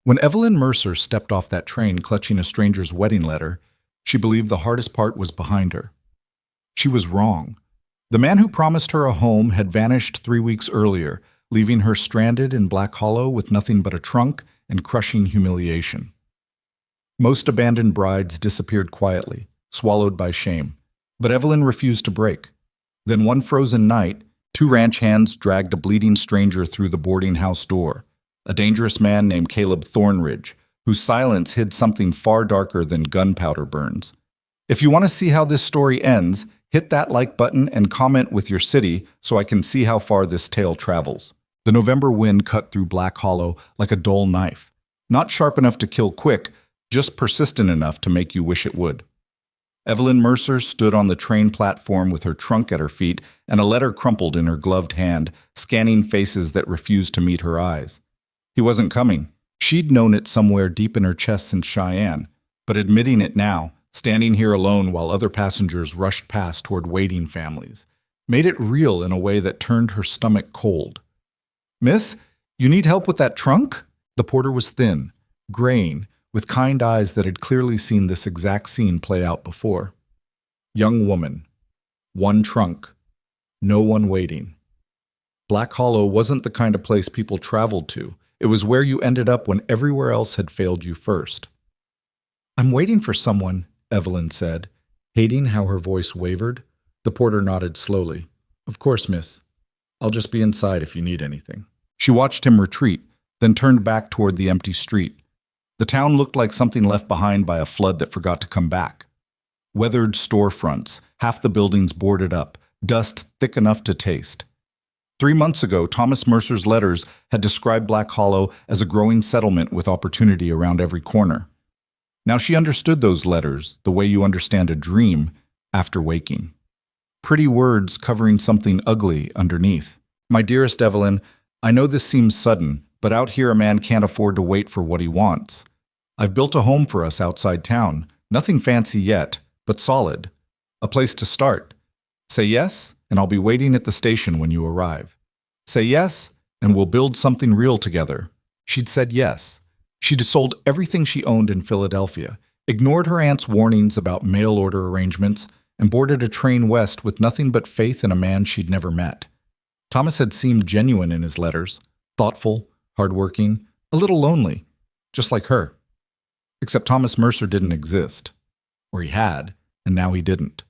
When Evelyn Mercer stepped off that train clutching a stranger's wedding letter, she believed the hardest part was behind her. She was wrong. The man who promised her a home had vanished 3 weeks earlier, leaving her stranded in Black Hollow with nothing but a trunk and crushing humiliation. Most abandoned brides disappeared quietly, swallowed by shame. But Evelyn refused to break. Then one frozen night, 2 ranch hands dragged a bleeding stranger through the boarding house door, a dangerous man named Caleb Thornridge, whose silence hid something far darker than gunpowder burns. If you want to see how this story ends, hit that like button and comment with your city so I can see how far this tale travels. The November wind cut through Black Hollow like a dull knife. Not sharp enough to kill quick, just persistent enough to make you wish it would. Evelyn Mercer stood on the train platform with her trunk at her feet and a letter crumpled in her gloved hand, scanning faces that refused to meet her eyes. He wasn't coming. She'd known it somewhere deep in her chest since Cheyenne, but admitting it now, standing here alone while other passengers rushed past toward waiting families, made it real in a way that turned her stomach cold. "Miss, you need help with that trunk?" The porter was thin, graying, with kind eyes that had clearly seen this exact scene play out before. Young woman. One trunk. No one waiting. Black Hollow wasn't the kind of place people traveled to. It was where you ended up when everywhere else had failed you first. "I'm waiting for someone," Evelyn said, hating how her voice wavered. The porter nodded slowly. "Of course, miss. I'll just be inside if you need anything." She watched him retreat, then turned back toward the empty street. The town looked like something left behind by a flood that forgot to come back. Weathered storefronts, half the buildings boarded up, dust thick enough to taste. 3 months ago, Thomas Mercer's letters had described Black Hollow as a growing settlement with opportunity around every corner. Now she understood those letters the way you understand a dream after waking. Pretty words covering something ugly underneath. "My dearest Evelyn, I know this seems sudden, but out here a man can't afford to wait for what he wants. I've built a home for us outside town. Nothing fancy yet, but solid. A place to start. Say yes, and I'll be waiting at the station when you arrive. Say yes, and we'll build something real together." She'd said yes. She'd sold everything she owned in Philadelphia, ignored her aunt's warnings about mail-order arrangements, and boarded a train west with nothing but faith in a man she'd never met. Thomas had seemed genuine in his letters, thoughtful, hardworking, a little lonely, just like her. Except Thomas Mercer didn't exist. Or he had, and now he didn't.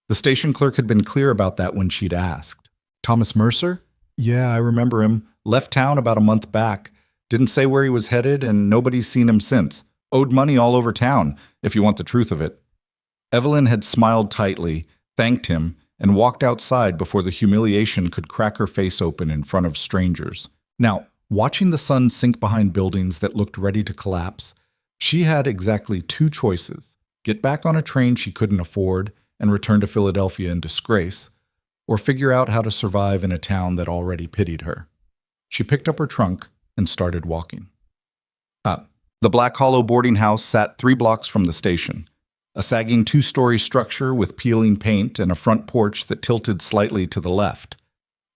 The station clerk had been clear about that when she'd asked. "Thomas Mercer? Yeah, I remember him. Left town about a month back. Didn't say where he was headed, and nobody's seen him since. Owed money all over town, if you want the truth of it." Evelyn had smiled tightly, thanked him, and walked outside before the humiliation could crack her face open in front of strangers. Now, watching the sun sink behind buildings that looked ready to collapse, she had exactly 2 choices: get back on a train she couldn't afford and return to Philadelphia in disgrace, or figure out how to survive in a town that already pitied her. She picked up her trunk and started walking. The Black Hollow boarding house sat 3 blocks from the station, a sagging 2-story structure with peeling paint and a front porch that tilted slightly to the left.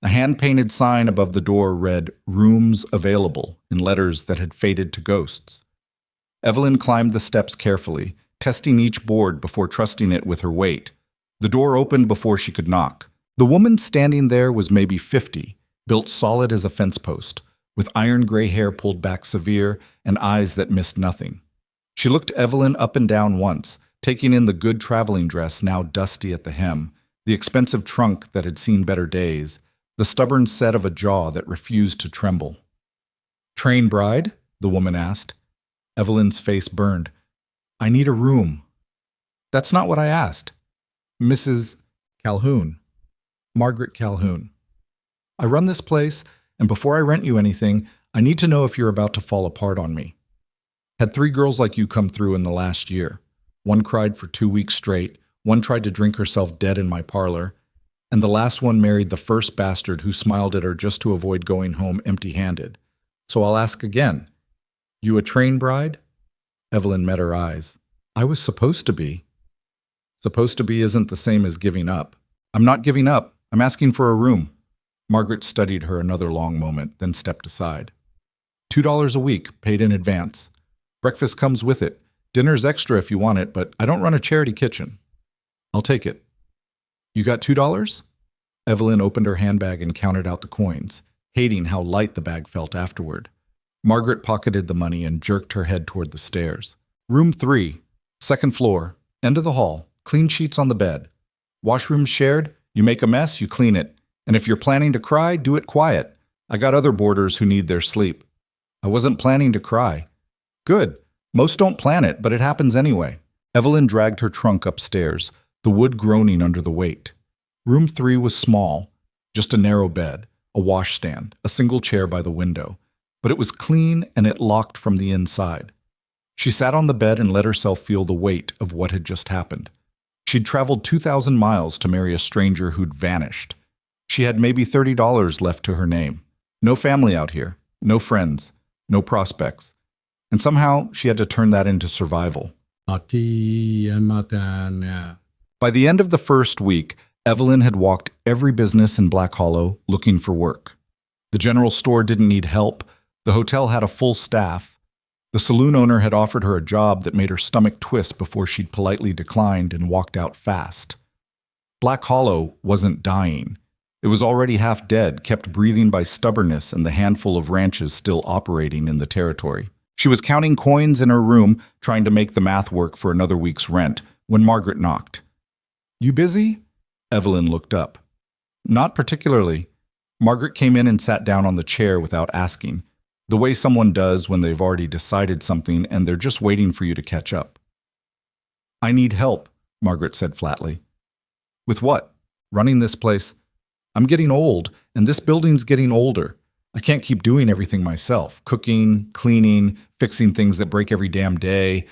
A hand-painted sign above the door read, "Rooms available," in letters that had faded to ghosts. Evelyn climbed the steps carefully, testing each board before trusting it with her weight. The door opened before she could knock. The woman standing there was maybe 50, built solid as a fence post, with iron gray hair pulled back severe and eyes that missed nothing. She looked Evelyn up and down once, taking in the good traveling dress now dusty at the hem, the expensive trunk that had seen better days, the stubborn set of a jaw that refused to tremble. "Train bride?" the woman asked. Evelyn's face burned. "I need a room." "That's not what I asked." "Mrs. Calhoun. Margaret Calhoun. I run this place, and before I rent you anything, I need to know if you're about to fall apart on me. Had 3 girls like you come through in the last year. One cried for 2 weeks straight, one tried to drink herself dead in my parlor, and the last one married the first bastard who smiled at her just to avoid going home empty-handed. So I'll ask again. You a train bride?" Evelyn met her eyes. "I was supposed to be." "Supposed to be isn't the same as giving up." "I'm not giving up. I'm asking for a room." Margaret studied her another long moment, then stepped aside. $2 a week, paid in advance. Breakfast comes with it. Dinner's extra if you want it, but I don't run a charity kitchen. I'll take it. You got $2? Evelyn opened her handbag and counted out the coins, hating how light the bag felt afterward. Margaret pocketed the money and jerked her head toward the stairs. Room 3, second floor, end of the hall, clean sheets on the bed. Washrooms shared, you make a mess, you clean it. And if you're planning to cry, do it quiet. I got other boarders who need their sleep. I wasn't planning to cry. Good. Most don't plan it, but it happens anyway. Evelyn dragged her trunk upstairs, the wood groaning under the weight. Room 3 was small, just a narrow bed, a washstand, a single chair by the window. But it was clean and it locked from the inside. She sat on the bed and let herself feel the weight of what had just happened. She'd traveled 2,000 miles to marry a stranger who'd vanished. She had maybe $30 left to her name. No family out here, no friends, no prospects. And somehow she had to turn that into survival. By the end of the first week, Evelyn had walked every business in Black Hollow looking for work. The general store didn't need help. The hotel had a full staff. The saloon owner had offered her a job that made her stomach twist before she'd politely declined and walked out fast. Black Hollow wasn't dying. It was already half dead, kept breathing by stubbornness and the handful of ranches still operating in the territory. She was counting coins in her room, trying to make the math work for another week's rent, when Margaret knocked. "You busy?" Evelyn looked up. "Not particularly." Margaret came in and sat down on the chair without asking, the way someone does when they've already decided something and they're just waiting for you to catch up. "I need help," Margaret said flatly. "With what? Running this place? I'm getting old, and this building's getting older. I can't keep doing everything myself, cooking, cleaning, fixing things that break every damn day.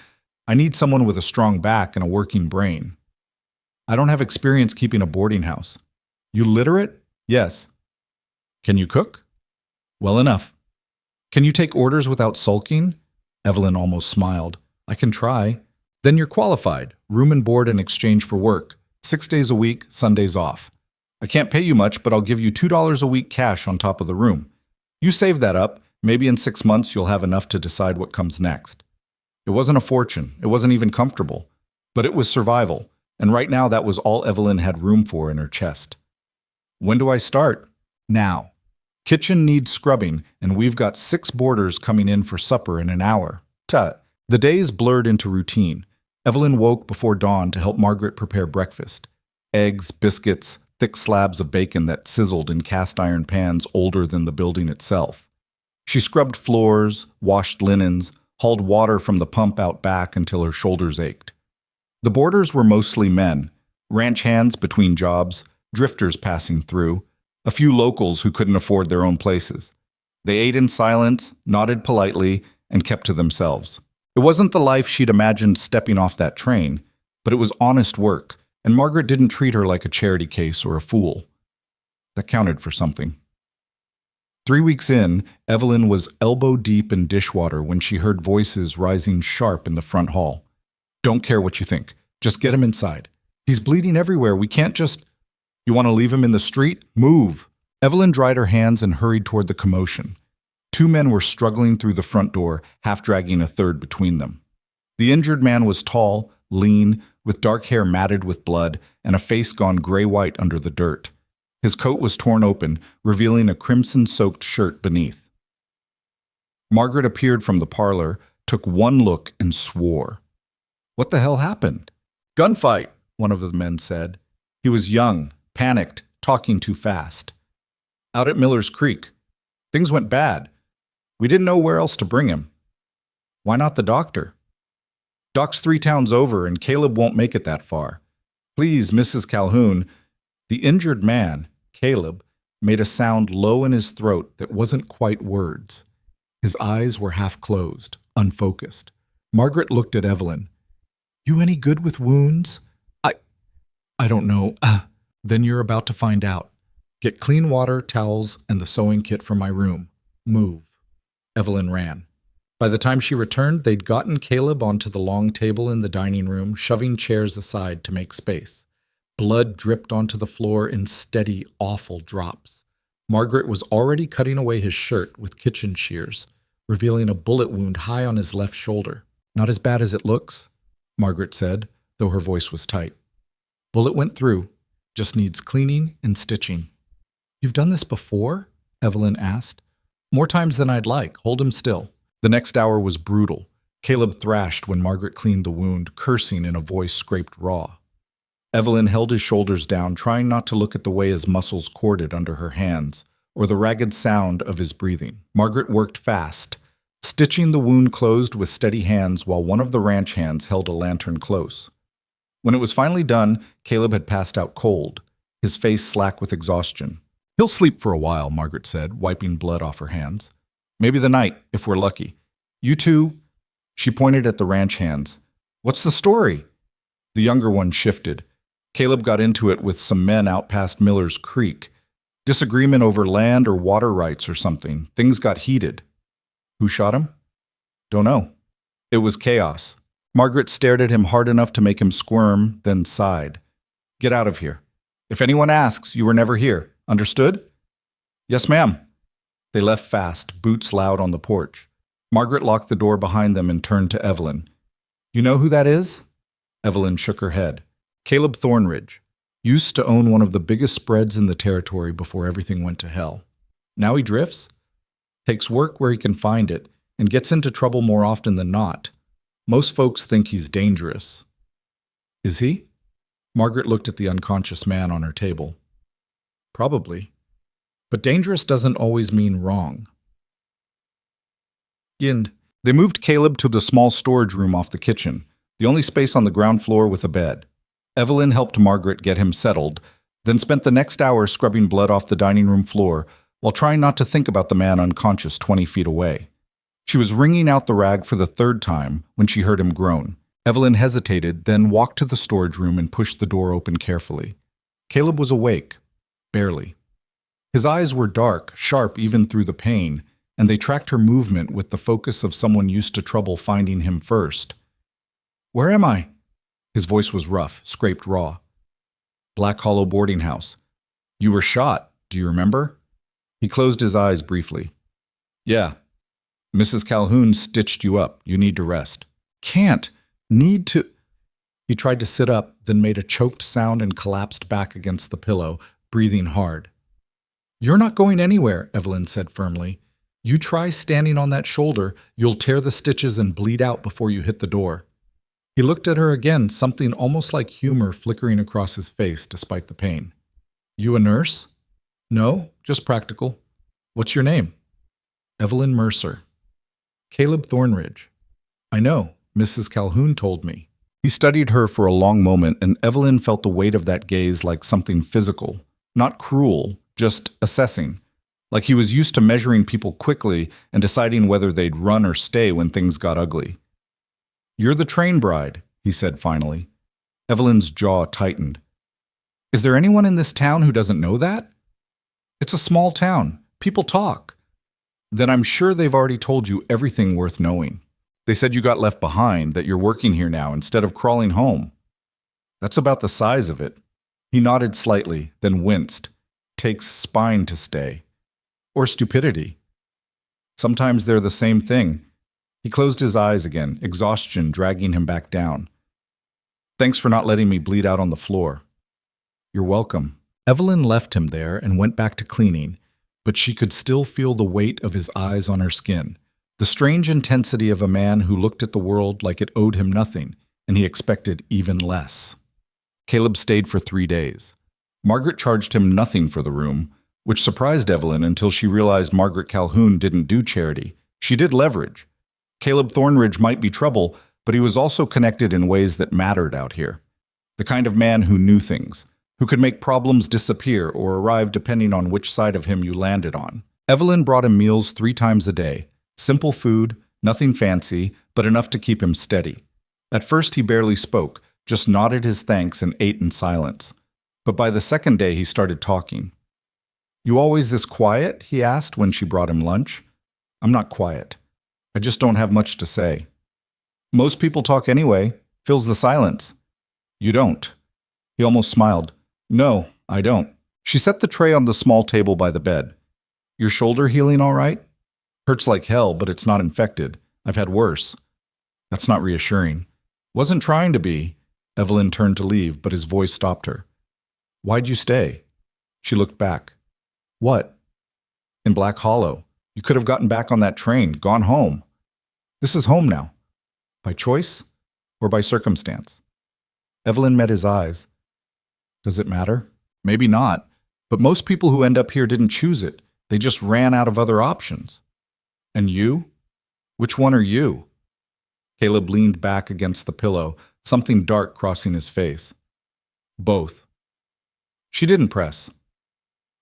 I need someone with a strong back and a working brain. I don't have experience keeping a boarding house." "You literate?" "Yes." "Can you cook?" "Well enough." "Can you take orders without sulking?" Evelyn almost smiled. "I can try." "Then you're qualified, room and board in exchange for work. 6 days a week, Sundays off. I can't pay you much, but I'll give you $2 a week cash on top of the room. You save that up, maybe in 6 months you'll have enough to decide what comes next." It wasn't a fortune, it wasn't even comfortable, but it was survival, and right now that was all Evelyn had room for in her chest. "When do I start?" "Now. Kitchen needs scrubbing, and we've got 6 boarders coming in for supper in an hour." Tut. The days blurred into routine. Evelyn woke before dawn to help Margaret prepare breakfast. Eggs, biscuits, thick slabs of bacon that sizzled in cast-iron pans older than the building itself. She scrubbed floors, washed linens, hauled water from the pump out back until her shoulders ached. The boarders were mostly men, ranch hands between jobs, drifters passing through, a few locals who couldn't afford their own places. They ate in silence, nodded politely, and kept to themselves. It wasn't the life she'd imagined stepping off that train, but it was honest work, and Margaret didn't treat her like a charity case or a fool. That counted for something. 3 weeks in, Evelyn was elbow-deep in dishwater when she heard voices rising sharp in the front hall. "Don't care what you think. Just get him inside. He's bleeding everywhere. We can't just... You want to leave him in the street? Move!" Evelyn dried her hands and hurried toward the commotion. 2 men were struggling through the front door, half dragging a third between them. The injured man was tall, lean, with dark hair matted with blood and a face gone gray-white under the dirt. His coat was torn open, revealing a crimson-soaked shirt beneath. Margaret appeared from the parlor, took one look, and swore. "What the hell happened?" "Gunfight," one of the men said. He was young, panicked, talking too fast. "Out at Miller's Creek. Things went bad. We didn't know where else to bring him." "Why not the doctor?" "Doc's 3 towns over, and Caleb won't make it that far. Please, Mrs. Calhoun." The injured man, Caleb, made a sound low in his throat that wasn't quite words. His eyes were half closed, unfocused. Margaret looked at Evelyn. "You any good with wounds?" I don't know. Then you're about to find out. Get clean water, towels, and the sewing kit from my room. Move." Evelyn ran. By the time she returned, they'd gotten Caleb onto the long table in the dining room, shoving chairs aside to make space. Blood dripped onto the floor in steady, awful drops. Margaret was already cutting away his shirt with kitchen shears. revealing a bullet wound high on his left shoulder. "Not as bad as it looks," Margaret said, though her voice was tight. "Bullet went through. Just needs cleaning and stitching." "You've done this before?" Evelyn asked. "More times than I'd like. Hold him still." The next hour was brutal. Caleb thrashed when Margaret cleaned the wound, cursing in a voice scraped raw. Evelyn held his shoulders down, trying not to look at the way his muscles corded under her hands, or the ragged sound of his breathing. Margaret worked fast, stitching the wound closed with steady hands while one of the ranch hands held a lantern close. When it was finally done, Caleb had passed out cold, his face slack with exhaustion. "He'll sleep for a while," Margaret said, wiping blood off her hands. "Maybe the night, if we're lucky. You two—" She pointed at the ranch hands. "What's the story?" The younger one shifted. Caleb got into it with some men out past Miller's Creek. Disagreement over land or water rights or something. Things got heated. "Who shot him?" "Don't know." It was chaos. Margaret stared at him hard enough to make him squirm, then sighed. "Get out of here. If anyone asks, you were never here. Understood?" "Yes, ma'am." They left fast, boots loud on the porch. Margaret locked the door behind them and turned to Evelyn. "You know who that is?" Evelyn shook her head. "Caleb Thornridge. Used to own one of the biggest spreads in the territory before everything went to hell. Now he drifts? Takes work where he can find it, and gets into trouble more often than not. Most folks think he's dangerous." "Is he?" Margaret looked at the unconscious man on her table. "Probably. But dangerous doesn't always mean wrong." They moved Caleb to the small storage room off the kitchen, the only space on the ground floor with a bed. Evelyn helped Margaret get him settled, then spent the next hour scrubbing blood off the dining room floor while trying not to think about the man unconscious 20 feet away. She was wringing out the rag for the third time when she heard him groan. Evelyn hesitated, then walked to the storage room and pushed the door open carefully. Caleb was awake, barely. His eyes were dark, sharp even through the pain, and they tracked her movement with the focus of someone used to trouble finding him first. "Where am I?" His voice was rough, scraped raw. "Black Hollow boarding house. You were shot, do you remember?" He closed his eyes briefly. "Yeah. Mrs. Calhoun stitched you up. You need to rest." "Can't. Need to—" He tried to sit up, then made a choked sound and collapsed back against the pillow, breathing hard. "You're not going anywhere," Evelyn said firmly. "You try standing on that shoulder, you'll tear the stitches and bleed out before you hit the door." He looked at her again, something almost like humor flickering across his face despite the pain. "You a nurse?" "No, just practical." "What's your name?" "Evelyn Mercer." "Caleb Thornridge." "I know. Mrs. Calhoun told me." He studied her for a long moment, and Evelyn felt the weight of that gaze like something physical, not cruel, just assessing. Like he was used to measuring people quickly and deciding whether they'd run or stay when things got ugly. "You're the train bride," he said finally. Evelyn's jaw tightened. "Is there anyone in this town who doesn't know that?" "It's a small town. People talk." "Then I'm sure they've already told you everything worth knowing. They said you got left behind, that you're working here now instead of crawling home." "That's about the size of it." He nodded slightly, then winced. "Takes spine to stay." "Or stupidity." "Sometimes they're the same thing." He closed his eyes again, exhaustion dragging him back down. "Thanks for not letting me bleed out on the floor." "You're welcome." Evelyn left him there and went back to cleaning, but she could still feel the weight of his eyes on her skin, the strange intensity of a man who looked at the world like it owed him nothing, and he expected even less. Caleb stayed for 3 days. Margaret charged him nothing for the room, which surprised Evelyn until she realized Margaret Calhoun didn't do charity. She did leverage. Caleb Thornridge might be trouble, but he was also connected in ways that mattered out here. The kind of man who knew things, who could make problems disappear or arrive depending on which side of him you landed on. Evelyn brought him meals 3 times a day. Simple food, nothing fancy, but enough to keep him steady. At first he barely spoke, just nodded his thanks and ate in silence. But by the second day he started talking. "You always this quiet?" he asked when she brought him lunch. "I'm not quiet. I just don't have much to say." "Most people talk anyway. Fills the silence." "You don't." He almost smiled. "No, I don't." She set the tray on the small table by the bed. "Your shoulder healing all right?" Hurts like hell, but it's not infected. I've had worse. That's not reassuring. Wasn't trying to be. Evelyn turned to leave, but his voice stopped her. Why'd you stay? She looked back. What? In Black Hollow. You could have gotten back on that train, gone home. This is home now. By choice or by circumstance? Evelyn met his eyes. Does it matter? Maybe not, but most people who end up here didn't choose it. They just ran out of other options. And you? Which one are you? Caleb leaned back against the pillow, something dark crossing his face. Both. She didn't press.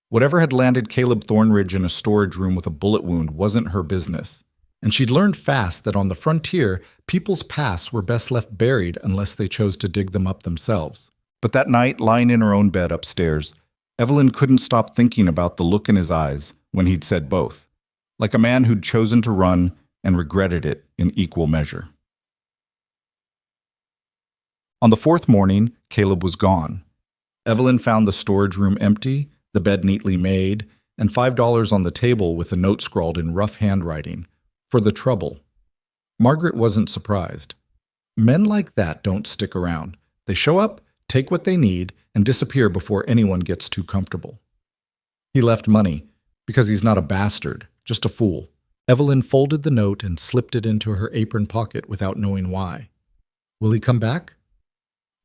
Whatever had landed Caleb Thornridge in a storage room with a bullet wound wasn't her business, and she'd learned fast that on the frontier, people's pasts were best left buried unless they chose to dig them up themselves. But that night, lying in her own bed upstairs, Evelyn couldn't stop thinking about the look in his eyes when he'd said both, like a man who'd chosen to run and regretted it in equal measure. On the fourth morning, Caleb was gone. Evelyn found the storage room empty, the bed neatly made, and $5 on the table with a note scrawled in rough handwriting, for the trouble. Margaret wasn't surprised. Men like that don't stick around. They show up, take what they need, and disappear before anyone gets too comfortable. He left money, because he's not a bastard, just a fool. Evelyn folded the note and slipped it into her apron pocket without knowing why. Will he come back?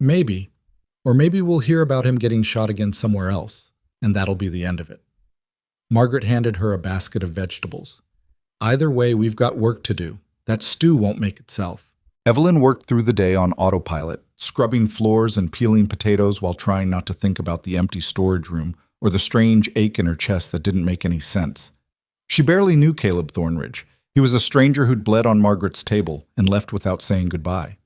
Maybe. Or maybe we'll hear about him getting shot again somewhere else, and that'll be the end of it. Margaret handed her a basket of vegetables. Either way, we've got work to do. That stew won't make itself. Evelyn worked through the day on autopilot, scrubbing floors and peeling potatoes while trying not to think about the empty storage room or the strange ache in her chest that didn't make any sense. She barely knew Caleb Thornridge. He was a stranger who'd bled on Margaret's table and left without saying goodbye.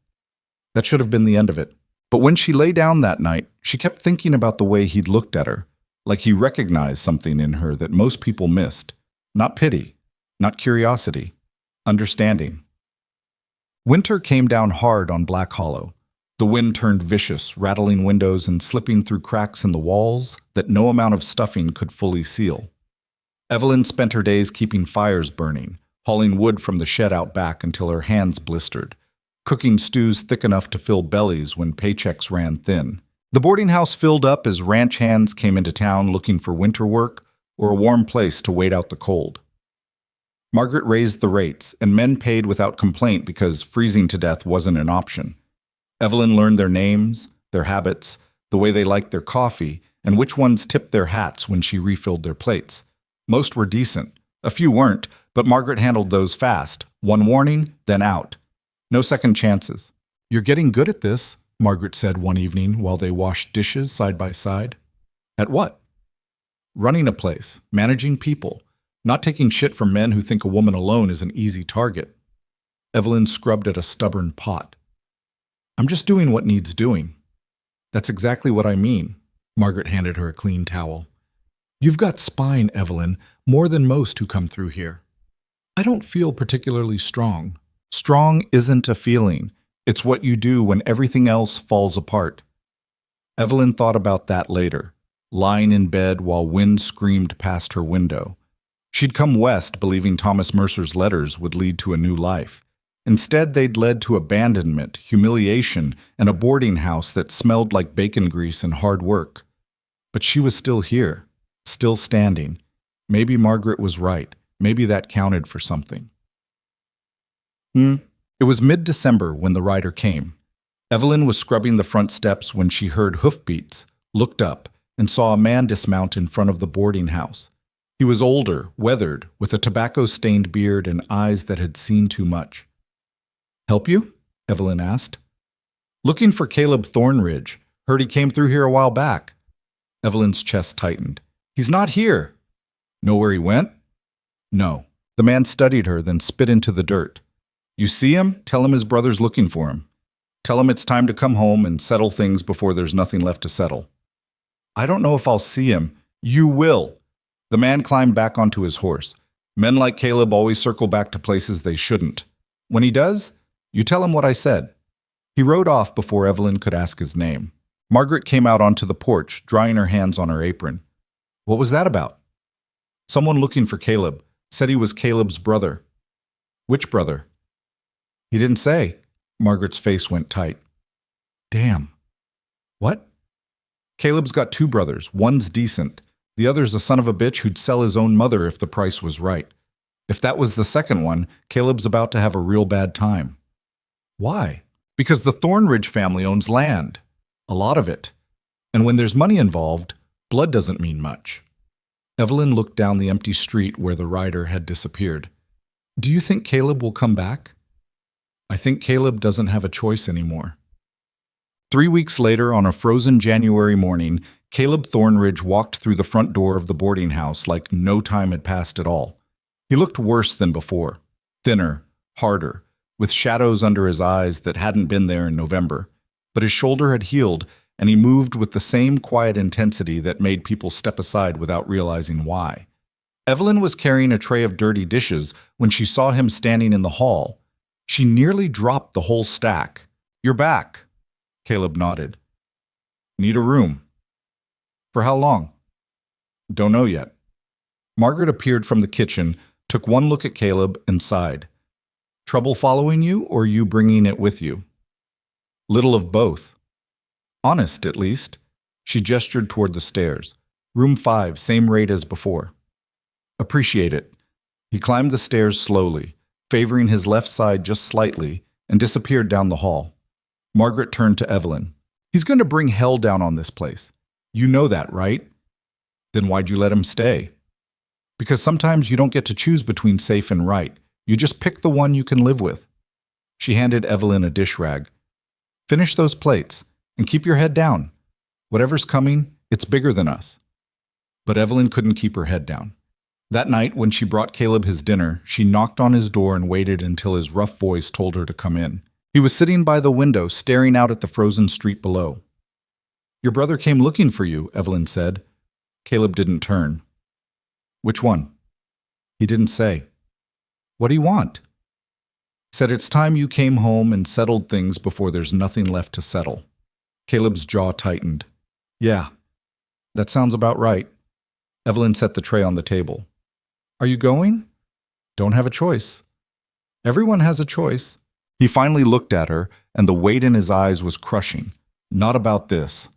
That should have been the end of it. But when she lay down that night, she kept thinking about the way he'd looked at her, like he recognized something in her that most people missed. Not pity, not curiosity, understanding. Winter came down hard on Black Hollow. The wind turned vicious, rattling windows and slipping through cracks in the walls that no amount of stuffing could fully seal. Evelyn spent her days keeping fires burning, hauling wood from the shed out back until her hands blistered, cooking stews thick enough to fill bellies when paychecks ran thin. The boarding house filled up as ranch hands came into town looking for winter work or a warm place to wait out the cold. Margaret raised the rates, and men paid without complaint because freezing to death wasn't an option. Evelyn learned their names, their habits, the way they liked their coffee, and which ones tipped their hats when she refilled their plates. Most were decent. A few weren't, but Margaret handled those fast. One warning, then out. No second chances. You're getting good at this, Margaret said one evening while they washed dishes side by side. At what? Running a place, managing people, not taking shit from men who think a woman alone is an easy target. Evelyn scrubbed at a stubborn pot. I'm just doing what needs doing. That's exactly what I mean. Margaret handed her a clean towel. You've got spine, Evelyn, more than most who come through here. I don't feel particularly strong. Strong isn't a feeling. It's what you do when everything else falls apart. Evelyn thought about that later, lying in bed while wind screamed past her window. She'd come west believing Thomas Mercer's letters would lead to a new life. Instead, they'd led to abandonment, humiliation, and a boarding house that smelled like bacon grease and hard work. But she was still here, still standing. Maybe Margaret was right. Maybe that counted for something. It was mid-December when the rider came. Evelyn was scrubbing the front steps when she heard hoofbeats, looked up, and saw a man dismount in front of the boarding house. He was older, weathered, with a tobacco-stained beard and eyes that had seen too much. Help you? Evelyn asked. Looking for Caleb Thornridge. Heard he came through here a while back. Evelyn's chest tightened. He's not here. Know where he went? No. The man studied her, then spit into the dirt. You see him? Tell him his brother's looking for him. Tell him it's time to come home and settle things before there's nothing left to settle. I don't know if I'll see him. You will. The man climbed back onto his horse. Men like Caleb always circle back to places they shouldn't. When he does, you tell him what I said. He rode off before Evelyn could ask his name. Margaret came out onto the porch, drying her hands on her apron. What was that about? Someone looking for Caleb. Said he was Caleb's brother. Which brother? He didn't say. Margaret's face went tight. Damn. What? Caleb's got two brothers. One's decent. The other's a son of a bitch who'd sell his own mother if the price was right. If that was the second one, Caleb's about to have a real bad time. Why? Because the Thornridge family owns land. A lot of it. And when there's money involved, blood doesn't mean much. Evelyn looked down the empty street where the rider had disappeared. Do you think Caleb will come back? I think Caleb doesn't have a choice anymore. 3 weeks later, on a frozen January morning, Caleb Thornridge walked through the front door of the boarding house like no time had passed at all. He looked worse than before, thinner, harder, with shadows under his eyes that hadn't been there in November. But his shoulder had healed, and he moved with the same quiet intensity that made people step aside without realizing why. Evelyn was carrying a tray of dirty dishes when she saw him standing in the hall. She nearly dropped the whole stack. You're back. Caleb nodded. Need a room. For how long? Don't know yet. Margaret appeared from the kitchen, took one look at Caleb, and sighed. Trouble following you, or you bringing it with you? Little of both. Honest, at least. She gestured toward the stairs. Room 5, same rate as before. Appreciate it. He climbed the stairs slowly, favoring his left side just slightly, and disappeared down the hall. Margaret turned to Evelyn. He's going to bring hell down on this place. You know that, right? Then why'd you let him stay? Because sometimes you don't get to choose between safe and right. You just pick the one you can live with. She handed Evelyn a dish rag. Finish those plates, and keep your head down. Whatever's coming, it's bigger than us. But Evelyn couldn't keep her head down. That night, when she brought Caleb his dinner, she knocked on his door and waited until his rough voice told her to come in. He was sitting by the window, staring out at the frozen street below. Your brother came looking for you, Evelyn said. Caleb didn't turn. Which one? He didn't say. What do you want? Said it's time you came home and settled things before there's nothing left to settle. Caleb's jaw tightened. Yeah, that sounds about right. Evelyn set the tray on the table. Are you going? Don't have a choice. Everyone has a choice. He finally looked at her, and the weight in his eyes was crushing. Not about this.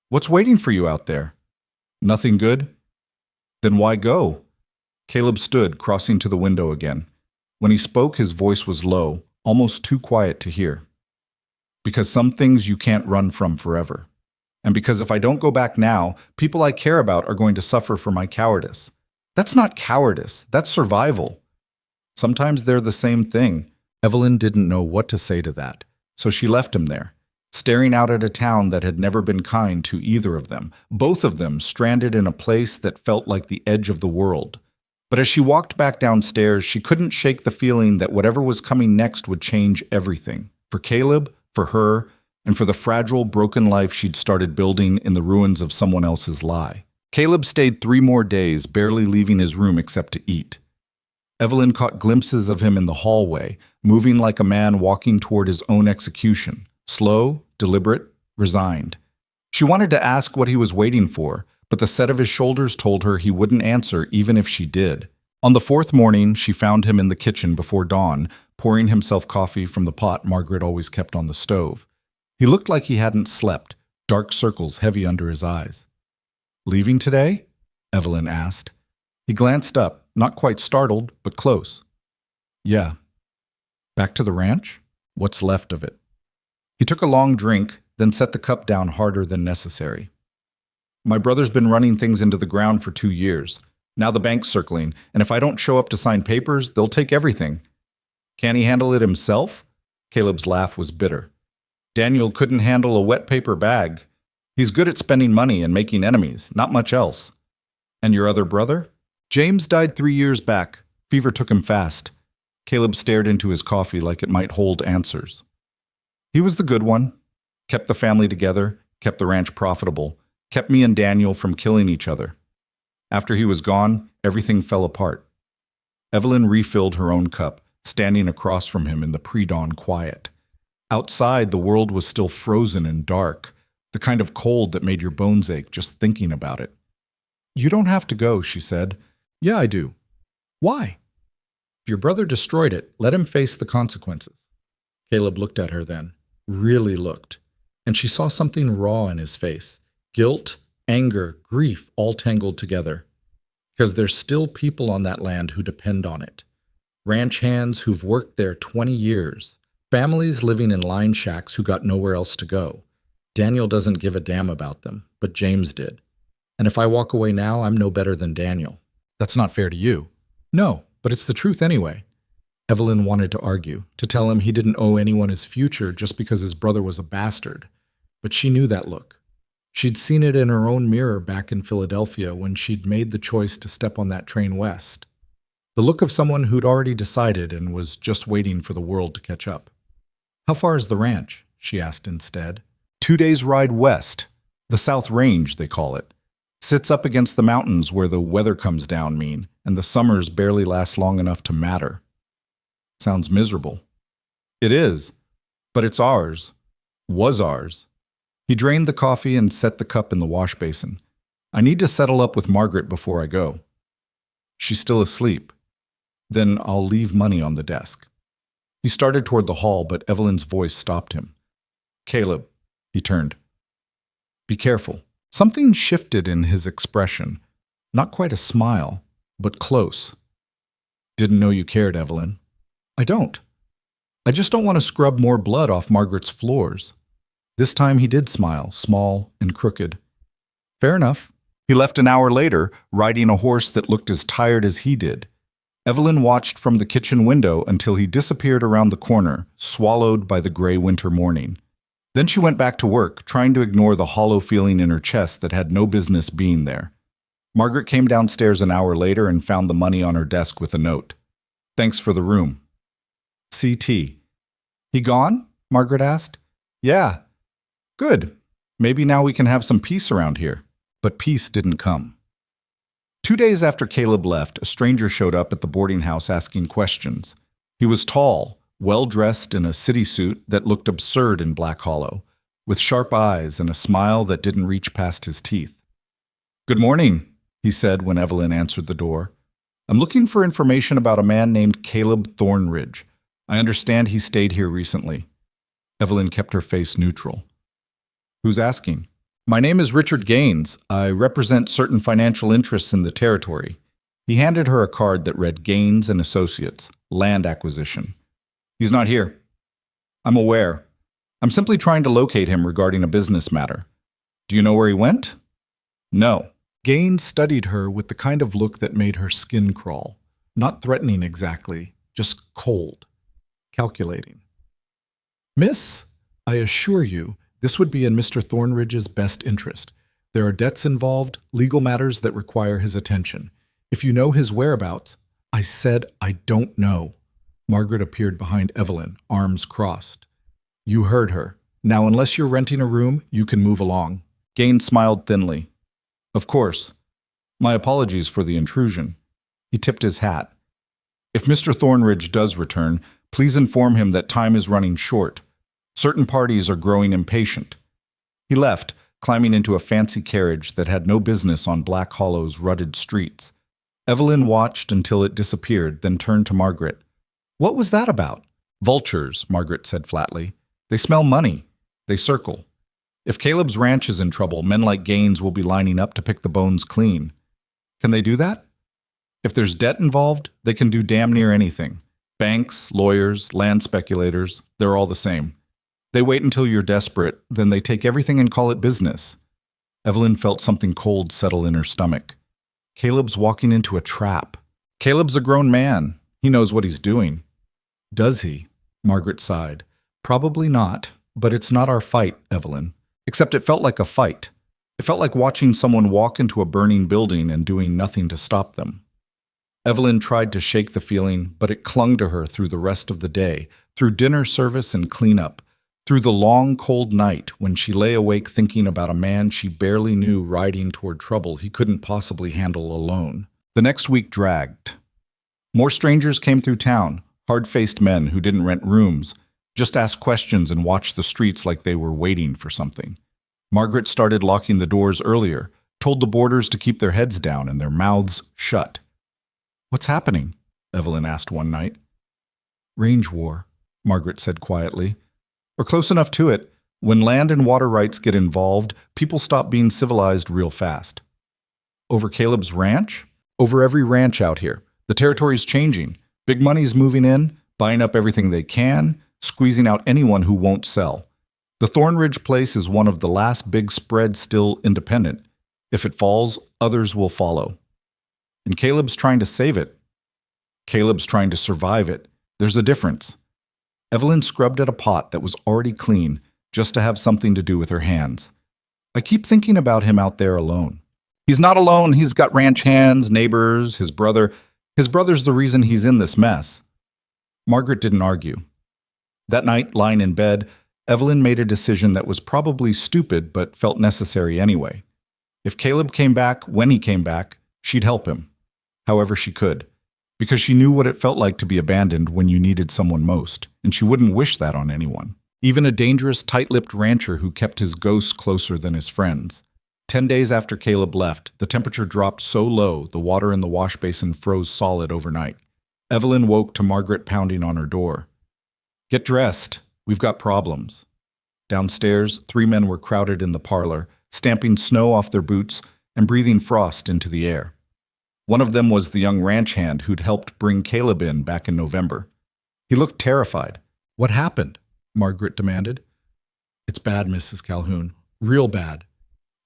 What's waiting for you out there? Nothing good? Then why go? Caleb stood, crossing to the window again. When he spoke, his voice was low, almost too quiet to hear. Because some things you can't run from forever. And because if I don't go back now, people I care about are going to suffer for my cowardice. That's not cowardice, that's survival. Sometimes they're the same thing. Evelyn didn't know what to say to that, so she left him there, staring out at a town that had never been kind to either of them, both of them stranded in a place that felt like the edge of the world. But as she walked back downstairs, she couldn't shake the feeling that whatever was coming next would change everything. For Caleb, for her, and for the fragile, broken life she'd started building in the ruins of someone else's lie. Caleb stayed 3 more days, barely leaving his room except to eat. Evelyn caught glimpses of him in the hallway, moving like a man walking toward his own execution, slow, deliberate, resigned. She wanted to ask what he was waiting for, but the set of his shoulders told her he wouldn't answer even if she did. On the 4th morning, she found him in the kitchen before dawn, pouring himself coffee from the pot Margaret always kept on the stove. He looked like he hadn't slept, dark circles heavy under his eyes. Leaving today? Evelyn asked. He glanced up, not quite startled, but close. Yeah. Back to the ranch? What's left of it? He took a long drink, then set the cup down harder than necessary. My brother's been running things into the ground for 2 years. Now the bank's circling, and if I don't show up to sign papers, they'll take everything. Can he handle it himself? Caleb's laugh was bitter. Daniel couldn't handle a wet paper bag. He's good at spending money and making enemies, not much else. And your other brother? James died 3 years back. Fever took him fast. Caleb stared into his coffee like it might hold answers. He was the good one. Kept the family together, kept the ranch profitable, kept me and Daniel from killing each other. After he was gone, everything fell apart. Evelyn refilled her own cup, standing across from him in the pre-dawn quiet. Outside, the world was still frozen and dark, the kind of cold that made your bones ache just thinking about it. You don't have to go, she said. Yeah, I do. Why? If your brother destroyed it, let him face the consequences. Caleb looked at her then, really looked, and she saw something raw in his face. Guilt, anger, grief, all tangled together. Because there's still people on that land who depend on it. Ranch hands who've worked there 20 years. Families living in line shacks who got nowhere else to go. Daniel doesn't give a damn about them, but James did. And if I walk away now, I'm no better than Daniel. That's not fair to you. No, but it's the truth anyway. Evelyn wanted to argue, to tell him he didn't owe anyone his future just because his brother was a bastard. But she knew that look. She'd seen it in her own mirror back in Philadelphia when she'd made the choice to step on that train west. The look of someone who'd already decided and was just waiting for the world to catch up. How far is the ranch? She asked instead. 2 days' ride west. The South Range, they call it. Sits up against the mountains where the weather comes down mean, and the summers barely last long enough to matter. Sounds miserable. It is, but it's ours. Was ours. He drained the coffee and set the cup in the wash basin. I need to settle up with Margaret before I go. She's still asleep. Then I'll leave money on the desk. He started toward the hall, but Evelyn's voice stopped him. Caleb, he turned. Be careful. Something shifted in his expression. Not quite a smile, but close. Didn't know you cared, Evelyn. I don't. I just don't want to scrub more blood off Margaret's floors. This time he did smile, small and crooked. Fair enough. He left an hour later, riding a horse that looked as tired as he did. Evelyn watched from the kitchen window until he disappeared around the corner, swallowed by the gray winter morning. Then she went back to work, trying to ignore the hollow feeling in her chest that had no business being there. Margaret came downstairs an hour later and found the money on her desk with a note. Thanks for the room. CT. He gone? Margaret asked. Yeah. Good. Maybe now we can have some peace around here. But peace didn't come. 2 days after Caleb left, a stranger showed up at the boarding house asking questions. He was tall, well-dressed in a city suit that looked absurd in Black Hollow, with sharp eyes and a smile that didn't reach past his teeth. Good morning, he said when Evelyn answered the door. I'm looking for information about a man named Caleb Thornridge. I understand he stayed here recently. Evelyn kept her face neutral. Who's asking? My name is Richard Gaines. I represent certain financial interests in the territory. He handed her a card that read Gaines and Associates, Land Acquisition. He's not here. I'm aware. I'm simply trying to locate him regarding a business matter. Do you know where he went? No. Gaines studied her with the kind of look that made her skin crawl. Not threatening exactly, just cold. Calculating. Miss, I assure you, this would be in Mr. Thornridge's best interest. There are debts involved, legal matters that require his attention. If you know his whereabouts, I said I don't know. Margaret appeared behind Evelyn, arms crossed. You heard her. Now, unless you're renting a room, you can move along. Gaines smiled thinly. Of course. My apologies for the intrusion. He tipped his hat. If Mr. Thornridge does return, please inform him that time is running short. Certain parties are growing impatient. He left, climbing into a fancy carriage that had no business on Black Hollow's rutted streets. Evelyn watched until it disappeared, then turned to Margaret. What was that about? Vultures, Margaret said flatly. They smell money. They circle. If Caleb's ranch is in trouble, men like Gaines will be lining up to pick the bones clean. Can they do that? If there's debt involved, they can do damn near anything. Banks, lawyers, land speculators, they're all the same. They wait until you're desperate, then they take everything and call it business. Evelyn felt something cold settle in her stomach. Caleb's walking into a trap. Caleb's a grown man. He knows what he's doing. Does he? Margaret sighed. Probably not, but it's not our fight, Evelyn. Except it felt like a fight. It felt like watching someone walk into a burning building and doing nothing to stop them. Evelyn tried to shake the feeling, but it clung to her through the rest of the day, through dinner service and cleanup, through the long, cold night when she lay awake thinking about a man she barely knew riding toward trouble he couldn't possibly handle alone. The next week dragged. More strangers came through town, hard-faced men who didn't rent rooms, just asked questions and watched the streets like they were waiting for something. Margaret started locking the doors earlier, told the boarders to keep their heads down and their mouths shut. What's happening? Evelyn asked one night. Range war, Margaret said quietly. Or close enough to it. When land and water rights get involved, people stop being civilized real fast. Over Caleb's ranch? Over every ranch out here. The territory's changing. Big money's moving in, buying up everything they can, squeezing out anyone who won't sell. The Thornridge place is one of the last big spreads still independent. If it falls, others will follow. And Caleb's trying to save it. Caleb's trying to survive it. There's a difference. Evelyn scrubbed at a pot that was already clean, just to have something to do with her hands. I keep thinking about him out there alone. He's not alone. He's got ranch hands, neighbors, his brother. His brother's the reason he's in this mess. Margaret didn't argue. That night, lying in bed, Evelyn made a decision that was probably stupid but felt necessary anyway. If Caleb came back, when he came back, she'd help him, however she could, because she knew what it felt like to be abandoned when you needed someone most, and she wouldn't wish that on anyone. Even a dangerous, tight-lipped rancher who kept his ghosts closer than his friends. 10 days after Caleb left, the temperature dropped so low the water in the wash basin froze solid overnight. Evelyn woke to Margaret pounding on her door. Get dressed. We've got problems. Downstairs, 3 men were crowded in the parlor, stamping snow off their boots and breathing frost into the air. One of them was the young ranch hand who'd helped bring Caleb in back in November. He looked terrified. What happened? Margaret demanded. It's bad, Mrs. Calhoun. Real bad.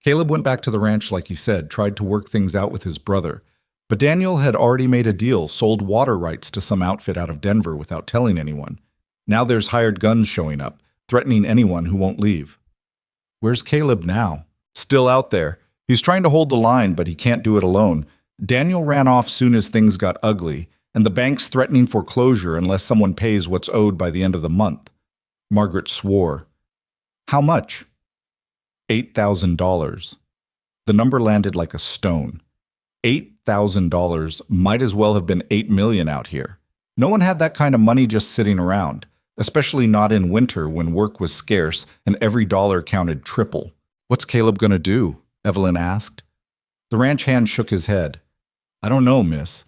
Caleb went back to the ranch like he said, tried to work things out with his brother. But Daniel had already made a deal, sold water rights to some outfit out of Denver without telling anyone. Now there's hired guns showing up, threatening anyone who won't leave. Where's Caleb now? Still out there. He's trying to hold the line, but he can't do it alone. Daniel ran off soon as things got ugly, and the bank's threatening foreclosure unless someone pays what's owed by the end of the month. Margaret swore. How much? $8,000. The number landed like a stone. $8,000 might as well have been $8 million out here. No one had that kind of money just sitting around, especially not in winter when work was scarce and every dollar counted triple. What's Caleb going to do? Evelyn asked. The ranch hand shook his head. I don't know, miss,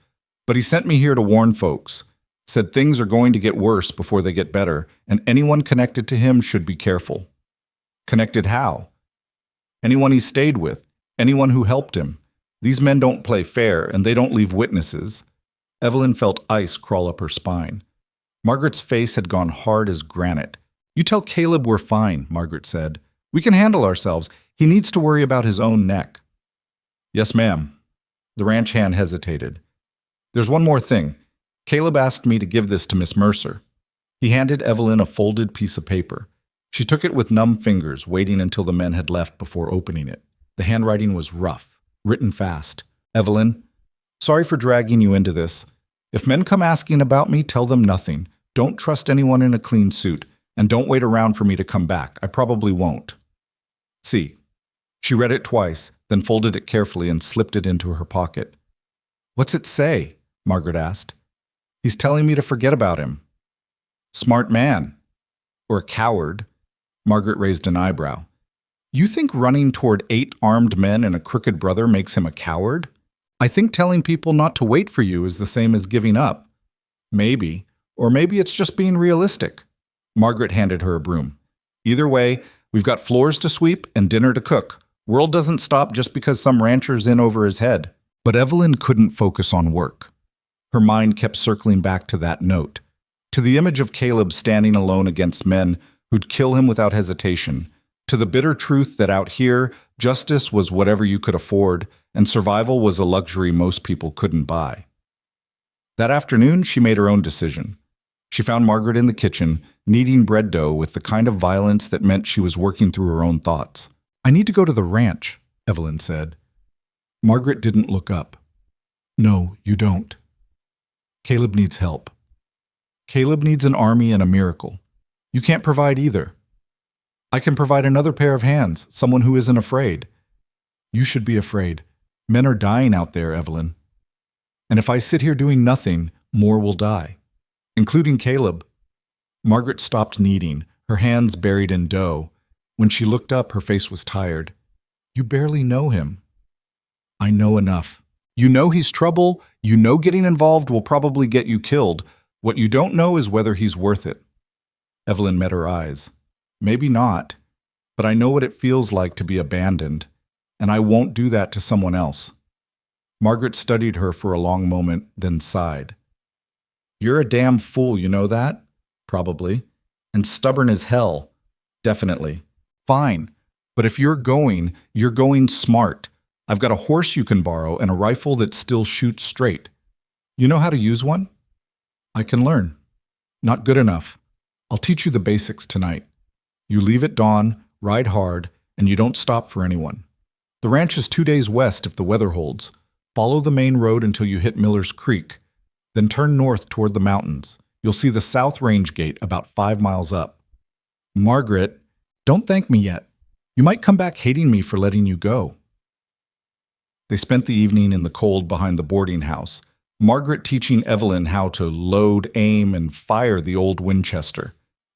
but he sent me here to warn folks. Said things are going to get worse before they get better, and anyone connected to him should be careful. Connected how? Anyone he stayed with, anyone who helped him. These men don't play fair, and they don't leave witnesses. Evelyn felt ice crawl up her spine. Margaret's face had gone hard as granite. You tell Caleb we're fine, Margaret said. We can handle ourselves. He needs to worry about his own neck. Yes, ma'am. The ranch hand hesitated. There's one more thing. Caleb asked me to give this to Miss Mercer. He handed Evelyn a folded piece of paper. She took it with numb fingers, waiting until the men had left before opening it. The handwriting was rough, written fast. Evelyn, sorry for dragging you into this. If men come asking about me, tell them nothing. Don't trust anyone in a clean suit, and don't wait around for me to come back. I probably won't. See. She read it twice, then folded it carefully and slipped it into her pocket. What's it say? Margaret asked. He's telling me to forget about him. Smart man. Or a coward. Margaret raised an eyebrow. You think running toward 8 armed men and a crooked brother makes him a coward? I think telling people not to wait for you is the same as giving up. Maybe. Or maybe it's just being realistic. Margaret handed her a broom. Either way, we've got floors to sweep and dinner to cook. World doesn't stop just because some rancher's in over his head. But Evelyn couldn't focus on work. Her mind kept circling back to that note, to the image of Caleb standing alone against men who'd kill him without hesitation, to the bitter truth that out here, justice was whatever you could afford, and survival was a luxury most people couldn't buy. That afternoon, she made her own decision. She found Margaret in the kitchen, kneading bread dough with the kind of violence that meant she was working through her own thoughts. I need to go to the ranch, Evelyn said. Margaret didn't look up. No, you don't. Caleb needs help. Caleb needs an army and a miracle. You can't provide either. I can provide another pair of hands, someone who isn't afraid. You should be afraid. Men are dying out there, Evelyn. And if I sit here doing nothing, more will die, including Caleb. Margaret stopped kneading, her hands buried in dough. When she looked up, her face was tired. You barely know him. I know enough. You know he's trouble, you know getting involved will probably get you killed. What you don't know is whether he's worth it. Evelyn met her eyes. Maybe not, but I know what it feels like to be abandoned, and I won't do that to someone else. Margaret studied her for a long moment, then sighed. You're a damn fool, you know that? Probably. And stubborn as hell. Definitely. Fine. But if you're going smart. I've got a horse you can borrow and a rifle that still shoots straight. You know how to use one? I can learn. Not good enough. I'll teach you the basics tonight. You leave at dawn, ride hard, and you don't stop for anyone. The ranch is 2 days west if the weather holds. Follow the main road until you hit Miller's Creek. Then turn north toward the mountains. You'll see the South Range Gate about 5 miles up. Margaret, don't thank me yet. You might come back hating me for letting you go. They spent the evening in the cold behind the boarding house, Margaret teaching Evelyn how to load, aim, and fire the old Winchester.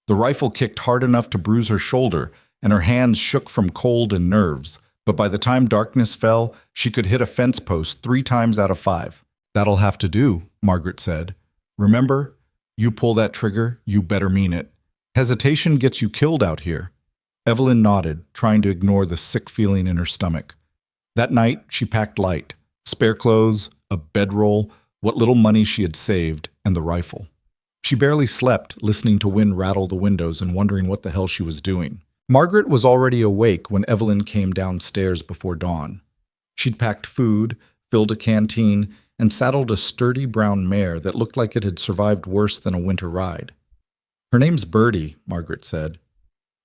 The rifle kicked hard enough to bruise her shoulder, and her hands shook from cold and nerves, but by the time darkness fell, she could hit a fence post 3 times out of 5. That'll have to do, Margaret said. Remember, you pull that trigger, you better mean it. Hesitation gets you killed out here. Evelyn nodded, trying to ignore the sick feeling in her stomach. That night, she packed light, spare clothes, a bedroll, what little money she had saved, and the rifle. She barely slept, listening to wind rattle the windows and wondering what the hell she was doing. Margaret was already awake when Evelyn came downstairs before dawn. She'd packed food, filled a canteen, and saddled a sturdy brown mare that looked like it had survived worse than a winter ride. Her name's Birdie, Margaret said.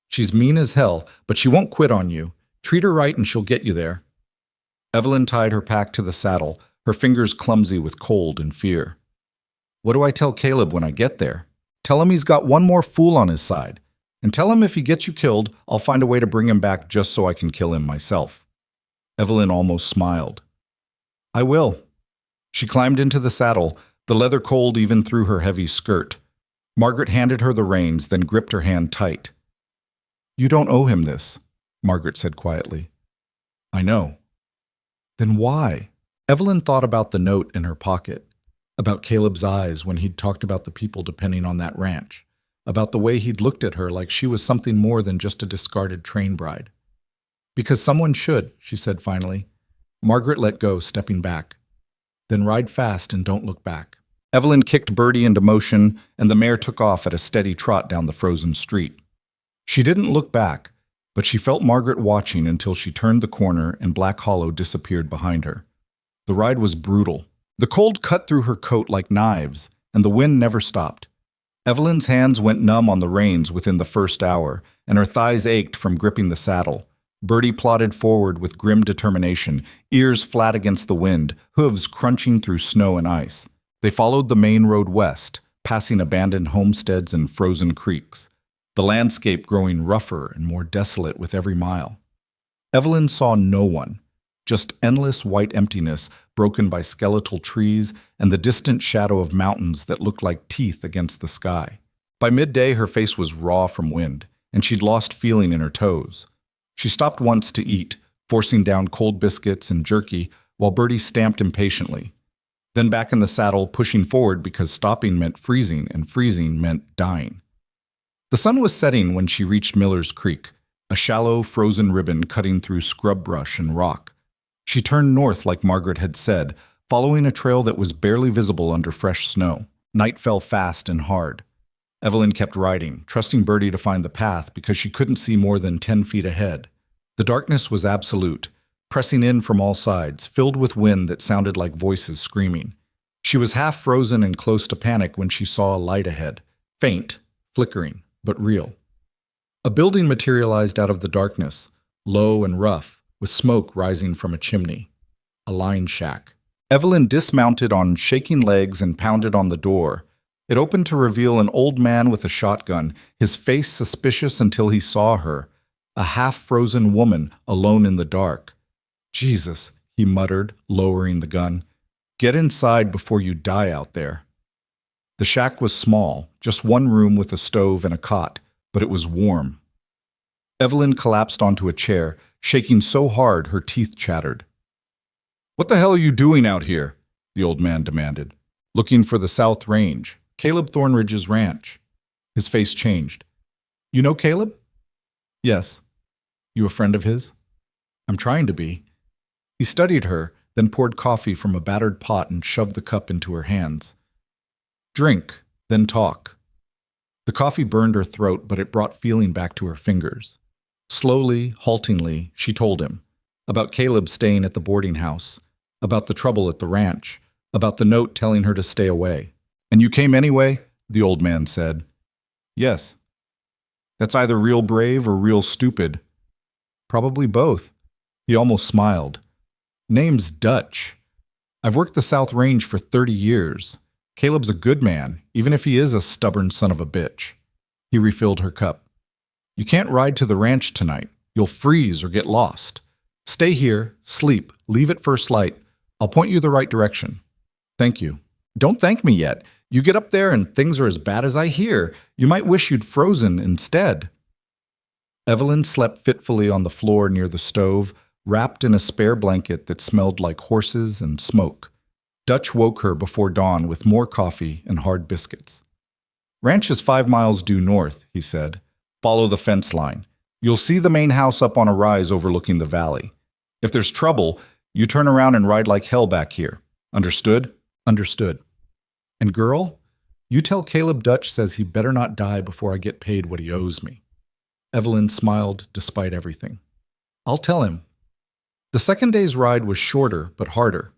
She's mean as hell, but she won't quit on you. Treat her right and she'll get you there. Evelyn tied her pack to the saddle, her fingers clumsy with cold and fear. What do I tell Caleb when I get there? Tell him he's got one more fool on his side. And tell him if he gets you killed, I'll find a way to bring him back just so I can kill him myself. Evelyn almost smiled. I will. She climbed into the saddle, the leather cold even through her heavy skirt. Margaret handed her the reins, then gripped her hand tight. You don't owe him this, Margaret said quietly. I know. Then why? Evelyn thought about the note in her pocket, about Caleb's eyes when he'd talked about the people depending on that ranch, about the way he'd looked at her like she was something more than just a discarded train bride. Because someone should, she said finally. Margaret let go, stepping back. Then ride fast and don't look back. Evelyn kicked Birdie into motion, and the mare took off at a steady trot down the frozen street. She didn't look back, but she felt Margaret watching until she turned the corner and Black Hollow disappeared behind her. The ride was brutal. The cold cut through her coat like knives, and the wind never stopped. Evelyn's hands went numb on the reins within the first hour, and her thighs ached from gripping the saddle. Birdie plodded forward with grim determination, ears flat against the wind, hooves crunching through snow and ice. They followed the main road west, passing abandoned homesteads and frozen creeks, the landscape growing rougher and more desolate with every mile. Evelyn saw no one, just endless white emptiness broken by skeletal trees and the distant shadow of mountains that looked like teeth against the sky. By midday, her face was raw from wind, and she'd lost feeling in her toes. She stopped once to eat, forcing down cold biscuits and jerky while Birdie stamped impatiently. Then back in the saddle, pushing forward because stopping meant freezing and freezing meant dying. The sun was setting when she reached Miller's Creek, a shallow, frozen ribbon cutting through scrub brush and rock. She turned north like Margaret had said, following a trail that was barely visible under fresh snow. Night fell fast and hard. Evelyn kept riding, trusting Birdie to find the path because she couldn't see more than 10 feet ahead. The darkness was absolute, pressing in from all sides, filled with wind that sounded like voices screaming. She was half frozen and close to panic when she saw a light ahead, faint, flickering, but real. A building materialized out of the darkness, low and rough, with smoke rising from a chimney. A line shack. Evelyn dismounted on shaking legs and pounded on the door. It opened to reveal an old man with a shotgun, his face suspicious until he saw her, a half-frozen woman alone in the dark. Jesus, he muttered, lowering the gun. Get inside before you die out there. The shack was small, just one room with a stove and a cot, but it was warm. Evelyn collapsed onto a chair, shaking so hard her teeth chattered. What the hell are you doing out here? The old man demanded. Looking for the South Range, Caleb Thornridge's ranch. His face changed. You know Caleb? Yes. You a friend of his? I'm trying to be. He studied her, then poured coffee from a battered pot and shoved the cup into her hands. Drink, then talk. The coffee burned her throat, but it brought feeling back to her fingers. Slowly, haltingly, she told him about Caleb staying at the boarding house, about the trouble at the ranch, about the note telling her to stay away. And you came anyway? The old man said. Yes. That's either real brave or real stupid. Probably both. He almost smiled. Name's Dutch. I've worked the South Range for 30 years. Caleb's a good man, even if he is a stubborn son of a bitch. He refilled her cup. You can't ride to the ranch tonight. You'll freeze or get lost. Stay here, sleep, leave at first light. I'll point you the right direction. Thank you. Don't thank me yet. You get up there and things are as bad as I hear. You might wish you'd frozen instead. Evelyn slept fitfully on the floor near the stove, wrapped in a spare blanket that smelled like horses and smoke. Dutch woke her before dawn with more coffee and hard biscuits. Ranch is 5 miles due north, he said. Follow the fence line. You'll see the main house up on a rise overlooking the valley. If there's trouble, you turn around and ride like hell back here. Understood? Understood. And girl, you tell Caleb Dutch says he better not die before I get paid what he owes me. Evelyn smiled despite everything. I'll tell him. The second day's ride was shorter but harder.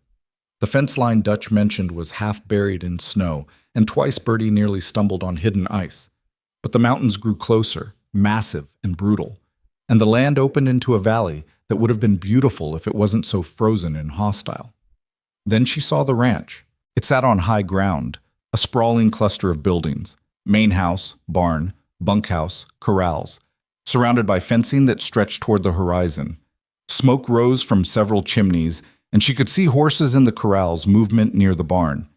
The fence line Dutch mentioned was half buried in snow, and twice Bertie nearly stumbled on hidden ice. But the mountains grew closer, massive and brutal, and the land opened into a valley that would have been beautiful if it wasn't so frozen and hostile. Then she saw the ranch. It sat on high ground, a sprawling cluster of buildings, main house, barn, bunkhouse, corrals, surrounded by fencing that stretched toward the horizon. Smoke rose from several chimneys, and she could see horses in the corrals, movement near the barn.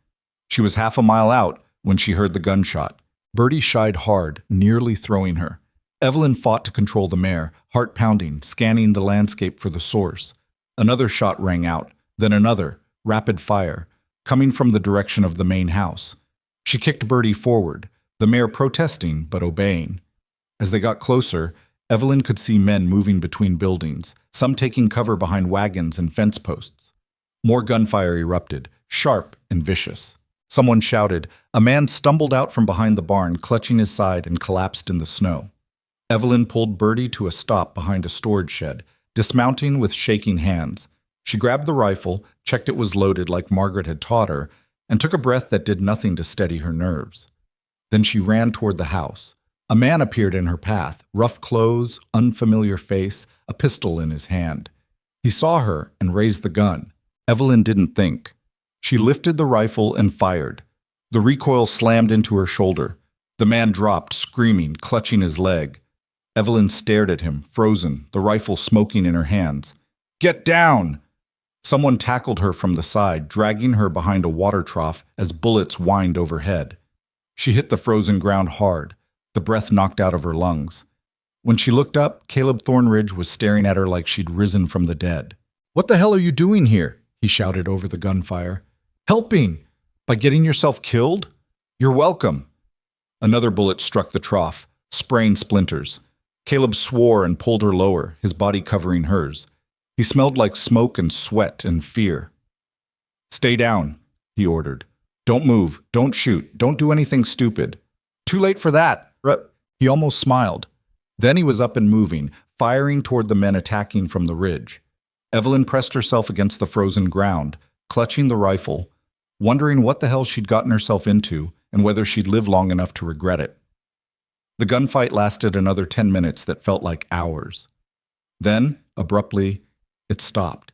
She was half a mile out when she heard the gunshot. Bertie shied hard, nearly throwing her. Evelyn fought to control the mare, heart pounding, scanning the landscape for the source. Another shot rang out, then another, rapid fire, coming from the direction of the main house. She kicked Bertie forward, the mare protesting but obeying. As they got closer, Evelyn could see men moving between buildings, some taking cover behind wagons and fence posts. More gunfire erupted, sharp and vicious. Someone shouted. A man stumbled out from behind the barn, clutching his side, and collapsed in the snow. Evelyn pulled Bertie to a stop behind a storage shed, dismounting with shaking hands. She grabbed the rifle, checked it was loaded like Margaret had taught her, and took a breath that did nothing to steady her nerves. Then she ran toward the house. A man appeared in her path, rough clothes, unfamiliar face, a pistol in his hand. He saw her and raised the gun. Evelyn didn't think. She lifted the rifle and fired. The recoil slammed into her shoulder. The man dropped, screaming, clutching his leg. Evelyn stared at him, frozen, the rifle smoking in her hands. "Get down!" Someone tackled her from the side, dragging her behind a water trough as bullets whined overhead. She hit the frozen ground hard, the breath knocked out of her lungs. When she looked up, Caleb Thornridge was staring at her like she'd risen from the dead. "What the hell are you doing here?" he shouted over the gunfire. "Helping! By getting yourself killed? You're welcome." Another bullet struck the trough, spraying splinters. Caleb swore and pulled her lower, his body covering hers. He smelled like smoke and sweat and fear. "Stay down," he ordered. "Don't move, don't shoot, don't do anything stupid." "Too late for that." He almost smiled. Then he was up and moving, firing toward the men attacking from the ridge. Evelyn pressed herself against the frozen ground, clutching the rifle, wondering what the hell she'd gotten herself into and whether she'd live long enough to regret it. The gunfight lasted another 10 minutes that felt like hours. Then, abruptly, it stopped.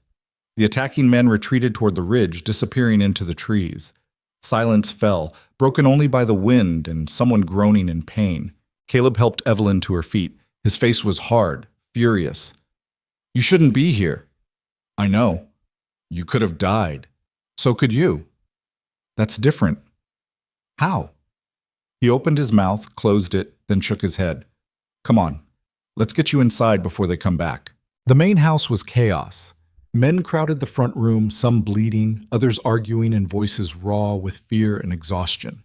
The attacking men retreated toward the ridge, disappearing into the trees. Silence fell, broken only by the wind and someone groaning in pain. Caleb helped Evelyn to her feet. His face was hard, furious. "You shouldn't be here." "I know. You could have died. So could you." "That's different." "How?" He opened his mouth, closed it, then shook his head. "Come on. Let's get you inside before they come back." The main house was chaos. Men crowded the front room, some bleeding, others arguing in voices raw with fear and exhaustion.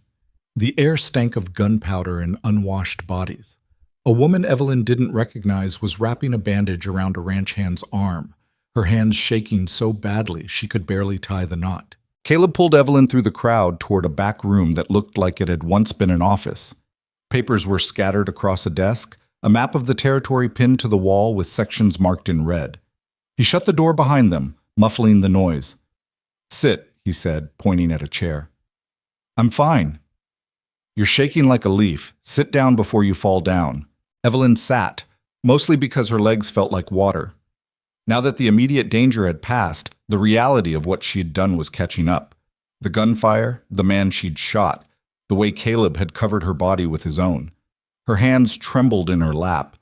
The air stank of gunpowder and unwashed bodies. A woman Evelyn didn't recognize was wrapping a bandage around a ranch hand's arm, her hands shaking so badly she could barely tie the knot. Caleb pulled Evelyn through the crowd toward a back room that looked like it had once been an office. Papers were scattered across a desk, a map of the territory pinned to the wall with sections marked in red. He shut the door behind them, muffling the noise. "Sit," he said, pointing at a chair. "I'm fine." "You're shaking like a leaf. Sit down before you fall down." Evelyn sat, mostly because her legs felt like water. Now that the immediate danger had passed, the reality of what she had done was catching up. The gunfire, the man she'd shot, the way Caleb had covered her body with his own. Her hands trembled in her lap.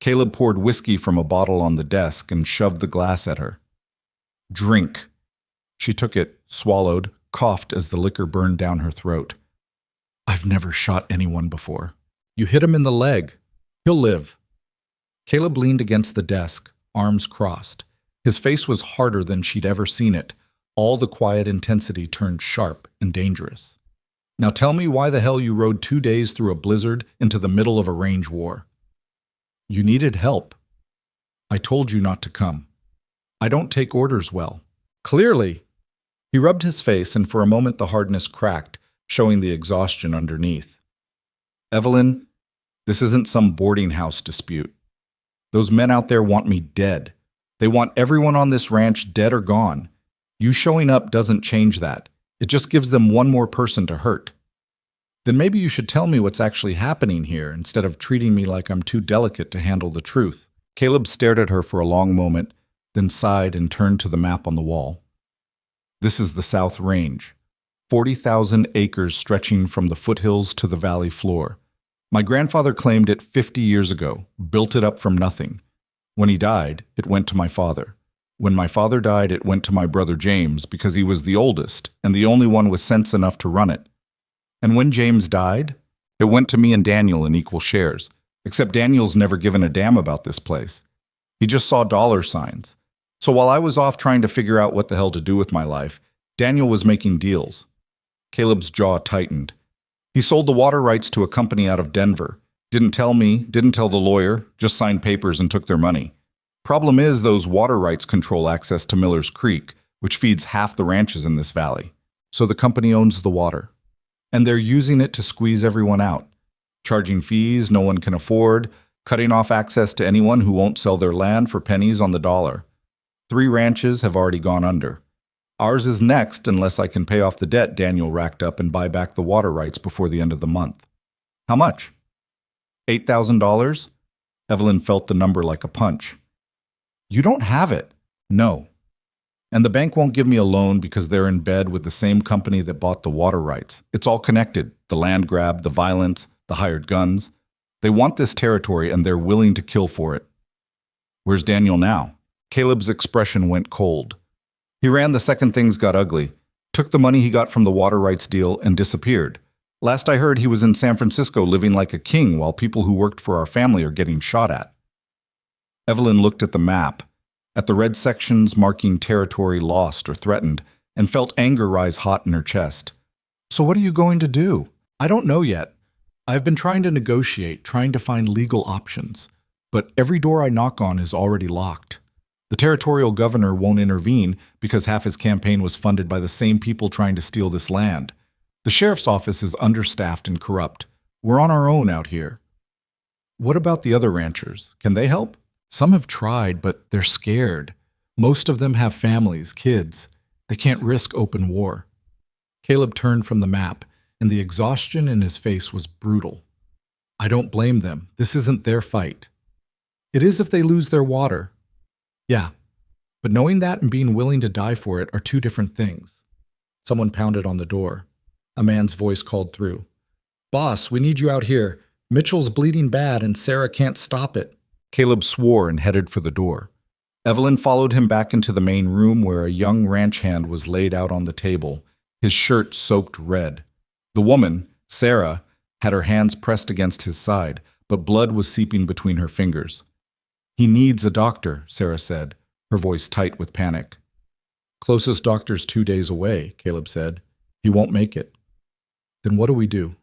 Caleb poured whiskey from a bottle on the desk and shoved the glass at her. "Drink." She took it, swallowed, coughed as the liquor burned down her throat. "I've never shot anyone before." "You hit him in the leg. He'll live." Caleb leaned against the desk, arms crossed. His face was harder than she'd ever seen it. All the quiet intensity turned sharp and dangerous. "Now tell me why the hell you rode 2 days through a blizzard into the middle of a range war." "You needed help." "I told you not to come." "I don't take orders well." "Clearly." He rubbed his face, and for a moment the hardness cracked, showing the exhaustion underneath. "Evelyn, this isn't some boarding house dispute. Those men out there want me dead. They want everyone on this ranch dead or gone. You showing up doesn't change that. It just gives them one more person to hurt." "Then maybe you should tell me what's actually happening here instead of treating me like I'm too delicate to handle the truth." Caleb stared at her for a long moment, then sighed and turned to the map on the wall. "This is the South Range, 40,000 acres stretching from the foothills to the valley floor. My grandfather claimed it 50 years ago, built it up from nothing. When he died, it went to my father. When my father died, it went to my brother James because he was the oldest and the only one with sense enough to run it. And when James died, it went to me and Daniel in equal shares, except Daniel's never given a damn about this place. He just saw dollar signs. So while I was off trying to figure out what the hell to do with my life, Daniel was making deals." Caleb's jaw tightened. "He sold the water rights to a company out of Denver. Didn't tell me, didn't tell the lawyer, just signed papers and took their money. Problem is, those water rights control access to Miller's Creek, which feeds half the ranches in this valley. So the company owns the water. And they're using it to squeeze everyone out, charging fees no one can afford, cutting off access to anyone who won't sell their land for pennies on the dollar. 3 ranches have already gone under. Ours is next unless I can pay off the debt Daniel racked up and buy back the water rights before the end of the month." "How much?" $8,000? Evelyn felt the number like a punch. "You don't have it." "No. And the bank won't give me a loan because they're in bed with the same company that bought the water rights. It's all connected. The land grab, the violence, the hired guns. They want this territory and they're willing to kill for it." "Where's Daniel now?" Caleb's expression went cold. "He ran the second things got ugly, took the money he got from the water rights deal and disappeared. Last I heard, he was in San Francisco living like a king while people who worked for our family are getting shot at." Evelyn looked at the map, at the red sections marking territory lost or threatened, and felt anger rise hot in her chest. "So what are you going to do?" "I don't know yet. I've been trying to negotiate, trying to find legal options. But every door I knock on is already locked. The territorial governor won't intervene because half his campaign was funded by the same people trying to steal this land. The sheriff's office is understaffed and corrupt. We're on our own out here." "What about the other ranchers? Can they help?" "Some have tried, but they're scared. Most of them have families, kids. They can't risk open war." Caleb turned from the map, and the exhaustion in his face was brutal. "I don't blame them. This isn't their fight. It is if they lose their water. Yeah, but knowing that and being willing to die for it are 2 different things." Someone pounded on the door. A man's voice called through. "Boss, we need you out here. Mitchell's bleeding bad and Sarah can't stop it." Caleb swore and headed for the door. Evelyn followed him back into the main room where a young ranch hand was laid out on the table, his shirt soaked red. The woman, Sarah, had her hands pressed against his side, but blood was seeping between her fingers. "He needs a doctor," Sarah said. her voice tight with panic. Closest doctor's 2 days away, Caleb said. He won't make it. Then what do we do?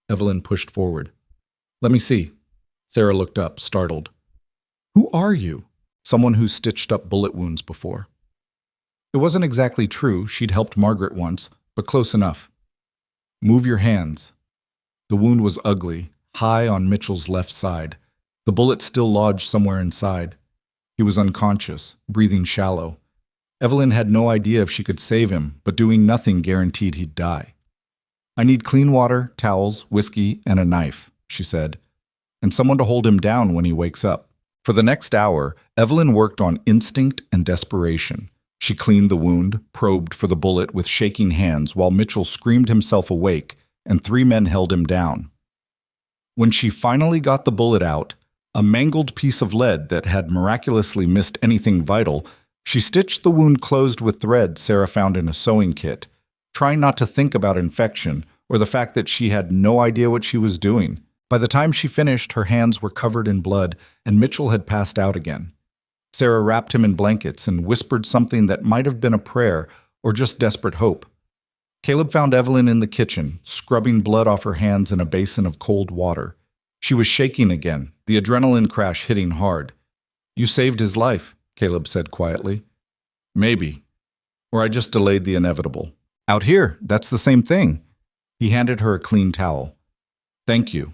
Evelyn pushed forward. Let me see. Sarah looked up, startled. Who are you? Someone who's stitched up bullet wounds before. It wasn't exactly true. She'd helped Margaret once, but close enough. Move your hands. The wound was ugly, high on Mitchell's left side. The bullet still lodged somewhere inside. He was unconscious, breathing shallow. Evelyn had no idea if she could save him, but doing nothing guaranteed he'd die. I need clean water, towels, whiskey, and a knife, she said, and someone to hold him down when he wakes up. For the next hour, Evelyn worked on instinct and desperation. She cleaned the wound, probed for the bullet with shaking hands while Mitchell screamed himself awake and 3 men held him down. When she finally got the bullet out, a mangled piece of lead that had miraculously missed anything vital, she stitched the wound closed with thread Sarah found in a sewing kit, trying not to think about infection or the fact that she had no idea what she was doing. By the time she finished, her hands were covered in blood and Mitchell had passed out again. Sarah wrapped him in blankets and whispered something that might have been a prayer or just desperate hope. Caleb found Evelyn in the kitchen, scrubbing blood off her hands in a basin of cold water. She was shaking again, the adrenaline crash hitting hard. You saved his life, Caleb said quietly. Maybe. Or I just delayed the inevitable. Out here, that's the same thing. He handed her a clean towel. Thank you.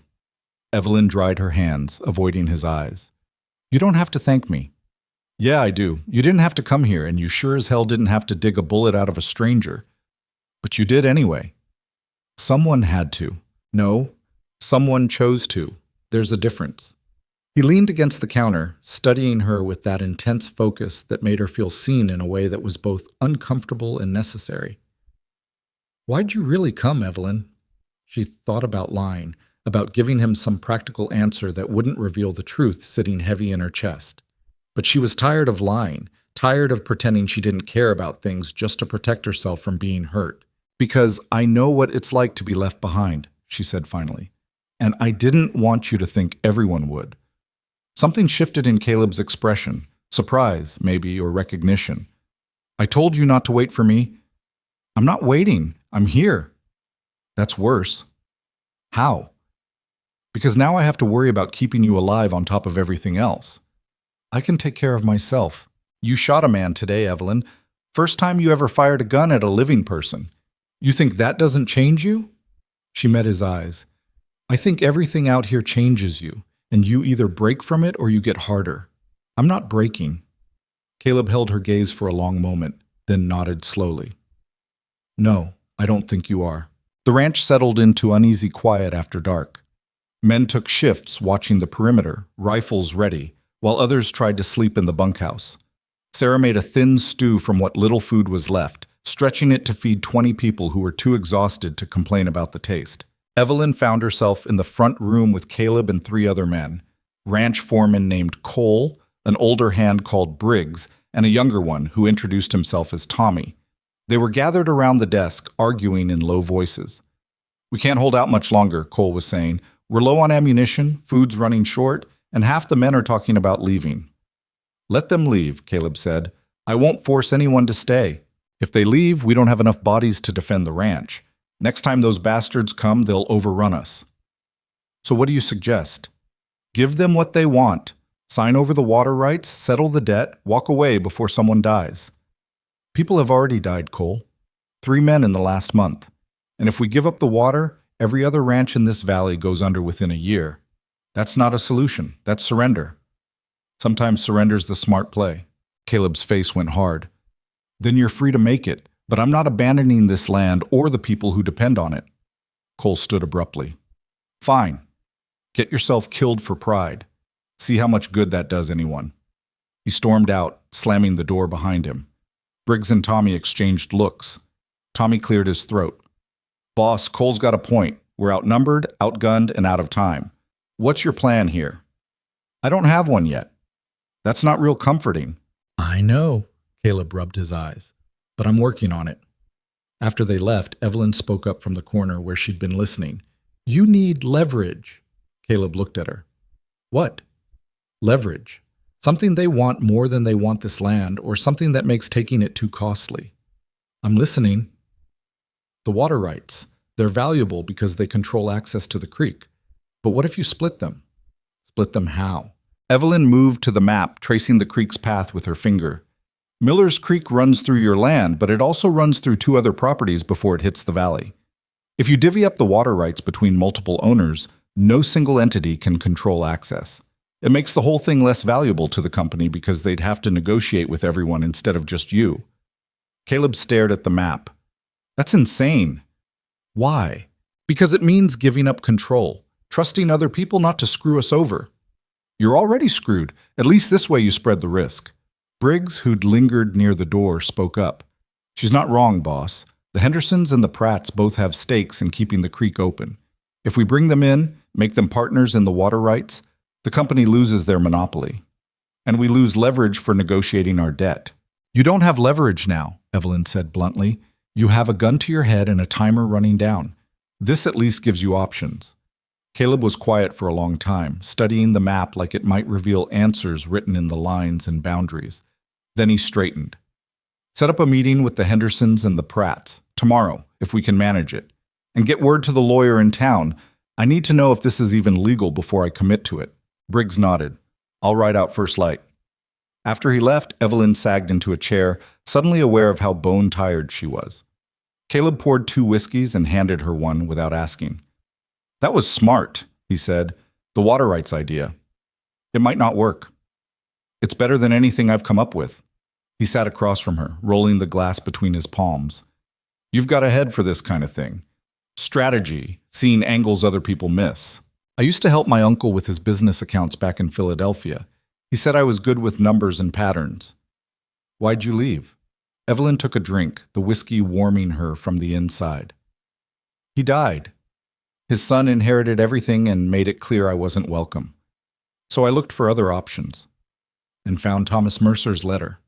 Evelyn dried her hands, avoiding his eyes. You don't have to thank me. Yeah, I do. You didn't have to come here, and you sure as hell didn't have to dig a bullet out of a stranger. But you did anyway. Someone had to. No, someone chose to. There's a difference. He leaned against the counter, studying her with that intense focus that made her feel seen in a way that was both uncomfortable and necessary. Why'd you really come, Evelyn? She thought about lying, about giving him some practical answer that wouldn't reveal the truth sitting heavy in her chest. But she was tired of lying, tired of pretending she didn't care about things just to protect herself from being hurt. Because I know what it's like to be left behind, she said finally. And I didn't want you to think everyone would. Something shifted in Caleb's expression, surprise, maybe, or recognition. I told you not to wait for me. I'm not waiting. I'm here. That's worse. How? Because now I have to worry about keeping you alive on top of everything else. I can take care of myself. You shot a man today, Evelyn. First time you ever fired a gun at a living person. You think that doesn't change you? She met his eyes. I think everything out here changes you, and you either break from it or you get harder. I'm not breaking. Caleb held her gaze for a long moment, then nodded slowly. No, I don't think you are. The ranch settled into uneasy quiet after dark. Men took shifts watching the perimeter, rifles ready, while others tried to sleep in the bunkhouse. Sarah made a thin stew from what little food was left, stretching it to feed 20 people who were too exhausted to complain about the taste. Evelyn found herself in the front room with Caleb and 3 other men, ranch foreman named Cole, an older hand called Briggs, and a younger one who introduced himself as Tommy. They were gathered around the desk, arguing in low voices. We can't hold out much longer, Cole was saying. We're low on ammunition, food's running short, and half the men are talking about leaving. Let them leave, Caleb said. I won't force anyone to stay. If they leave, we don't have enough bodies to defend the ranch. Next time those bastards come, they'll overrun us. So what do you suggest? Give them what they want. Sign over the water rights, settle the debt, walk away before someone dies. People have already died, Cole. 3 men in the last month. And if we give up the water, every other ranch in this valley goes under within a year. That's not a solution. That's surrender. Sometimes surrender's the smart play. Caleb's face went hard. Then you're free to make it, but I'm not abandoning this land or the people who depend on it. Cole stood abruptly. Fine. Get yourself killed for pride. See how much good that does anyone. He stormed out, slamming the door behind him. Briggs and Tommy exchanged looks. Tommy cleared his throat. Boss, Cole's got a point. We're outnumbered, outgunned, and out of time. What's your plan here? I don't have one yet. That's not real comforting. I know, Caleb rubbed his eyes, but I'm working on it. After they left, Evelyn spoke up from the corner where she'd been listening. You need leverage. Caleb looked at her. What? Leverage. Something they want more than they want this land, or something that makes taking it too costly. I'm listening. The water rights. They're valuable because they control access to the creek. But what if you split them? Split them how? Evelyn moved to the map, tracing the creek's path with her finger. Miller's Creek runs through your land, but it also runs through 2 other properties before it hits the valley. If you divvy up the water rights between multiple owners, no single entity can control access. It makes the whole thing less valuable to the company because they'd have to negotiate with everyone instead of just you. Caleb stared at the map. That's insane. Why? Because it means giving up control, trusting other people not to screw us over. You're already screwed. At least this way you spread the risk. Briggs, who'd lingered near the door, spoke up. She's not wrong, boss. The Hendersons and the Pratts both have stakes in keeping the creek open. If we bring them in, make them partners in the water rights, the company loses their monopoly. And we lose leverage for negotiating our debt. You don't have leverage now, Evelyn said bluntly. You have a gun to your head and a timer running down. This at least gives you options. Caleb was quiet for a long time, studying the map like it might reveal answers written in the lines and boundaries. Then he straightened. Set up a meeting with the Hendersons and the Pratts, tomorrow, if we can manage it. And get word to the lawyer in town. I need to know if this is even legal before I commit to it. Briggs nodded. I'll ride out first light. After he left, Evelyn sagged into a chair, suddenly aware of how bone-tired she was. Caleb poured 2 whiskeys and handed her one without asking. That was smart, he said. The water rights idea. It might not work. It's better than anything I've come up with. He sat across from her, rolling the glass between his palms. You've got a head for this kind of thing. Strategy, seeing angles other people miss. I used to help my uncle with his business accounts back in Philadelphia. He said I was good with numbers and patterns. Why'd you leave? Evelyn took a drink, the whiskey warming her from the inside. He died. His son inherited everything and made it clear I wasn't welcome. So I looked for other options. And found Thomas Mercer's letter.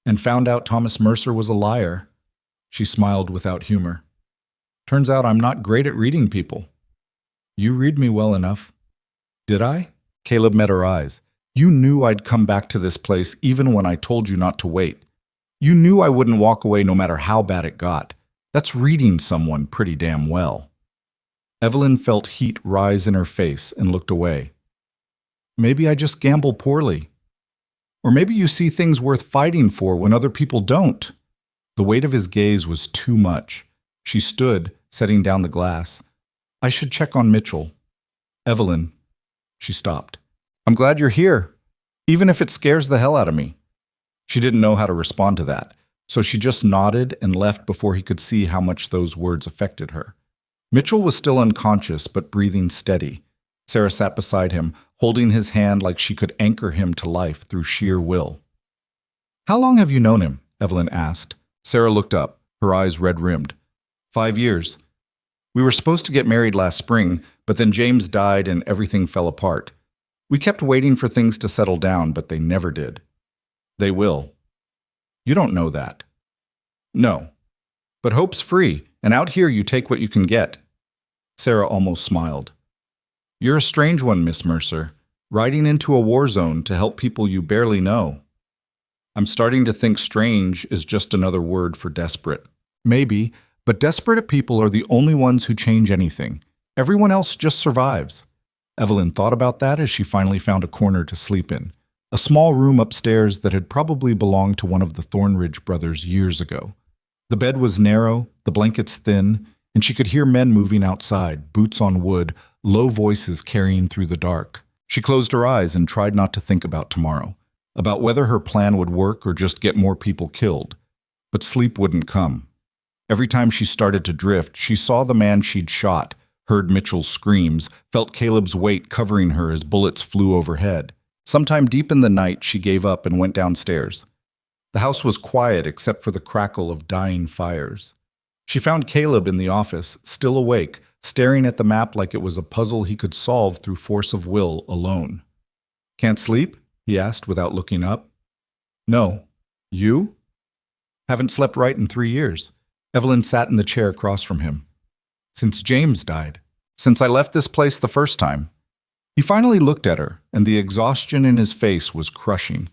And found out Thomas Mercer was a liar. She smiled without humor. Turns out I'm not great at reading people. You read me well enough. Did I? Caleb met her eyes. You knew I'd come back to this place even when I told you not to wait. You knew I wouldn't walk away no matter how bad it got. That's reading someone pretty damn well. Evelyn felt heat rise in her face and looked away. Maybe I just gamble poorly. Or maybe you see things worth fighting for when other people don't. The weight of his gaze was too much. She stood, setting down the glass. I should check on Mitchell. Evelyn. She stopped. I'm glad you're here, even if it scares the hell out of me. She didn't know how to respond to that, so she just nodded and left before he could see how much those words affected her. Mitchell was still unconscious, but breathing steady. Sarah sat beside him, holding his hand like she could anchor him to life through sheer will. How long have you known him? Evelyn asked. Sarah looked up, her eyes red-rimmed. 5 years. We were supposed to get married last spring, but then James died and everything fell apart. We kept waiting for things to settle down, but they never did. They will. You don't know that. No. But hope's free, and out here you take what you can get. Sarah almost smiled. You're a strange one, Miss Mercer, riding into a war zone to help people you barely know. I'm starting to think strange is just another word for desperate. Maybe, but desperate people are the only ones who change anything. Everyone else just survives. Evelyn thought about that as she finally found a corner to sleep in, a small room upstairs that had probably belonged to one of the Thornridge brothers years ago. The bed was narrow, the blankets thin, and she could hear men moving outside, boots on wood, low voices carrying through the dark. She closed her eyes and tried not to think about tomorrow, about whether her plan would work or just get more people killed. But sleep wouldn't come. Every time she started to drift, she saw the man she'd shot, heard Mitchell's screams, felt Caleb's weight covering her as bullets flew overhead. Sometime deep in the night, she gave up and went downstairs. The house was quiet except for the crackle of dying fires. She found Caleb in the office, still awake, staring at the map like it was a puzzle he could solve through force of will alone. Can't sleep? He asked without looking up. No. You? Haven't slept right in 3 years. Evelyn sat in the chair across from him. Since James died. Since I left this place the first time. He finally looked at her, and the exhaustion in his face was crushing.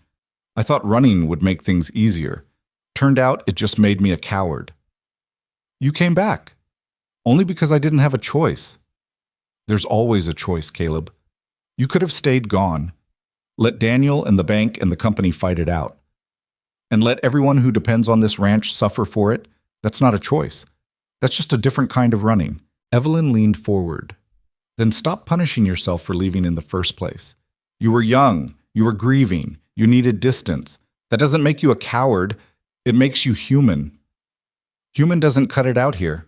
I thought running would make things easier. Turned out it just made me a coward. You came back. Only because I didn't have a choice. There's always a choice, Caleb. You could have stayed gone. Let Daniel and the bank and the company fight it out. And let everyone who depends on this ranch suffer for it. That's not a choice. That's just a different kind of running. Evelyn leaned forward. Then stop punishing yourself for leaving in the first place. You were young. You were grieving. You needed distance. That doesn't make you a coward. It makes you human. Human doesn't cut it out here.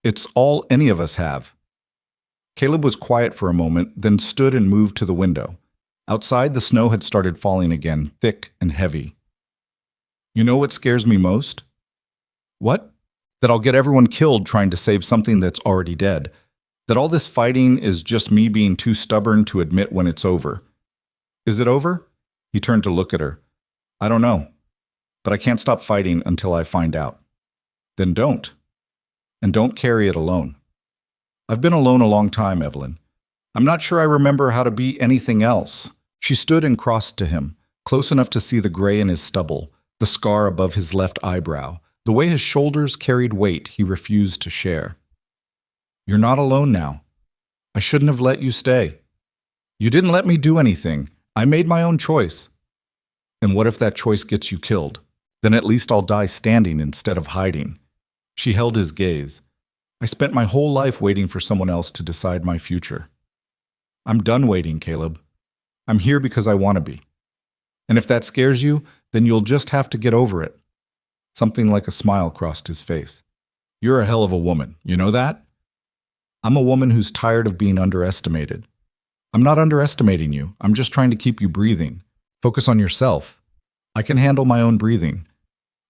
It's all any of us have. Caleb was quiet for a moment, then stood and moved to the window. Outside, the snow had started falling again, thick and heavy. You know what scares me most? What? That I'll get everyone killed trying to save something that's already dead. That all this fighting is just me being too stubborn to admit when it's over. Is it over? He turned to look at her. I don't know. But I can't stop fighting until I find out. Then don't. And don't carry it alone. I've been alone a long time, Evelyn. I'm not sure I remember how to be anything else. She stood and crossed to him, close enough to see the gray in his stubble, the scar above his left eyebrow, the way his shoulders carried weight he refused to share. You're not alone now. I shouldn't have let you stay. You didn't let me do anything. I made my own choice. And what if that choice gets you killed? Then at least I'll die standing instead of hiding. She held his gaze. I spent my whole life waiting for someone else to decide my future. I'm done waiting, Caleb. I'm here because I want to be. And if that scares you, then you'll just have to get over it. Something like a smile crossed his face. You're a hell of a woman, you know that? I'm a woman who's tired of being underestimated. I'm not underestimating you. I'm just trying to keep you breathing. Focus on yourself. I can handle my own breathing.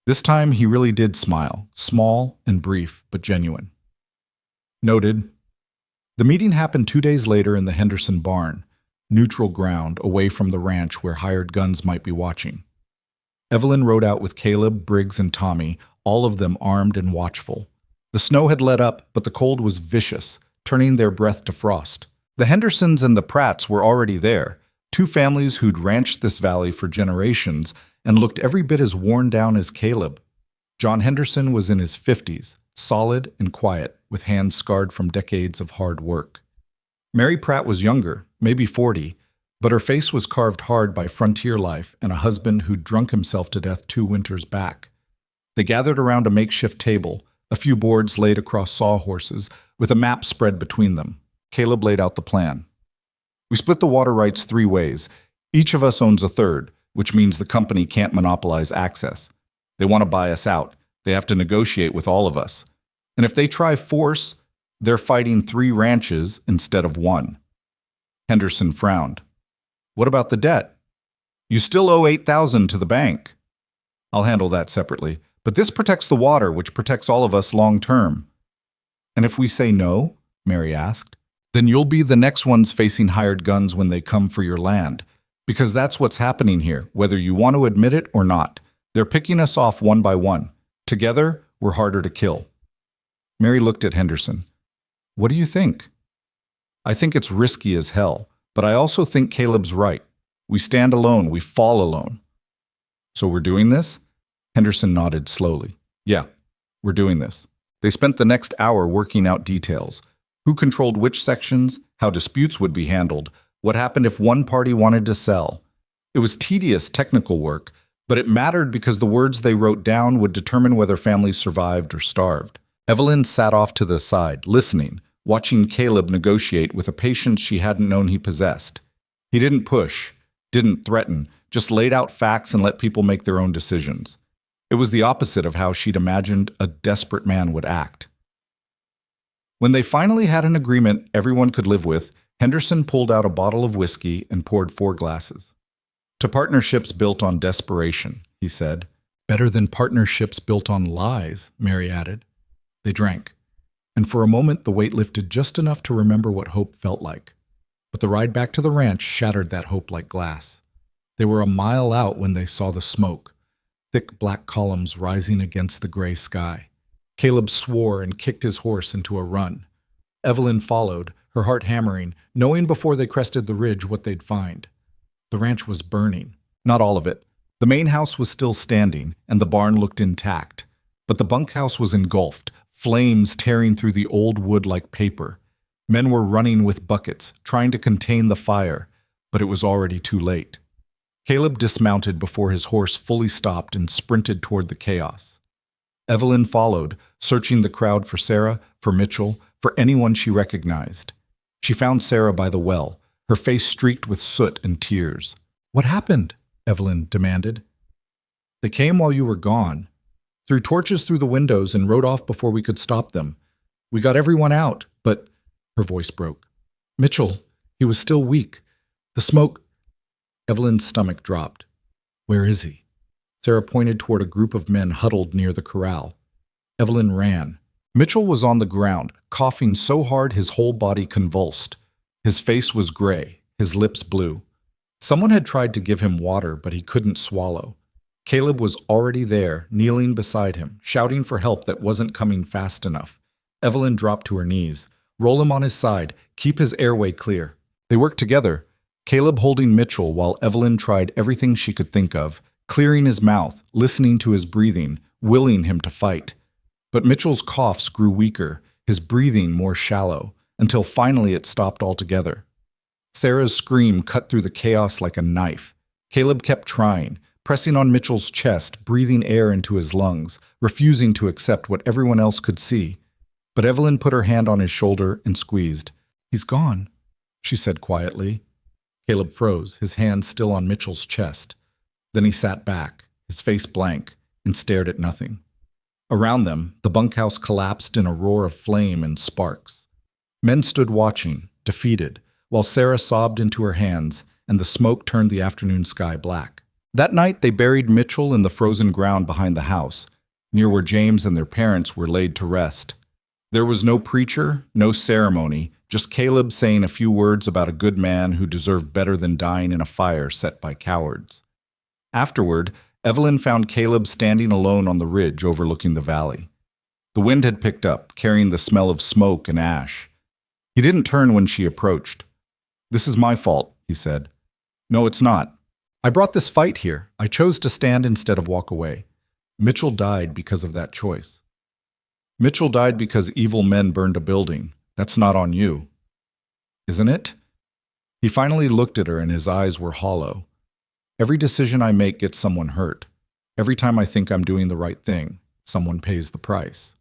This time he really did smile, small and brief, but genuine. Noted. The meeting happened 2 days later in the Henderson barn, neutral ground away from the ranch where hired guns might be watching. Evelyn rode out with Caleb, Briggs, and Tommy, all of them armed and watchful. The snow had let up, but the cold was vicious, turning their breath to frost. The Hendersons and the Pratts were already there, two families who'd ranched this valley for generations and looked every bit as worn down as Caleb. John Henderson was in his 50s, solid and quiet, with hands scarred from decades of hard work. Mary Pratt was younger, maybe 40, but her face was carved hard by frontier life and a husband who'd drunk himself to death 2 winters back. They gathered around a makeshift table, a few boards laid across sawhorses, with a map spread between them. Caleb laid out the plan. We split the water rights 3 ways. Each of us owns a third, which means the company can't monopolize access. They want to buy us out. They have to negotiate with all of us. And if they try force, they're fighting 3 ranches instead of 1. Henderson frowned. What about the debt? You still owe $8,000 to the bank. I'll handle that separately. But this protects the water, which protects all of us long term. And if we say no, Mary asked, then you'll be the next ones facing hired guns when they come for your land. Because that's what's happening here, whether you want to admit it or not. They're picking us off one by one. Together, we're harder to kill. Mary looked at Henderson. What do you think? I think it's risky as hell, but I also think Caleb's right. We stand alone, we fall alone. So we're doing this? Henderson nodded slowly. Yeah, we're doing this. They spent the next hour working out details. Who controlled which sections, how disputes would be handled, what happened if one party wanted to sell. It was tedious technical work, but it mattered because the words they wrote down would determine whether families survived or starved. Evelyn sat off to the side, listening, watching Caleb negotiate with a patience she hadn't known he possessed. He didn't push, didn't threaten, just laid out facts and let people make their own decisions. It was the opposite of how she'd imagined a desperate man would act. When they finally had an agreement everyone could live with, Henderson pulled out a bottle of whiskey and poured 4 glasses. To partnerships built on desperation, he said. Better than partnerships built on lies, Mary added. They drank, and for a moment the weight lifted just enough to remember what hope felt like. But the ride back to the ranch shattered that hope like glass. They were a mile out when they saw the smoke, thick black columns rising against the gray sky. Caleb swore and kicked his horse into a run. Evelyn followed, her heart hammering, knowing before they crested the ridge what they'd find. The ranch was burning. Not all of it. The main house was still standing, and the barn looked intact. But the bunkhouse was engulfed, flames tearing through the old wood like paper. Men were running with buckets, trying to contain the fire, but it was already too late. Caleb dismounted before his horse fully stopped and sprinted toward the chaos. Evelyn followed, searching the crowd for Sarah, for Mitchell, for anyone she recognized. She found Sarah by the well, her face streaked with soot and tears. "What happened?" Evelyn demanded. "They came while you were gone. Threw torches through the windows and rode off before we could stop them. We got everyone out, but—" her voice broke. "Mitchell, he was still weak. The smoke—" Evelyn's stomach dropped. "Where is he?" Sarah pointed toward a group of men huddled near the corral. Evelyn ran. Mitchell was on the ground, coughing so hard his whole body convulsed. His face was gray, his lips blue. Someone had tried to give him water, but he couldn't swallow. Caleb was already there, kneeling beside him, shouting for help that wasn't coming fast enough. Evelyn dropped to her knees. "Roll him on his side. Keep his airway clear." They worked together, Caleb holding Mitchell while Evelyn tried everything she could think of, clearing his mouth, listening to his breathing, willing him to fight. But Mitchell's coughs grew weaker, his breathing more shallow, until finally it stopped altogether. Sarah's scream cut through the chaos like a knife. Caleb kept trying, pressing on Mitchell's chest, breathing air into his lungs, refusing to accept what everyone else could see. But Evelyn put her hand on his shoulder and squeezed. "He's gone," she said quietly. Caleb froze, his hand still on Mitchell's chest. Then he sat back, his face blank, and stared at nothing. Around them, the bunkhouse collapsed in a roar of flame and sparks. Men stood watching, defeated, while Sarah sobbed into her hands, and the smoke turned the afternoon sky black. That night, they buried Mitchell in the frozen ground behind the house, near where James and their parents were laid to rest. There was no preacher, no ceremony, just Caleb saying a few words about a good man who deserved better than dying in a fire set by cowards. Afterward, Evelyn found Caleb standing alone on the ridge overlooking the valley. The wind had picked up, carrying the smell of smoke and ash. He didn't turn when she approached. "This is my fault," he said. "No, it's not. I brought this fight here. I chose to stand instead of walk away. Mitchell died because of that choice. Mitchell died because evil men burned a building. That's not on you. Isn't it?" He finally looked at her and his eyes were hollow. "Every decision I make gets someone hurt. Every time I think I'm doing the right thing, someone pays the price."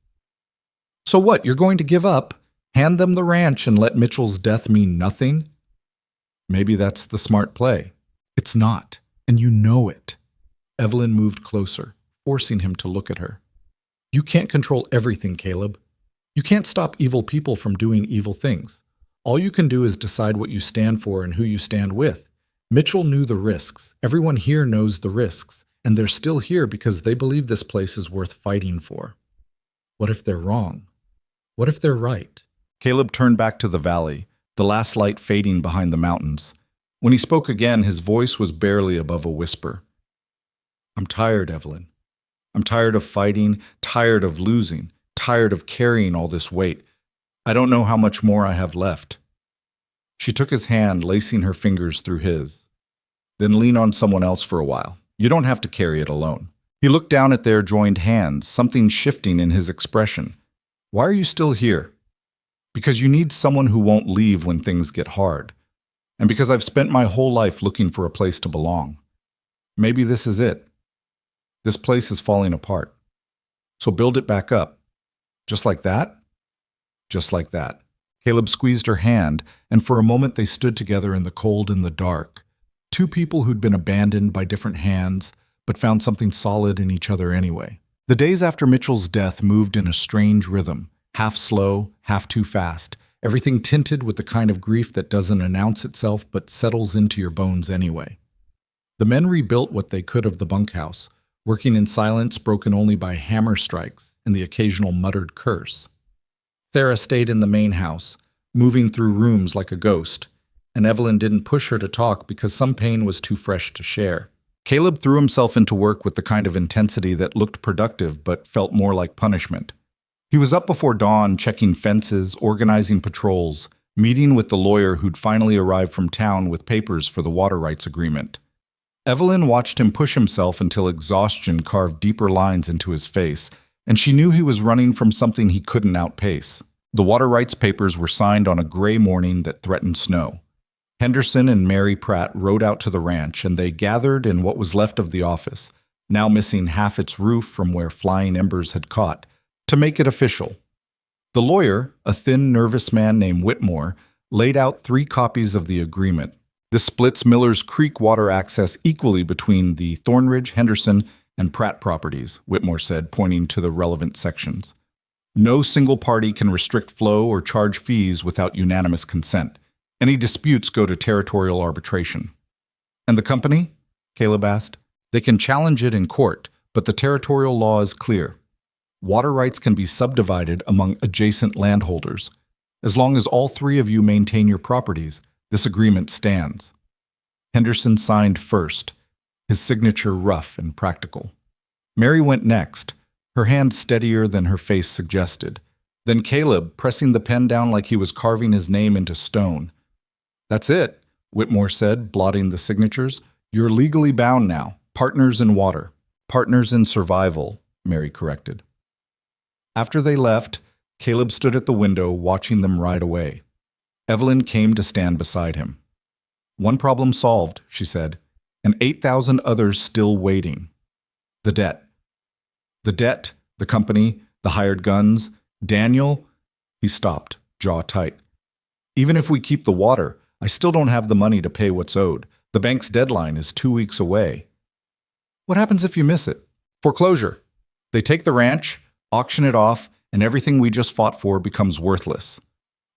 "So what, you're going to give up? Hand them the ranch and let Mitchell's death mean nothing?" "Maybe that's the smart play." "It's not, and you know it." Evelyn moved closer, forcing him to look at her. "You can't control everything, Caleb. You can't stop evil people from doing evil things. All you can do is decide what you stand for and who you stand with. Mitchell knew the risks. Everyone here knows the risks, and they're still here because they believe this place is worth fighting for. What if they're wrong? What if they're right?" Caleb turned back to the valley, the last light fading behind the mountains. When he spoke again, his voice was barely above a whisper. "I'm tired, Evelyn. I'm tired of fighting, tired of losing, tired of carrying all this weight. I don't know how much more I have left." She took his hand, lacing her fingers through his. "Then lean on someone else for a while. You don't have to carry it alone." He looked down at their joined hands, something shifting in his expression. "Why are you still here?" "Because you need someone who won't leave when things get hard. And because I've spent my whole life looking for a place to belong. Maybe this is it. This place is falling apart. So build it back up. Just like that?" "Just like that." Caleb squeezed her hand, and for a moment they stood together in the cold and the dark. Two people who'd been abandoned by different hands, but found something solid in each other anyway. The days after Mitchell's death moved in a strange rhythm, half slow, half too fast, everything tinted with the kind of grief that doesn't announce itself but settles into your bones anyway. The men rebuilt what they could of the bunkhouse, working in silence broken only by hammer strikes and the occasional muttered curse. Sarah stayed in the main house, moving through rooms like a ghost, and Evelyn didn't push her to talk because some pain was too fresh to share. Caleb threw himself into work with the kind of intensity that looked productive but felt more like punishment. He was up before dawn, checking fences, organizing patrols, meeting with the lawyer who'd finally arrived from town with papers for the water rights agreement. Evelyn watched him push himself until exhaustion carved deeper lines into his face, and she knew he was running from something he couldn't outpace. The water rights papers were signed on a gray morning that threatened snow. Henderson and Mary Pratt rode out to the ranch, and they gathered in what was left of the office, now missing half its roof from where flying embers had caught, to make it official. The lawyer, a thin, nervous man named Whitmore, laid out 3 copies of the agreement. This splits Miller's Creek water access equally between the Thornridge, Henderson, and Pratt properties, Whitmore said, pointing to the relevant sections. No single party can restrict flow or charge fees without unanimous consent. Any disputes go to territorial arbitration. And the company? Caleb asked. They can challenge it in court, but the territorial law is clear. Water rights can be subdivided among adjacent landholders. As long as all 3 of you maintain your properties, this agreement stands. Henderson signed first, his signature rough and practical. Mary went next, her hand steadier than her face suggested. Then Caleb, pressing the pen down like he was carving his name into stone. That's it, Whitmore said, blotting the signatures. You're legally bound now. Partners in water. Partners in survival, Mary corrected. After they left, Caleb stood at the window watching them ride away. Evelyn came to stand beside him. One problem solved, she said, and 8,000 others still waiting. The debt. The debt, the company, the hired guns, Daniel. He stopped, jaw tight. Even if we keep the water, I still don't have the money to pay what's owed. The bank's deadline is 2 weeks away. What happens if you miss it? Foreclosure. They take the ranch, auction it off, and everything we just fought for becomes worthless.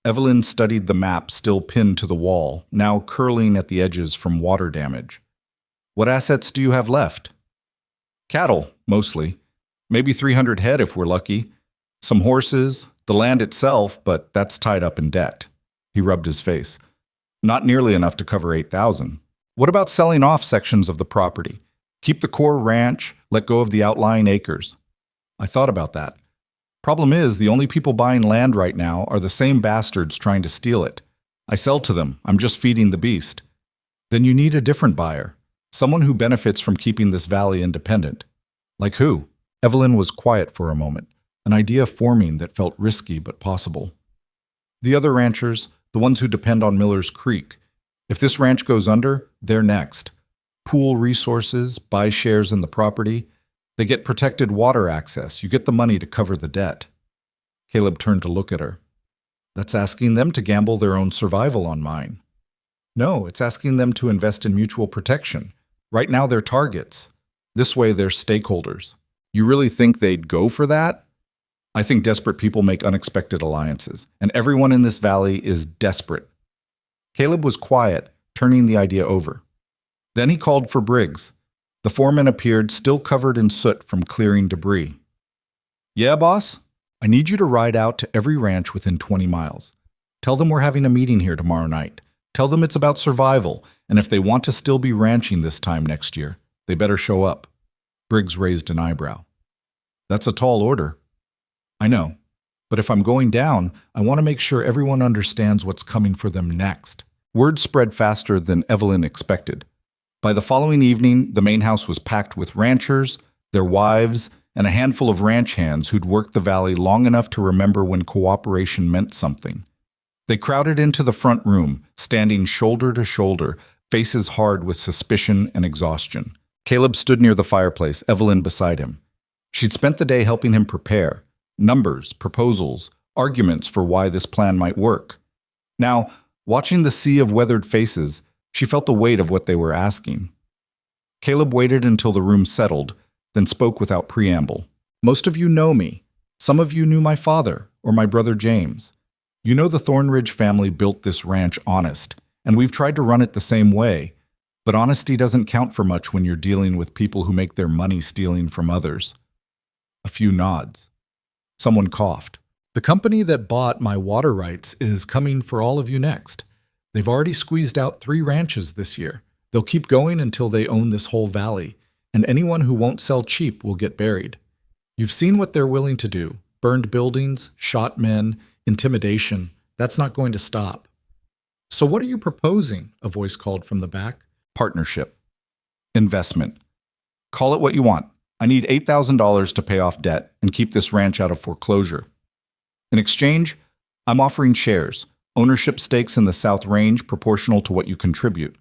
Evelyn studied the map still pinned to the wall, now curling at the edges from water damage. What assets do you have left? Cattle, mostly. Maybe 300 head if we're lucky. Some horses, the land itself, but that's tied up in debt. He rubbed his face. Not nearly enough to cover 8,000. What about selling off sections of the property? Keep the core ranch, let go of the outlying acres. I thought about that. Problem is, the only people buying land right now are the same bastards trying to steal it. I sell to them. I'm just feeding the beast. Then you need a different buyer. Someone who benefits from keeping this valley independent. Like who? Evelyn was quiet for a moment, an idea forming that felt risky but possible. The other ranchers, the ones who depend on Miller's Creek. If this ranch goes under, they're next. Pool resources, buy shares in the property. They get protected water access. You get the money to cover the debt. Caleb turned to look at her. That's asking them to gamble their own survival on mine. No, it's asking them to invest in mutual protection. Right now they're targets. This way they're stakeholders. You really think they'd go for that? I think desperate people make unexpected alliances, and everyone in this valley is desperate. Caleb was quiet, turning the idea over. Then he called for Briggs. The foreman appeared, still covered in soot from clearing debris. Yeah, boss? I need you to ride out to every ranch within 20 miles. Tell them we're having a meeting here tomorrow night. Tell them it's about survival, and if they want to still be ranching this time next year, they better show up. Briggs raised an eyebrow. That's a tall order. I know, but if I'm going down, I want to make sure everyone understands what's coming for them next. Word spread faster than Evelyn expected. By the following evening, the main house was packed with ranchers, their wives, and a handful of ranch hands who'd worked the valley long enough to remember when cooperation meant something. They crowded into the front room, standing shoulder to shoulder, faces hard with suspicion and exhaustion. Caleb stood near the fireplace, Evelyn beside him. She'd spent the day helping him prepare. Numbers, proposals, arguments for why this plan might work. Now, watching the sea of weathered faces, she felt the weight of what they were asking. Caleb waited until the room settled, then spoke without preamble. Most of you know me. Some of you knew my father or my brother James. You know the Thornridge family built this ranch honest, and we've tried to run it the same way. But honesty doesn't count for much when you're dealing with people who make their money stealing from others. A few nods. Someone coughed. The company that bought my water rights is coming for all of you next. They've already squeezed out 3 ranches this year. They'll keep going until they own this whole valley, and anyone who won't sell cheap will get buried. You've seen what they're willing to do. Burned buildings, shot men, intimidation. That's not going to stop. So what are you proposing? A voice called from the back. Partnership. Investment. Call it what you want. I need $8,000 to pay off debt and keep this ranch out of foreclosure. In exchange, I'm offering shares, ownership stakes in the South Range proportional to what you contribute.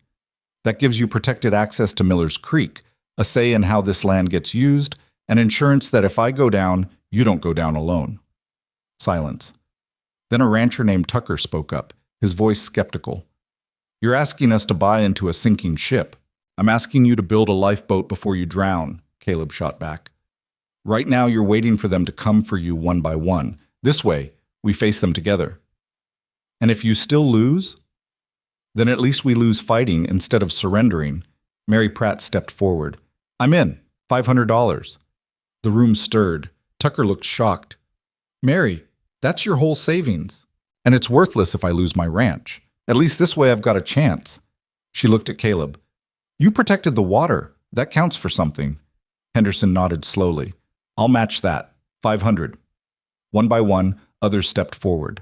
That gives you protected access to Miller's Creek, a say in how this land gets used, and insurance that if I go down, you don't go down alone. Silence. Then a rancher named Tucker spoke up, his voice skeptical. You're asking us to buy into a sinking ship. I'm asking you to build a lifeboat before you drown, Caleb shot back. Right now you're waiting for them to come for you one by one. This way, we face them together. And if you still lose, then at least we lose fighting instead of surrendering. Mary Pratt stepped forward. I'm in. $500. The room stirred. Tucker looked shocked. Mary, that's your whole savings. And it's worthless if I lose my ranch. At least this way I've got a chance. She looked at Caleb. You protected the water. That counts for something. Henderson nodded slowly. I'll match that. 500. One by one, others stepped forward.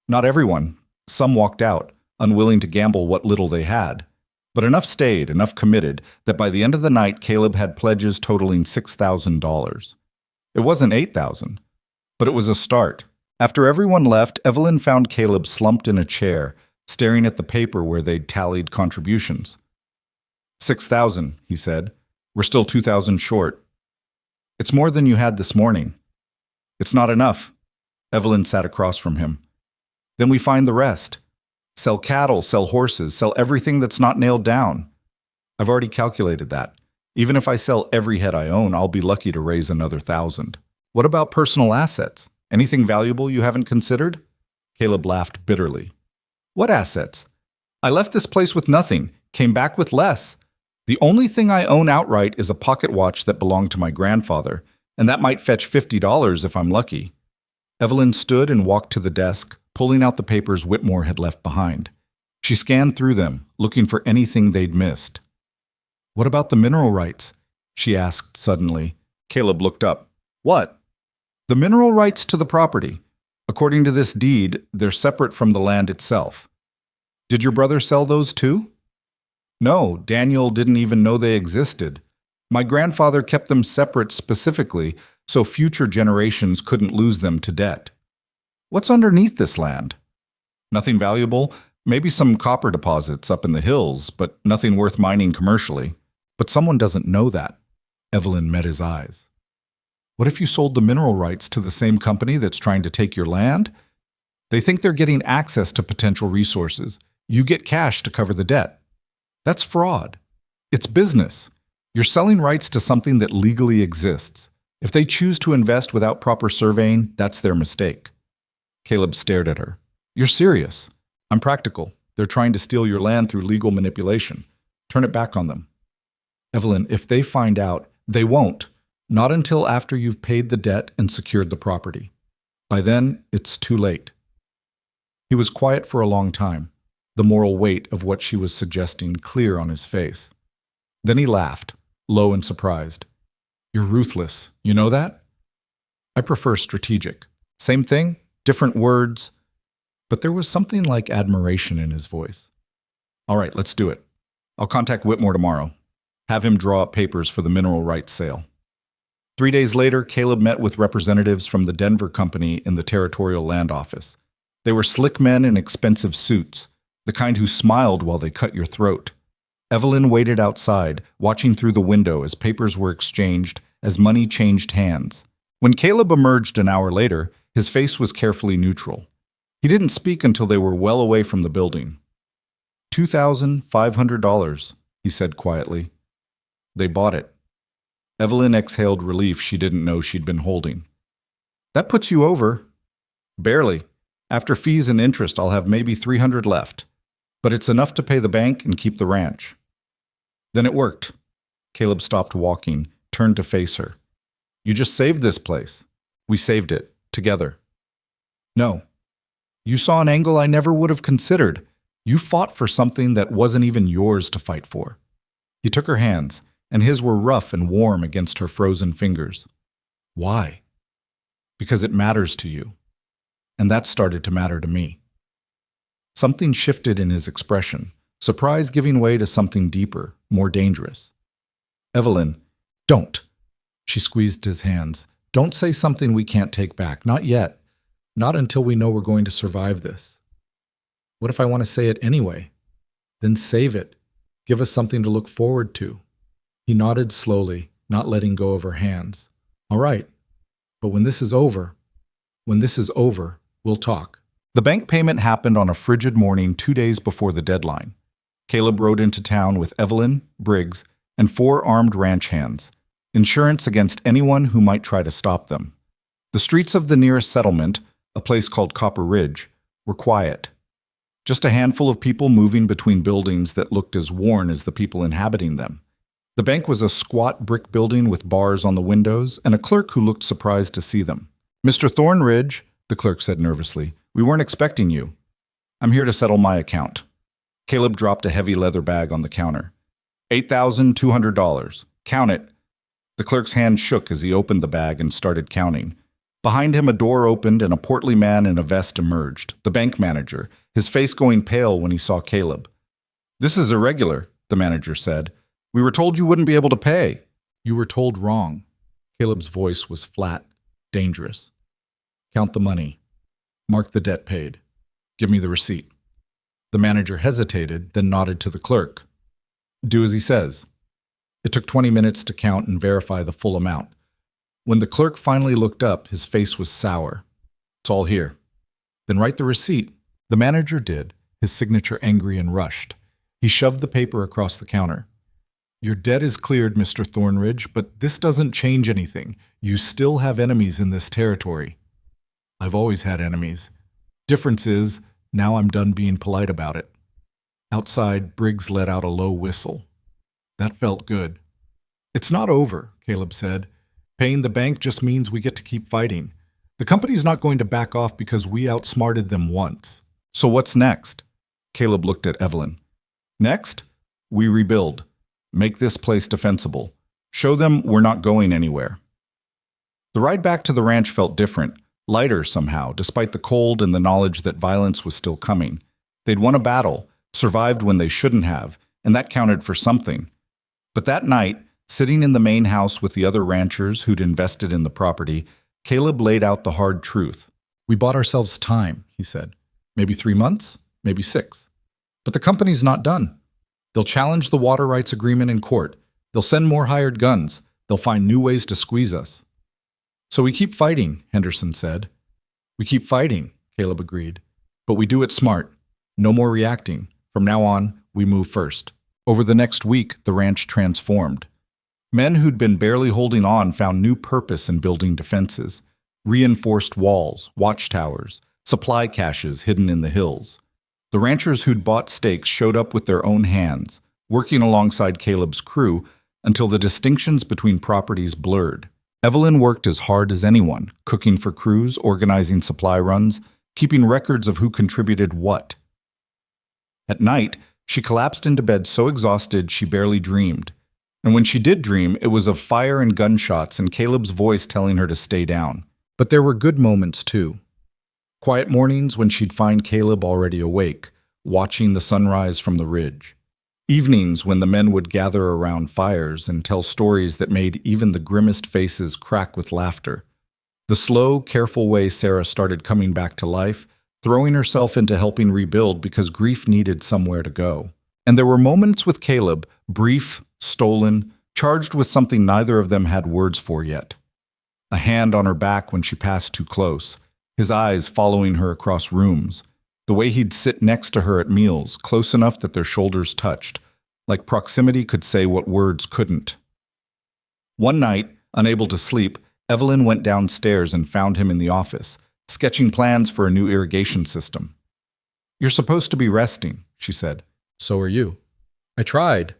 Not everyone. Some walked out, unwilling to gamble what little they had. But enough stayed, enough committed, that by the end of the night, Caleb had pledges totaling $6,000. It wasn't $8,000, but it was a start. After everyone left, Evelyn found Caleb slumped in a chair, staring at the paper where they'd tallied contributions. $6,000, he said. We're still $2,000 short. It's more than you had this morning. It's not enough. Evelyn sat across from him. Then we find the rest. Sell cattle, sell horses, sell everything that's not nailed down. I've already calculated that. Even if I sell every head I own, I'll be lucky to raise another 1,000. What about personal assets? Anything valuable you haven't considered? Caleb laughed bitterly. What assets? I left this place with nothing, came back with less. The only thing I own outright is a pocket watch that belonged to my grandfather, and that might fetch $50 if I'm lucky. Evelyn stood and walked to the desk, pulling out the papers Whitmore had left behind. She scanned through them, looking for anything they'd missed. What about the mineral rights? She asked suddenly. Caleb looked up. What? The mineral rights to the property. According to this deed, they're separate from the land itself. Did your brother sell those too? No, Daniel didn't even know they existed. My grandfather kept them separate specifically so future generations couldn't lose them to debt. What's underneath this land? Nothing valuable, maybe some copper deposits up in the hills, but nothing worth mining commercially. But someone doesn't know that. Evelyn met his eyes. What if you sold the mineral rights to the same company that's trying to take your land? They think they're getting access to potential resources. You get cash to cover the debt. That's fraud. It's business. You're selling rights to something that legally exists. If they choose to invest without proper surveying, that's their mistake. Caleb stared at her. You're serious. I'm practical. They're trying to steal your land through legal manipulation. Turn it back on them. Evelyn, if they find out, they won't. Not until after you've paid the debt and secured the property. By then, it's too late. He was quiet for a long time, the moral weight of what she was suggesting clear on his face. Then he laughed, low and surprised. You're ruthless. You know that? I prefer strategic. Same thing, different words, but there was something like admiration in his voice. All right, let's do it. I'll contact Whitmore tomorrow. Have him draw up papers for the mineral rights sale. 3 days later, Caleb met with representatives from the Denver company in the Territorial Land Office. They were slick men in expensive suits, the kind who smiled while they cut your throat. Evelyn waited outside, watching through the window as papers were exchanged, as money changed hands. When Caleb emerged an hour later, his face was carefully neutral. He didn't speak until they were well away from the building. $2,500, he said quietly. They bought it. Evelyn exhaled relief she didn't know she'd been holding. That puts you over. Barely. After fees and interest, I'll have maybe $300 left. But it's enough to pay the bank and keep the ranch. Then it worked. Caleb stopped walking, turned to face her. You just saved this place. We saved it, together. No. You saw an angle I never would have considered. You fought for something that wasn't even yours to fight for. He took her hands, and his were rough and warm against her frozen fingers. Why? Because it matters to you. And that started to matter to me. Something shifted in his expression, surprise giving way to something deeper, more dangerous. Evelyn, don't. She squeezed his hands. Don't say something we can't take back. Not yet. Not until we know we're going to survive this. What if I want to say it anyway? Then save it. Give us something to look forward to. He nodded slowly, not letting go of her hands. All right. But when this is over, we'll talk. The bank payment happened on a frigid morning 2 days before the deadline. Caleb rode into town with Evelyn, Briggs, and 4 armed ranch hands, insurance against anyone who might try to stop them. The streets of the nearest settlement, a place called Copper Ridge, were quiet. Just a handful of people moving between buildings that looked as worn as the people inhabiting them. The bank was a squat brick building with bars on the windows and a clerk who looked surprised to see them. Mr. Thornridge, the clerk said nervously, we weren't expecting you. I'm here to settle my account. Caleb dropped a heavy leather bag on the counter. $8,200. Count it. The clerk's hand shook as he opened the bag and started counting. Behind him, a door opened and a portly man in a vest emerged, the bank manager, his face going pale when he saw Caleb. This is irregular, the manager said. We were told you wouldn't be able to pay. You were told wrong. Caleb's voice was flat, dangerous. Count the money. Mark the debt paid. Give me the receipt. The manager hesitated, then nodded to the clerk. Do as he says. It took 20 minutes to count and verify the full amount. When the clerk finally looked up, his face was sour. It's all here. Then write the receipt. The manager did, his signature angry and rushed. He shoved the paper across the counter. Your debt is cleared, Mr. Thornridge, but this doesn't change anything. You still have enemies in this territory. I've always had enemies. Difference is, now I'm done being polite about it. Outside, Briggs let out a low whistle. That felt good. It's not over, Caleb said. Paying the bank just means we get to keep fighting. The company's not going to back off because we outsmarted them once. So what's next? Caleb looked at Evelyn. Next, we rebuild. Make this place defensible. Show them we're not going anywhere. The ride back to the ranch felt different, lighter somehow, despite the cold and the knowledge that violence was still coming. They'd won a battle, survived when they shouldn't have, and that counted for something. But that night, sitting in the main house with the other ranchers who'd invested in the property, Caleb laid out the hard truth. We bought ourselves time, he said. Maybe 3 months, maybe 6. But the company's not done. They'll challenge the water rights agreement in court. They'll send more hired guns. They'll find new ways to squeeze us. So we keep fighting, Henderson said. We keep fighting, Caleb agreed. But we do it smart. No more reacting. From now on, we move first. Over the next week, the ranch transformed. Men who'd been barely holding on found new purpose in building defenses. Reinforced walls, watchtowers, supply caches hidden in the hills. The ranchers who'd bought stakes showed up with their own hands, working alongside Caleb's crew until the distinctions between properties blurred. Evelyn worked as hard as anyone, cooking for crews, organizing supply runs, keeping records of who contributed what. At night, she collapsed into bed so exhausted she barely dreamed. And when she did dream, it was of fire and gunshots and Caleb's voice telling her to stay down. But there were good moments, too. Quiet mornings when she'd find Caleb already awake, watching the sunrise from the ridge. Evenings when the men would gather around fires and tell stories that made even the grimmest faces crack with laughter. The slow, careful way Sarah started coming back to life, throwing herself into helping rebuild because grief needed somewhere to go. And there were moments with Caleb, brief, stolen, charged with something neither of them had words for yet. A hand on her back when she passed too close, his eyes following her across rooms, the way he'd sit next to her at meals, close enough that their shoulders touched, like proximity could say what words couldn't. One night, unable to sleep, Evelyn went downstairs and found him in the office, sketching plans for a new irrigation system. You're supposed to be resting, she said. So are you. I tried.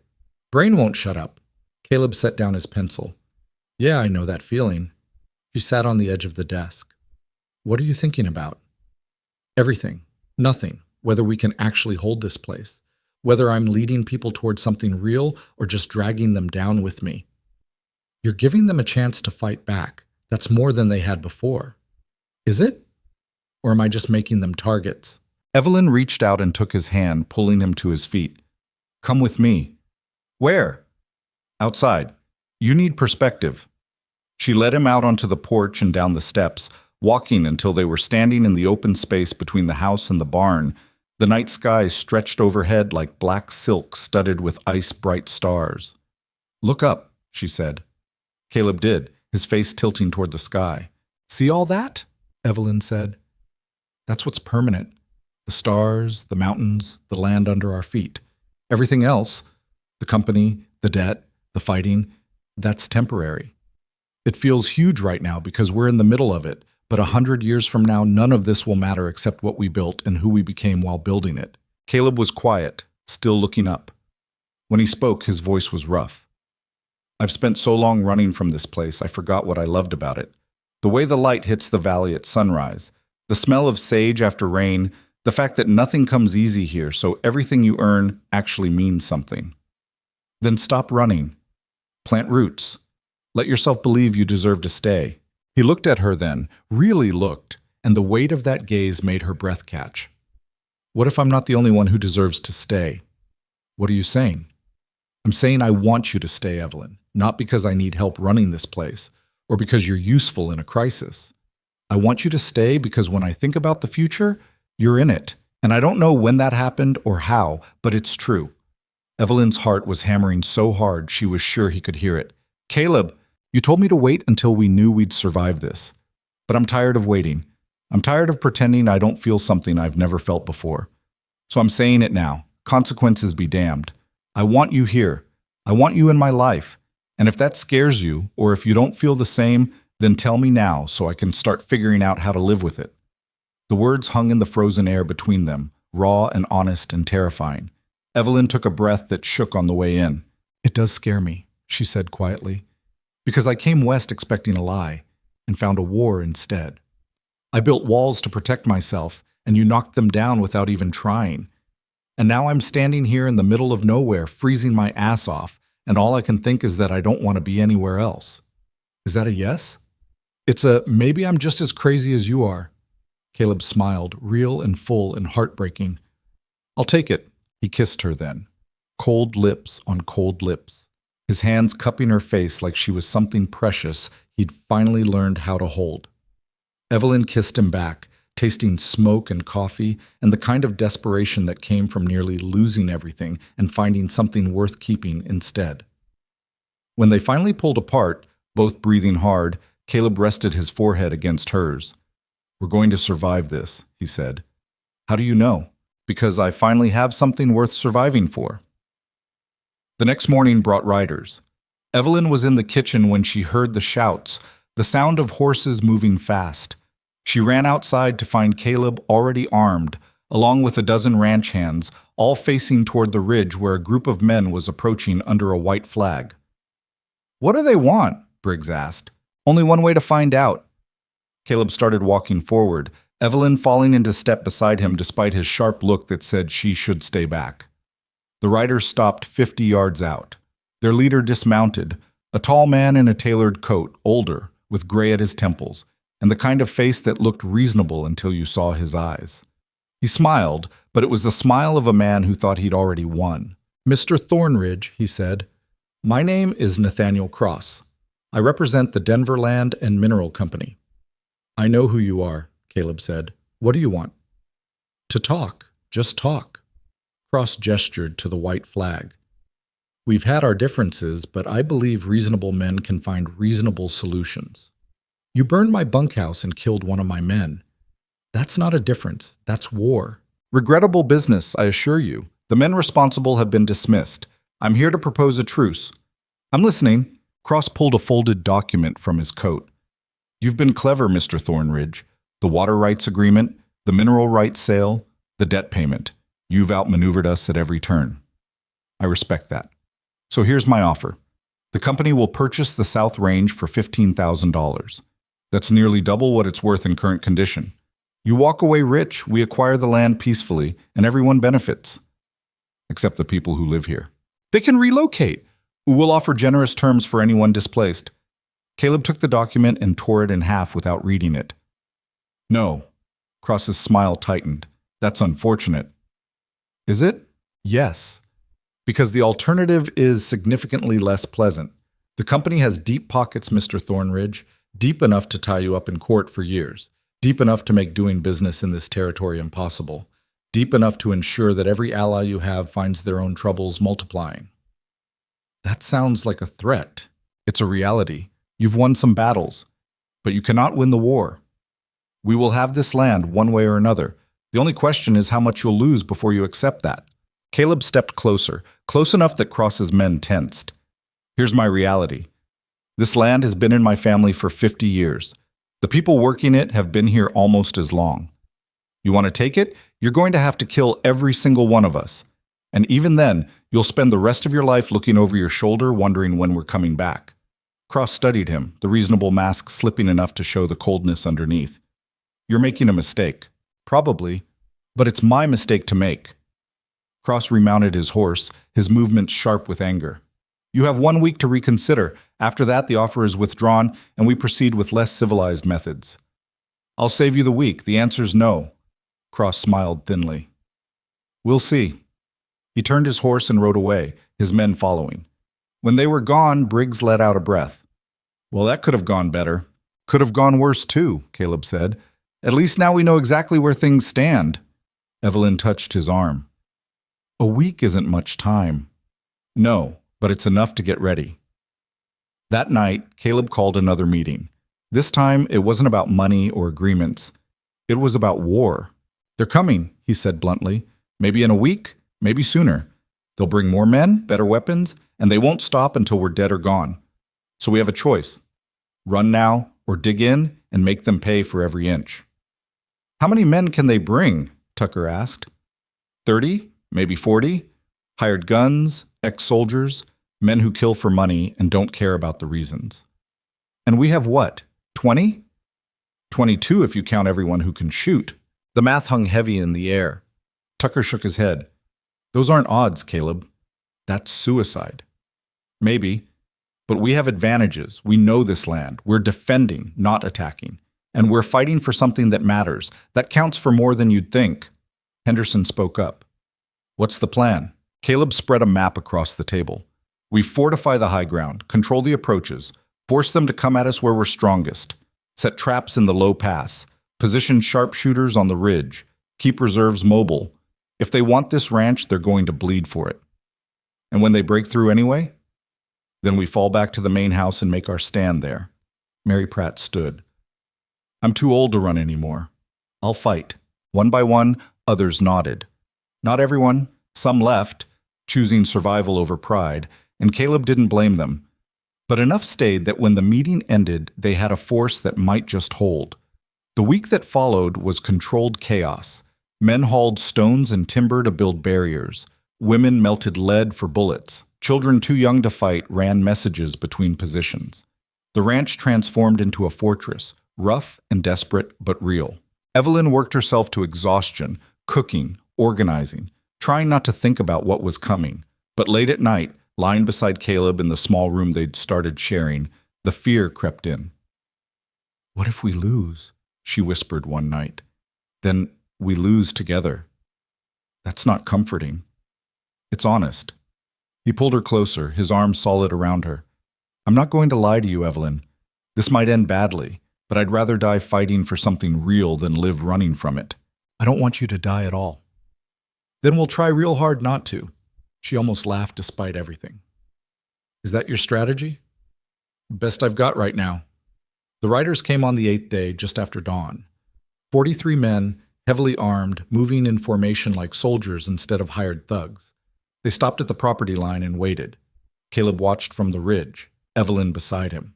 Brain won't shut up. Caleb set down his pencil. Yeah, I know that feeling. She sat on the edge of the desk. What are you thinking about? Everything. Nothing. Whether we can actually hold this place. Whether I'm leading people towards something real or just dragging them down with me. You're giving them a chance to fight back. That's more than they had before. Is it? Or am I just making them targets? Evelyn reached out and took his hand, pulling him to his feet. Come with me. Where? Outside. You need perspective. She led him out onto the porch and down the steps, walking until they were standing in the open space between the house and the barn. The night sky stretched overhead like black silk studded with ice-bright stars. Look up, she said. Caleb did, his face tilting toward the sky. See all that? Evelyn said. That's what's permanent. The stars, the mountains, the land under our feet. Everything else, the company, the debt, the fighting, that's temporary. It feels huge right now because we're in the middle of it, but 100 years from now, none of this will matter except what we built and who we became while building it. Caleb was quiet, still looking up. When he spoke, his voice was rough. I've spent so long running from this place, I forgot what I loved about it. The way the light hits the valley at sunrise, the smell of sage after rain, the fact that nothing comes easy here, so everything you earn actually means something. Then stop running. Plant roots. Let yourself believe you deserve to stay. He looked at her then, really looked, and the weight of that gaze made her breath catch. What if I'm not the only one who deserves to stay? What are you saying? I'm saying I want you to stay, Evelyn, not because I need help running this place, or because you're useful in a crisis. I want you to stay because when I think about the future, you're in it, and I don't know when that happened or how, but it's true. Evelyn's heart was hammering so hard she was sure he could hear it. Caleb, you told me to wait until we knew we'd survive this. But I'm tired of waiting. I'm tired of pretending I don't feel something I've never felt before. So I'm saying it now. Consequences be damned. I want you here. I want you in my life. And if that scares you, or if you don't feel the same, then tell me now so I can start figuring out how to live with it. The words hung in the frozen air between them, raw and honest and terrifying. Evelyn took a breath that shook on the way in. It does scare me, she said quietly. Because I came west expecting a lie, and found a war instead. I built walls to protect myself, and you knocked them down without even trying. And now I'm standing here in the middle of nowhere, freezing my ass off, and all I can think is that I don't want to be anywhere else. Is that a yes? It's a maybe I'm just as crazy as you are. Caleb smiled, real and full and heartbreaking. I'll take it, he kissed her then. Cold lips on cold lips. His hands cupping her face like she was something precious he'd finally learned how to hold. Evelyn kissed him back, tasting smoke and coffee and the kind of desperation that came from nearly losing everything and finding something worth keeping instead. When they finally pulled apart, both breathing hard, Caleb rested his forehead against hers. We're going to survive this, he said. How do you know? Because I finally have something worth surviving for. The next morning brought riders. Evelyn was in the kitchen when she heard the shouts, the sound of horses moving fast. She ran outside to find Caleb already armed, along with a dozen ranch hands, all facing toward the ridge where a group of men was approaching under a white flag. What do they want? Briggs asked. Only one way to find out. Caleb started walking forward, Evelyn falling into step beside him despite his sharp look that said she should stay back. The riders stopped 50 yards out. Their leader dismounted, a tall man in a tailored coat, older, with gray at his temples, and the kind of face that looked reasonable until you saw his eyes. He smiled, but it was the smile of a man who thought he'd already won. Mr. Thornridge, he said, my name is Nathaniel Cross. I represent the Denver Land and Mineral Company. I know who you are, Caleb said. What do you want? To talk. Just talk. Cross gestured to the white flag. We've had our differences, but I believe reasonable men can find reasonable solutions. You burned my bunkhouse and killed one of my men. That's not a difference. That's war. Regrettable business, I assure you. The men responsible have been dismissed. I'm here to propose a truce. I'm listening. Cross pulled a folded document from his coat. You've been clever, Mr. Thornridge. The water rights agreement, the mineral rights sale, the debt payment. You've outmaneuvered us at every turn. I respect that. So here's my offer. The company will purchase the South Range for $15,000. That's nearly double what it's worth in current condition. You walk away rich, we acquire the land peacefully, and everyone benefits. Except the people who live here. They can relocate. We'll offer generous terms for anyone displaced. Caleb took the document and tore it in half without reading it. No. Cross's smile tightened. That's unfortunate. Is it? Yes. Because the alternative is significantly less pleasant. The company has deep pockets, Mr. Thornridge, deep enough to tie you up in court for years, deep enough to make doing business in this territory impossible, deep enough to ensure that every ally you have finds their own troubles multiplying. That sounds like a threat. It's a reality. You've won some battles, but you cannot win the war. We will have this land one way or another. The only question is how much you'll lose before you accept that. Caleb stepped closer, close enough that Cross's men tensed. Here's my reality. This land has been in my family for 50 years. The people working it have been here almost as long. You want to take it? You're going to have to kill every single one of us. And even then, you'll spend the rest of your life looking over your shoulder wondering when we're coming back. Cross studied him, the reasonable mask slipping enough to show the coldness underneath. You're making a mistake. Probably. But it's my mistake to make. Cross remounted his horse, his movements sharp with anger. You have 1 week to reconsider. After that, the offer is withdrawn, and we proceed with less civilized methods. I'll save you the week. The answer's no. Cross smiled thinly. We'll see. He turned his horse and rode away, his men following. When they were gone, Briggs let out a breath. Well, that could have gone better. Could have gone worse, too, Caleb said. At least now we know exactly where things stand. Evelyn touched his arm. A week isn't much time. No, but it's enough to get ready. That night, Caleb called another meeting. This time, it wasn't about money or agreements. It was about war. They're coming, he said bluntly. Maybe in a week, maybe sooner. They'll bring more men, better weapons, and they won't stop until we're dead or gone. So we have a choice. Run now or dig in and make them pay for every inch. How many men can they bring? Tucker asked. 30, maybe 40. Hired guns, ex-soldiers, men who kill for money and don't care about the reasons. And we have what, 20? 22 if you count everyone who can shoot. The math hung heavy in the air. Tucker shook his head. Those aren't odds, Caleb. That's suicide. Maybe, but we have advantages. We know this land. We're defending, not attacking. And we're fighting for something that matters, that counts for more than you'd think. Henderson spoke up. What's the plan? Caleb spread a map across the table. We fortify the high ground, control the approaches, force them to come at us where we're strongest, set traps in the low pass, position sharpshooters on the ridge, keep reserves mobile. If they want this ranch, they're going to bleed for it. And when they break through anyway, then we fall back to the main house and make our stand there. Mary Pratt stood. I'm too old to run anymore. I'll fight. One by one, others nodded. Not everyone, some left, choosing survival over pride, and Caleb didn't blame them. But enough stayed that when the meeting ended, they had a force that might just hold. The week that followed was controlled chaos. Men hauled stones and timber to build barriers. Women melted lead for bullets. Children too young to fight ran messages between positions. The ranch transformed into a fortress, rough and desperate but real. Evelyn worked herself to exhaustion, cooking, organizing, trying not to think about what was coming. But late at night, lying beside Caleb in the small room they'd started sharing, the fear crept in. What if we lose? She whispered one night. Then we lose together. That's not comforting. It's honest. He pulled her closer, his arms solid around her. I'm not going to lie to you, Evelyn. This might end badly, but I'd rather die fighting for something real than live running from it. I don't want you to die at all. Then we'll try real hard not to. She almost laughed despite everything. Is that your strategy? Best I've got right now. The riders came on the 8th day, just after dawn. 43 men, heavily armed, moving in formation like soldiers instead of hired thugs. They stopped at the property line and waited. Caleb watched from the ridge, Evelyn beside him.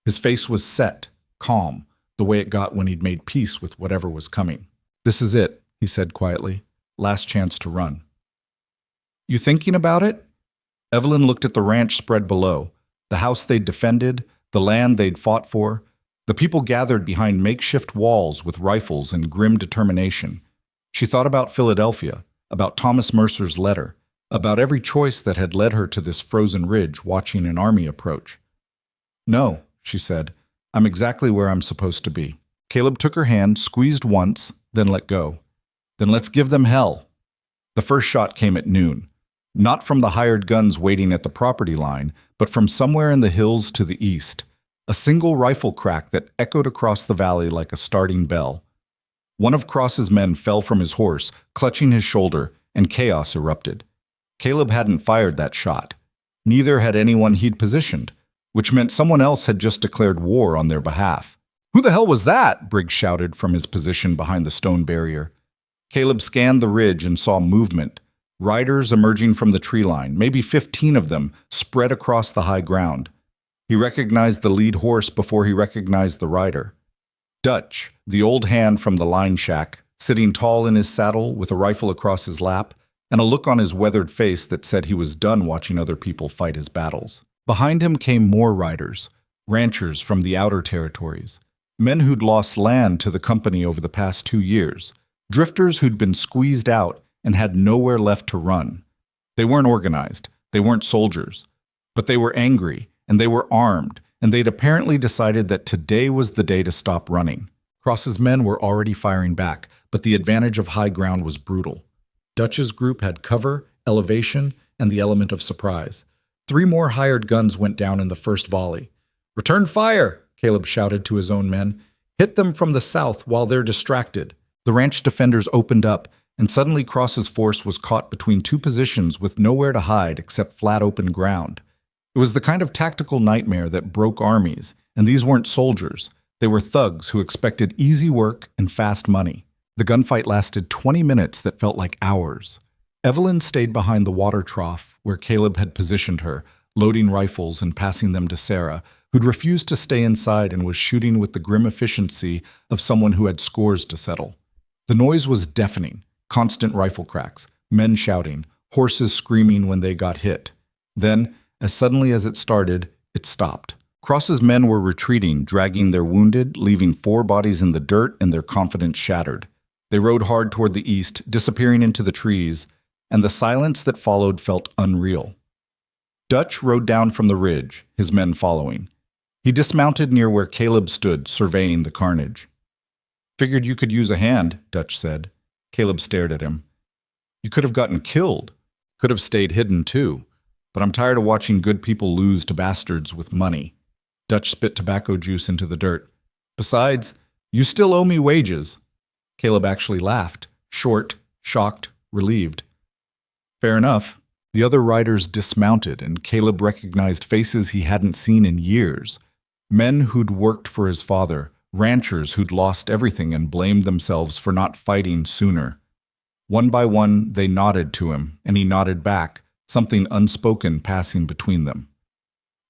His face was set, calm, the way it got when he'd made peace with whatever was coming. This is it, he said quietly. Last chance to run. You thinking about it? Evelyn looked at the ranch spread below, the house they'd defended, the land they'd fought for, the people gathered behind makeshift walls with rifles and grim determination. She thought about Philadelphia, about Thomas Mercer's letter, about every choice that had led her to this frozen ridge watching an army approach. No, she said, I'm exactly where I'm supposed to be. Caleb took her hand, squeezed once, then let go. Then let's give them hell. The first shot came at noon, not from the hired guns waiting at the property line, but from somewhere in the hills to the east. A single rifle crack that echoed across the valley like a starting bell. One of Cross's men fell from his horse, clutching his shoulder, and chaos erupted. Caleb hadn't fired that shot. Neither had anyone he'd positioned, which meant someone else had just declared war on their behalf. "Who the hell was that?" Briggs shouted from his position behind the stone barrier. Caleb scanned the ridge and saw movement. Riders emerging from the tree line, maybe 15 of them, spread across the high ground. He recognized the lead horse before he recognized the rider. Dutch, the old hand from the line shack, sitting tall in his saddle with a rifle across his lap and a look on his weathered face that said he was done watching other people fight his battles. Behind him came more riders, ranchers from the outer territories, men who'd lost land to the company over the past 2 years, drifters who'd been squeezed out and had nowhere left to run. They weren't organized, they weren't soldiers, but they were angry and they were armed, and they'd apparently decided that today was the day to stop running. Cross's men were already firing back, but the advantage of high ground was brutal. Dutch's group had cover, elevation, and the element of surprise. 3 more hired guns went down in the first volley. "Return fire!" Caleb shouted to his own men. "Hit them from the south while they're distracted." The ranch defenders opened up, and suddenly Cross's force was caught between 2 positions with nowhere to hide except flat open ground. It was the kind of tactical nightmare that broke armies, and these weren't soldiers. They were thugs who expected easy work and fast money. The gunfight lasted 20 minutes that felt like hours. Evelyn stayed behind the water trough where Caleb had positioned her, loading rifles and passing them to Sarah, who'd refused to stay inside and was shooting with the grim efficiency of someone who had scores to settle. The noise was deafening, constant rifle cracks, men shouting, horses screaming when they got hit. Then, as suddenly as it started, it stopped. Cross's men were retreating, dragging their wounded, leaving 4 bodies in the dirt and their confidence shattered. They rode hard toward the east, disappearing into the trees, and the silence that followed felt unreal. Dutch rode down from the ridge, his men following. He dismounted near where Caleb stood, surveying the carnage. "Figured you could use a hand," Dutch said. Caleb stared at him. "You could have gotten killed. Could have stayed hidden, too. But I'm tired of watching good people lose to bastards with money." Dutch spit tobacco juice into the dirt. "Besides, you still owe me wages." Caleb actually laughed, short, shocked, relieved. "Fair enough." The other riders dismounted, and Caleb recognized faces he hadn't seen in years. Men who'd worked for his father, ranchers who'd lost everything and blamed themselves for not fighting sooner. One by one, they nodded to him, and he nodded back, something unspoken passing between them.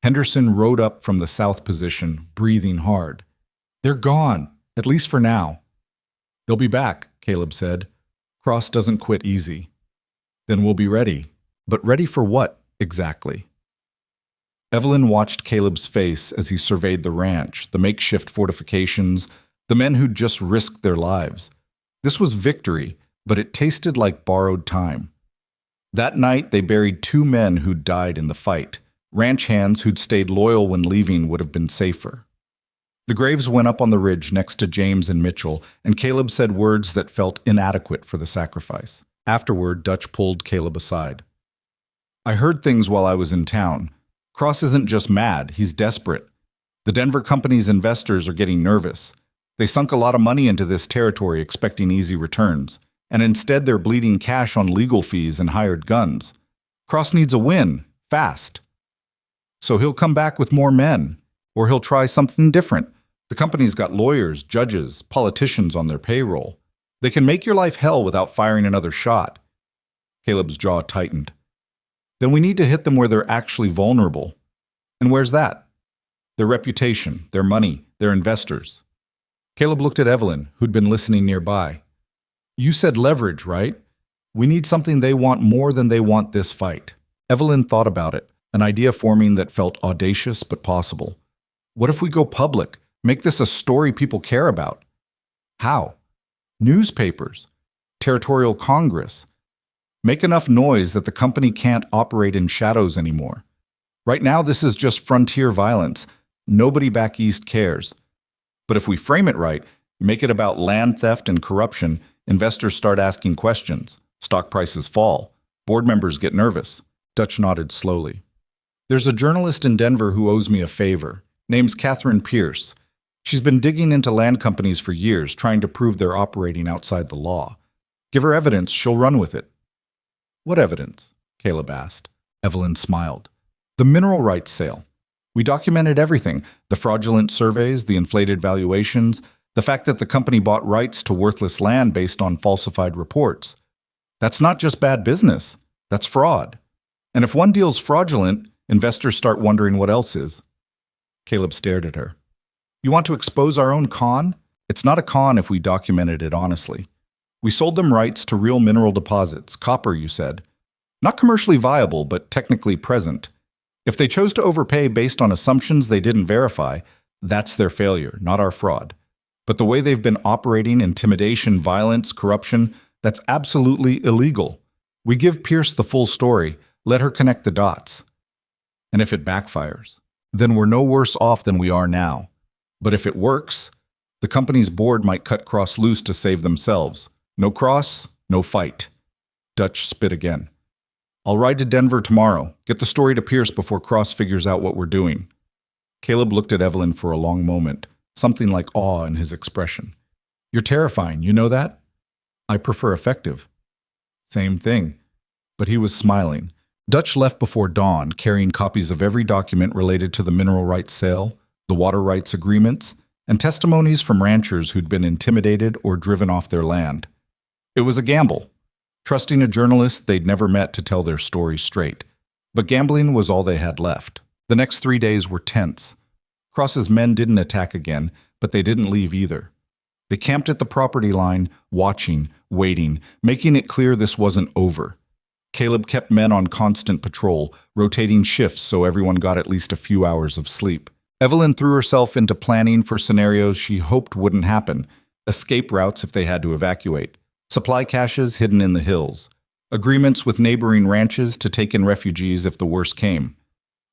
Henderson rode up from the south position, breathing hard. "They're gone, at least for now." "They'll be back," Caleb said. "Cross doesn't quit easy." "Then we'll be ready." But ready for what, exactly? Evelyn watched Caleb's face as he surveyed the ranch, the makeshift fortifications, the men who'd just risked their lives. This was victory, but it tasted like borrowed time. That night, they buried 2 men who'd died in the fight. Ranch hands who'd stayed loyal when leaving would have been safer. The graves went up on the ridge next to James and Mitchell, and Caleb said words that felt inadequate for the sacrifice. Afterward, Dutch pulled Caleb aside. "I heard things while I was in town. Cross isn't just mad, he's desperate. The Denver company's investors are getting nervous. They sunk a lot of money into this territory expecting easy returns, and instead they're bleeding cash on legal fees and hired guns. Cross needs a win, fast. So he'll come back with more men, or he'll try something different. The company's got lawyers, judges, politicians on their payroll. They can make your life hell without firing another shot." Caleb's jaw tightened. "Then we need to hit them where they're actually vulnerable. And where's that?" "Their reputation, their money, their investors." Caleb looked at Evelyn, who'd been listening nearby. "You said leverage, right? We need something they want more than they want this fight." Evelyn thought about it, an idea forming that felt audacious but possible. "What if we go public? Make this a story people care about?" "How?" "Newspapers. Territorial Congress. Make enough noise that the company can't operate in shadows anymore. Right now, this is just frontier violence. Nobody back east cares. But if we frame it right, You make it about land theft and corruption, investors start asking questions. Stock prices fall. Board members get nervous. Dutch nodded slowly. There's a journalist in Denver who owes me a favor. Name's Catherine Pierce. She's been digging into land companies for years, trying to prove they're operating outside the law. Give her evidence, she'll run with it. What evidence? Caleb asked. Evelyn smiled. The mineral rights sale. We documented everything, the fraudulent surveys, the inflated valuations, the fact that the company bought rights to worthless land based on falsified reports. That's not just bad business, that's fraud. And if one deal's fraudulent, investors start wondering what else is. Caleb stared at her. You want to expose our own con? It's not a con if we documented it honestly. We sold them rights to real mineral deposits, copper, you said. Not commercially viable, but technically present. If they chose to overpay based on assumptions they didn't verify, that's their failure, not our fraud. But the way they've been operating, intimidation, violence, corruption, that's absolutely illegal. We give Pierce the full story, let her connect the dots. And if it backfires, then we're no worse off than we are now. But if it works, the company's board might cut Cross loose to save themselves. No Cross, no fight. Dutch spit again. I'll ride to Denver tomorrow. Get the story to Pierce before Cross figures out what we're doing. Caleb looked at Evelyn for a long moment, something like awe in his expression. You're terrifying, you know that? I prefer effective. Same thing. But he was smiling. Dutch left before dawn, carrying copies of every document related to the mineral rights sale, the water rights agreements, and testimonies from ranchers who'd been intimidated or driven off their land. It was a gamble, trusting a journalist they'd never met to tell their story straight. But gambling was all they had left. The next 3 days were tense. Cross's men didn't attack again, but they didn't leave either. They camped at the property line, watching, waiting, making it clear this wasn't over. Caleb kept men on constant patrol, rotating shifts so everyone got at least a few hours of sleep. Evelyn threw herself into planning for scenarios she hoped wouldn't happen, escape routes if they had to evacuate, supply caches hidden in the hills, agreements with neighboring ranches to take in refugees if the worst came.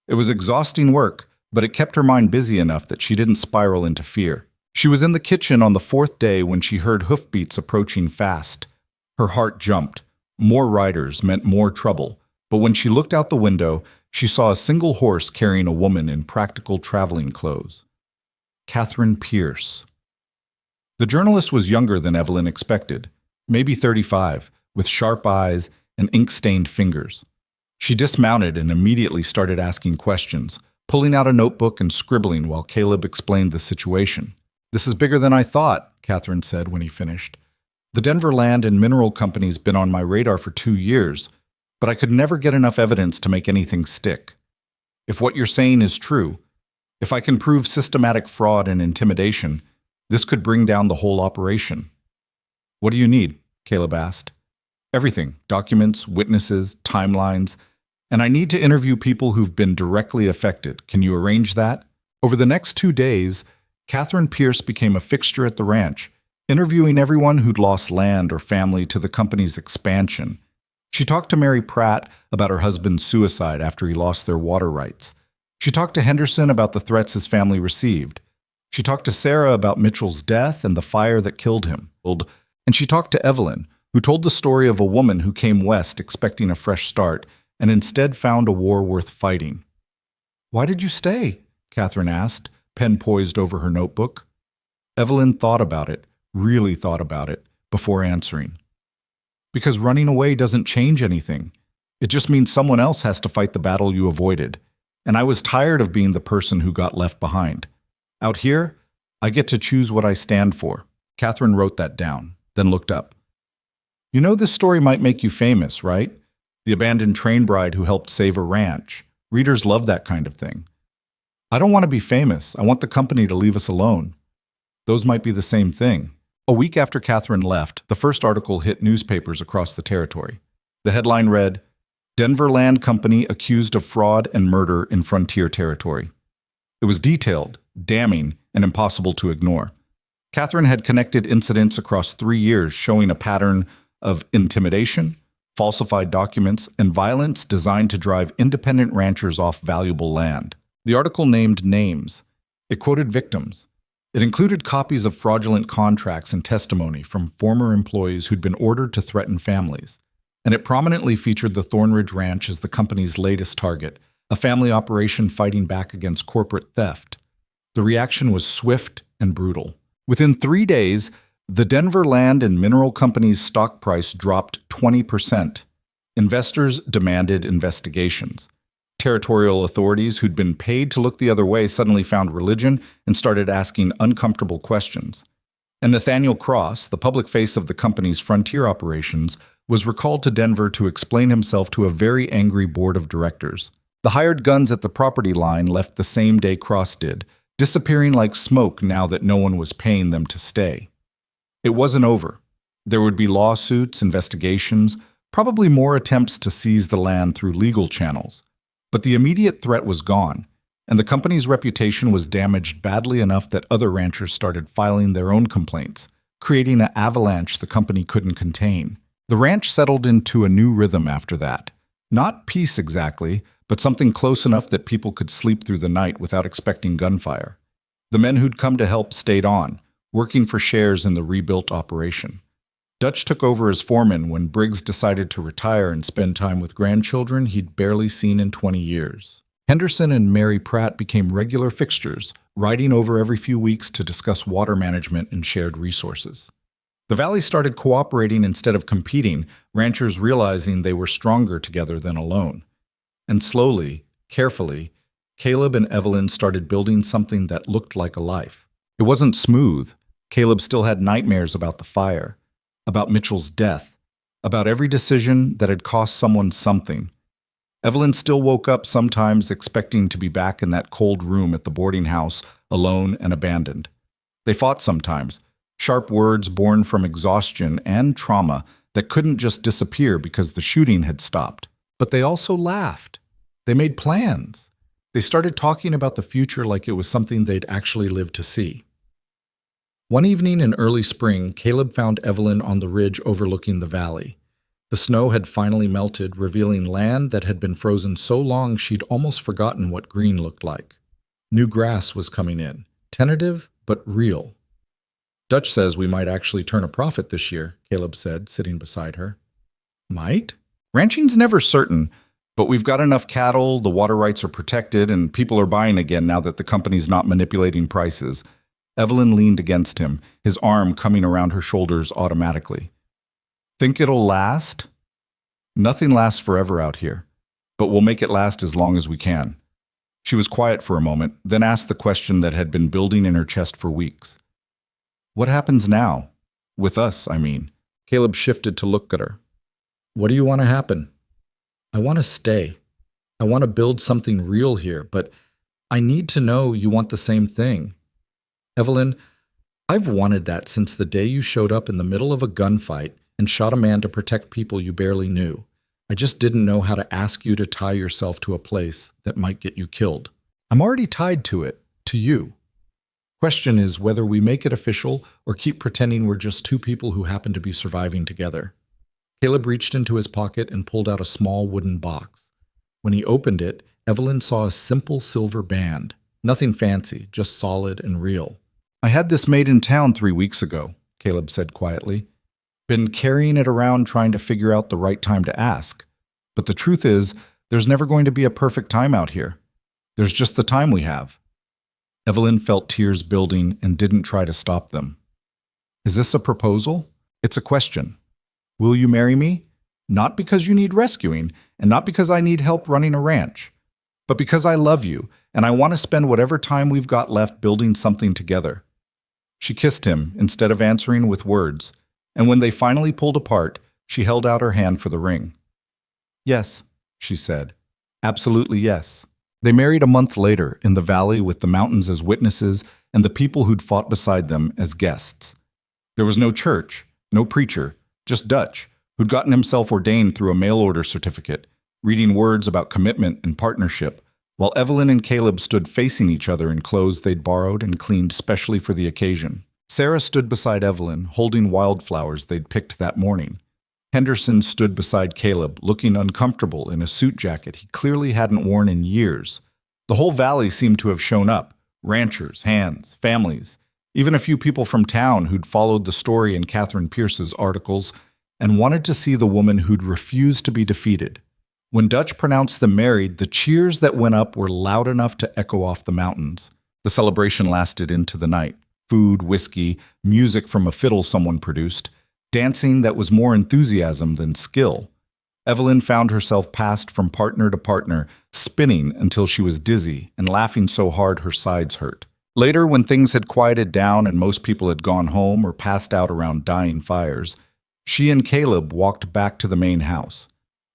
It was exhausting work, but it kept her mind busy enough that she didn't spiral into fear. She was in the kitchen on the 4th day when she heard hoofbeats approaching fast. Her heart jumped. More riders meant more trouble, but when she looked out the window, she saw a single horse carrying a woman in practical traveling clothes. Catherine Pierce. The journalist was younger than Evelyn expected, maybe 35, with sharp eyes and ink-stained fingers. She dismounted and immediately started asking questions, pulling out a notebook and scribbling while Caleb explained the situation. This is bigger than I thought, Catherine said when he finished. The Denver Land and Mineral Company's been on my radar for 2 years, but I could never get enough evidence to make anything stick. If what you're saying is true, if I can prove systematic fraud and intimidation, this could bring down the whole operation. What do you need? Caleb asked. Everything, documents, witnesses, timelines, and I need to interview people who've been directly affected. Can you arrange that? Over the next 2 days, Catherine Pierce became a fixture at the ranch, interviewing everyone who'd lost land or family to the company's expansion. She talked to Mary Pratt about her husband's suicide after he lost their water rights. She talked to Henderson about the threats his family received. She talked to Sarah about Mitchell's death and the fire that killed him. And she talked to Evelyn, who told the story of a woman who came west expecting a fresh start and instead found a war worth fighting. Why did you stay? Catherine asked, pen poised over her notebook. Evelyn thought about it, really thought about it, before answering. Because running away doesn't change anything. It just means someone else has to fight the battle you avoided. And I was tired of being the person who got left behind. Out here, I get to choose what I stand for. Catherine wrote that down, then looked up. You know this story might make you famous, right? The abandoned train bride who helped save a ranch. Readers love that kind of thing. I don't want to be famous. I want the company to leave us alone. Those might be the same thing. A week after Catherine left, the first article hit newspapers across the territory. The headline read, Denver Land Company accused of fraud and murder in frontier territory. It was detailed, damning, and impossible to ignore. Catherine had connected incidents across 3 years showing a pattern of intimidation, falsified documents, and violence designed to drive independent ranchers off valuable land. The article named names. It quoted victims. It included copies of fraudulent contracts and testimony from former employees who'd been ordered to threaten families. And it prominently featured the Thornridge Ranch as the company's latest target, a family operation fighting back against corporate theft. The reaction was swift and brutal. Within 3 days, the Denver Land and Mineral Company's stock price dropped 20%. Investors demanded investigations. Territorial authorities who'd been paid to look the other way suddenly found religion and started asking uncomfortable questions. And Nathaniel Cross, the public face of the company's frontier operations, was recalled to Denver to explain himself to a very angry board of directors. The hired guns at the property line left the same day Cross did, disappearing like smoke now that no one was paying them to stay. It wasn't over. There would be lawsuits, investigations, probably more attempts to seize the land through legal channels. But the immediate threat was gone, and the company's reputation was damaged badly enough that other ranchers started filing their own complaints, creating an avalanche the company couldn't contain. The ranch settled into a new rhythm after that. Not peace exactly, but something close enough that people could sleep through the night without expecting gunfire. The men who'd come to help stayed on, working for shares in the rebuilt operation. Dutch took over as foreman when Briggs decided to retire and spend time with grandchildren he'd barely seen in 20 years. Henderson and Mary Pratt became regular fixtures, riding over every few weeks to discuss water management and shared resources. The valley started cooperating instead of competing, ranchers realizing they were stronger together than alone. And slowly, carefully, Caleb and Evelyn started building something that looked like a life. It wasn't smooth. Caleb still had nightmares about the fire, about Mitchell's death, about every decision that had cost someone something. Evelyn still woke up sometimes expecting to be back in that cold room at the boarding house, alone and abandoned. They fought sometimes, sharp words born from exhaustion and trauma that couldn't just disappear because the shooting had stopped. But they also laughed. They made plans. They started talking about the future like it was something they'd actually lived to see. One evening in early spring, Caleb found Evelyn on the ridge overlooking the valley. The snow had finally melted, revealing land that had been frozen so long she'd almost forgotten what green looked like. New grass was coming in, tentative but real. Dutch says we might actually turn a profit this year, Caleb said, sitting beside her. Might? Ranching's never certain, but we've got enough cattle, the water rights are protected, and people are buying again now that the company's not manipulating prices. Evelyn leaned against him, his arm coming around her shoulders automatically. Think it'll last? Nothing lasts forever out here, but we'll make it last as long as we can. She was quiet for a moment, then asked the question that had been building in her chest for weeks. What happens now? With us, I mean. Caleb shifted to look at her. What do you want to happen? I want to stay. I want to build something real here, but I need to know you want the same thing. Evelyn, I've wanted that since the day you showed up in the middle of a gunfight and shot a man to protect people you barely knew. I just didn't know how to ask you to tie yourself to a place that might get you killed. I'm already tied to it, to you. Question is whether we make it official or keep pretending we're just two people who happen to be surviving together. Caleb reached into his pocket and pulled out a small wooden box. When he opened it, Evelyn saw a simple silver band. Nothing fancy, just solid and real. I had this made in town 3 weeks ago, Caleb said quietly. Been carrying it around trying to figure out the right time to ask. But the truth is, there's never going to be a perfect time out here. There's just the time we have. Evelyn felt tears building and didn't try to stop them. Is this a proposal? It's a question. Will you marry me? Not because you need rescuing, and not because I need help running a ranch, but because I love you, and I want to spend whatever time we've got left building something together. She kissed him instead of answering with words, and when they finally pulled apart, she held out her hand for the ring. Yes, she said. Absolutely yes. They married a month later in the valley with the mountains as witnesses and the people who'd fought beside them as guests. There was no church, no preacher, just Dutch, who'd gotten himself ordained through a mail-order certificate, reading words about commitment and partnership, while Evelyn and Caleb stood facing each other in clothes they'd borrowed and cleaned specially for the occasion. Sarah stood beside Evelyn, holding wildflowers they'd picked that morning. Henderson stood beside Caleb, looking uncomfortable in a suit jacket he clearly hadn't worn in years. The whole valley seemed to have shown up, ranchers, hands, families, Even a few people from town who'd followed the story in Catherine Pierce's articles and wanted to see the woman who'd refused to be defeated. When Dutch pronounced them married, the cheers that went up were loud enough to echo off the mountains. The celebration lasted into the night. Food, whiskey, music from a fiddle someone produced, dancing that was more enthusiasm than skill. Evelyn found herself passed from partner to partner, spinning until she was dizzy and laughing so hard her sides hurt. Later, when things had quieted down and most people had gone home or passed out around dying fires, she and Caleb walked back to the main house.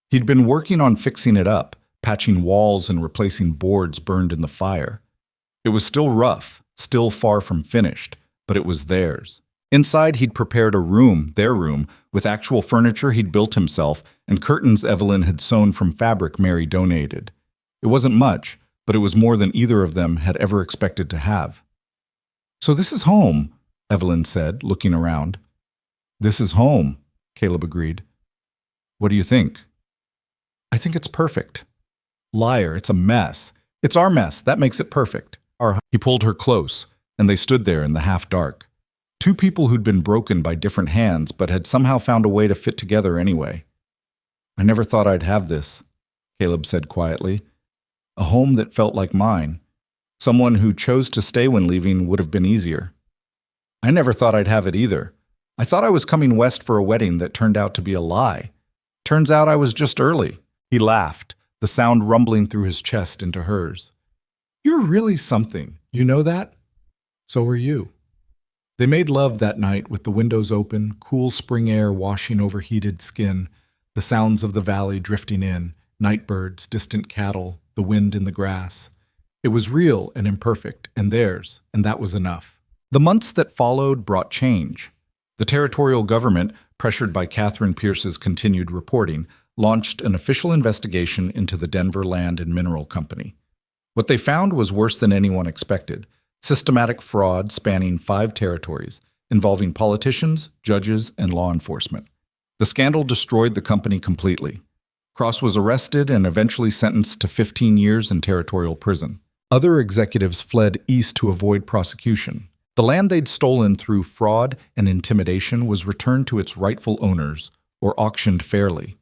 He'd been working on fixing it up, patching walls and replacing boards burned in the fire. It was still rough, still far from finished, but it was theirs. Inside, he'd prepared a room, their room, with actual furniture he'd built himself and curtains Evelyn had sewn from fabric Mary donated. It wasn't much, but it was more than either of them had ever expected to have. "So this is home," Evelyn said, looking around. "This is home," Caleb agreed. "What do you think?" "I think it's perfect." "Liar, it's a mess. It's our mess. That makes it perfect." He pulled her close, and they stood there in the half-dark. Two people who'd been broken by different hands but had somehow found a way to fit together anyway. "I never thought I'd have this," Caleb said quietly. "A home that felt like mine. Someone who chose to stay when leaving would have been easier." "I never thought I'd have it either. I thought I was coming west for a wedding that turned out to be a lie. Turns out I was just early." He laughed, the sound rumbling through his chest into hers. "You're really something. You know that? So are you." They made love that night with the windows open, cool spring air washing over heated skin, the sounds of the valley drifting in, night birds, distant cattle, the wind in the grass. It was real and imperfect, and theirs, and that was enough. The months that followed brought change. The territorial government, pressured by Catherine Pierce's continued reporting, launched an official investigation into the Denver Land and Mineral Company. What they found was worse than anyone expected: systematic fraud spanning 5 territories, involving politicians, judges, and law enforcement. The scandal destroyed the company completely. Cross was arrested and eventually sentenced to 15 years in territorial prison. Other executives fled east to avoid prosecution. The land they'd stolen through fraud and intimidation was returned to its rightful owners, or auctioned fairly.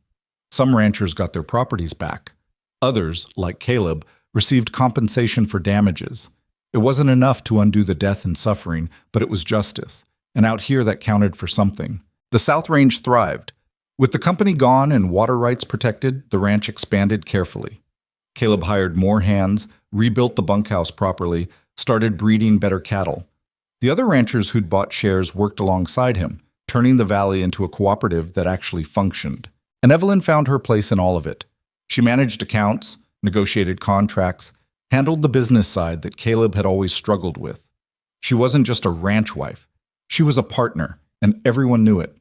Some ranchers got their properties back. Others, like Caleb, received compensation for damages. It wasn't enough to undo the death and suffering, but it was justice, and out here that counted for something. The South Range thrived. With the company gone and water rights protected, the ranch expanded carefully. Caleb hired more hands, rebuilt the bunkhouse properly, started breeding better cattle. The other ranchers who'd bought shares worked alongside him, turning the valley into a cooperative that actually functioned. And Evelyn found her place in all of it. She managed accounts, negotiated contracts, handled the business side that Caleb had always struggled with. She wasn't just a ranch wife. She was a partner, and everyone knew it.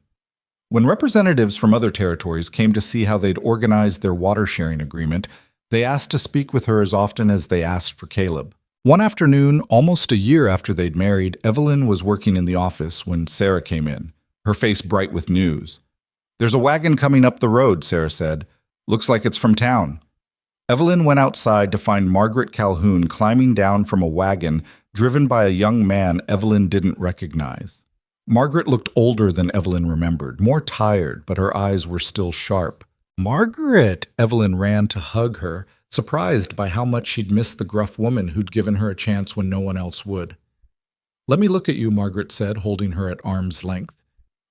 When representatives from other territories came to see how they'd organized their water sharing agreement, they asked to speak with her as often as they asked for Caleb. One afternoon, almost a year after they'd married, Evelyn was working in the office when Sarah came in, her face bright with news. "There's a wagon coming up the road," Sarah said. "Looks like it's from town." Evelyn went outside to find Margaret Calhoun climbing down from a wagon driven by a young man Evelyn didn't recognize. Margaret looked older than Evelyn remembered, more tired, but her eyes were still sharp. "Margaret!" Evelyn ran to hug her, surprised by how much she'd missed the gruff woman who'd given her a chance when no one else would. "Let me look at you," Margaret said, holding her at arm's length.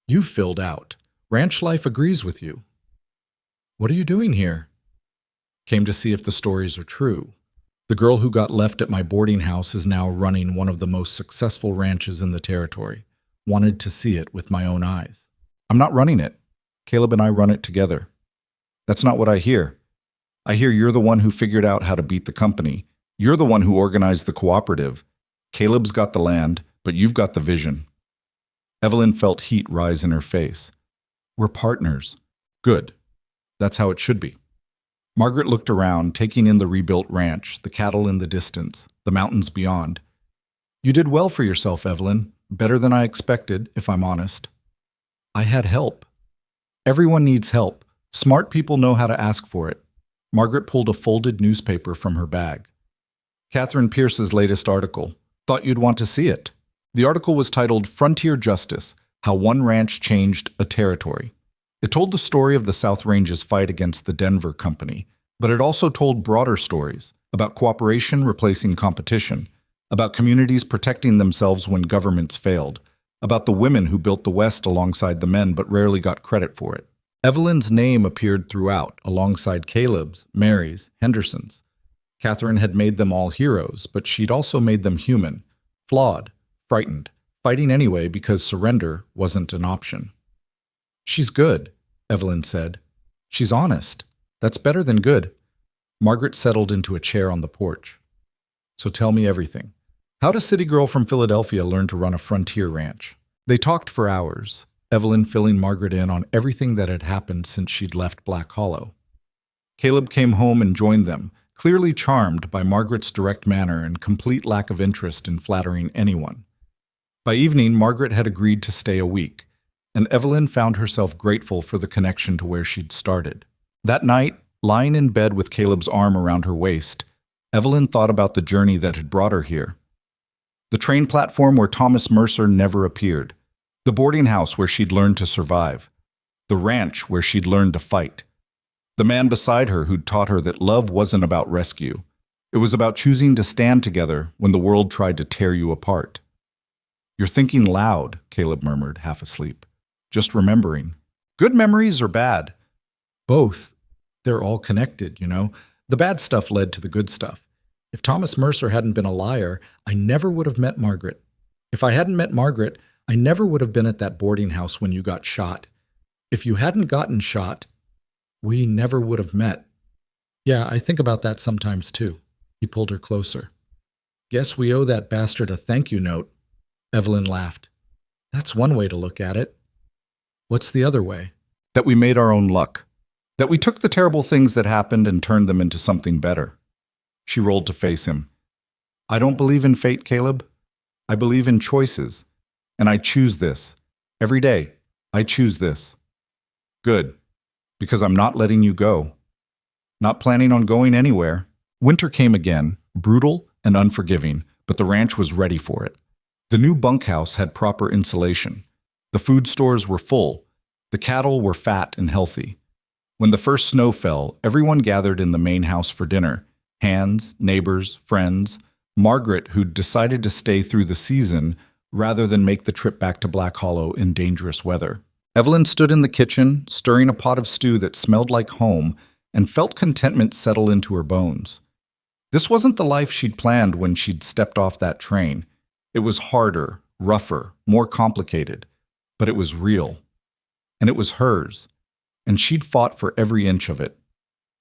"You've filled out. Ranch life agrees with you." "What are you doing here?" "Came to see if the stories are true. The girl who got left at my boarding house is now running one of the most successful ranches in the territory. Wanted to see it with my own eyes." "I'm not running it. Caleb and I run it together." "That's not what I hear. I hear you're the one who figured out how to beat the company. You're the one who organized the cooperative. Caleb's got the land, but you've got the vision." Evelyn felt heat rise in her face. "We're partners." "Good. That's how it should be." Margaret looked around, taking in the rebuilt ranch, the cattle in the distance, the mountains beyond. "You did well for yourself, Evelyn. Better than I expected, if I'm honest." "I had help." "Everyone needs help. Smart people know how to ask for it." Margaret pulled a folded newspaper from her bag. "Catherine Pierce's latest article. Thought you'd want to see it." The article was titled Frontier Justice: How One Ranch Changed a Territory. It told the story of the South Range's fight against the Denver Company, but it also told broader stories about cooperation replacing competition, about communities protecting themselves when governments failed, about the women who built the West alongside the men but rarely got credit for it. Evelyn's name appeared throughout, alongside Caleb's, Mary's, Henderson's. Catherine had made them all heroes, but she'd also made them human, flawed, frightened, fighting anyway because surrender wasn't an option. "She's good," Evelyn said. "She's honest. That's better than good." Margaret settled into a chair on the porch. "So tell me everything. How does City Girl from Philadelphia learn to run a frontier ranch?" They talked for hours, Evelyn filling Margaret in on everything that had happened since she'd left Black Hollow. Caleb came home and joined them, clearly charmed by Margaret's direct manner and complete lack of interest in flattering anyone. By evening, Margaret had agreed to stay a week, and Evelyn found herself grateful for the connection to where she'd started. That night, lying in bed with Caleb's arm around her waist, Evelyn thought about the journey that had brought her here. The train platform where Thomas Mercer never appeared, the boarding house where she'd learned to survive, the ranch where she'd learned to fight, the man beside her who'd taught her that love wasn't about rescue. It was about choosing to stand together when the world tried to tear you apart. "You're thinking loud," Caleb murmured, half asleep. "Just remembering. Good memories or bad?" "Both. They're all connected, you know. The bad stuff led to the good stuff. If Thomas Mercer hadn't been a liar, I never would have met Margaret. If I hadn't met Margaret, I never would have been at that boarding house when you got shot. If you hadn't gotten shot, we never would have met." "Yeah, I think about that sometimes too." He pulled her closer. "Guess we owe that bastard a thank you note." Evelyn laughed. "That's one way to look at it." "What's the other way?" "That we made our own luck. That we took the terrible things that happened and turned them into something better." She rolled to face him. "I don't believe in fate, Caleb. I believe in choices. And I choose this. Every day, I choose this." "Good. Because I'm not letting you go. Not planning on going anywhere." Winter came again, brutal and unforgiving, but the ranch was ready for it. The new bunkhouse had proper insulation. The food stores were full. The cattle were fat and healthy. When the first snow fell, everyone gathered in the main house for dinner. Hands, neighbors, friends. Margaret, who'd decided to stay through the season rather than make the trip back to Black Hollow in dangerous weather. Evelyn stood in the kitchen, stirring a pot of stew that smelled like home, and felt contentment settle into her bones. This wasn't the life she'd planned when she'd stepped off that train. It was harder, rougher, more complicated, but it was real. And it was hers, and she'd fought for every inch of it.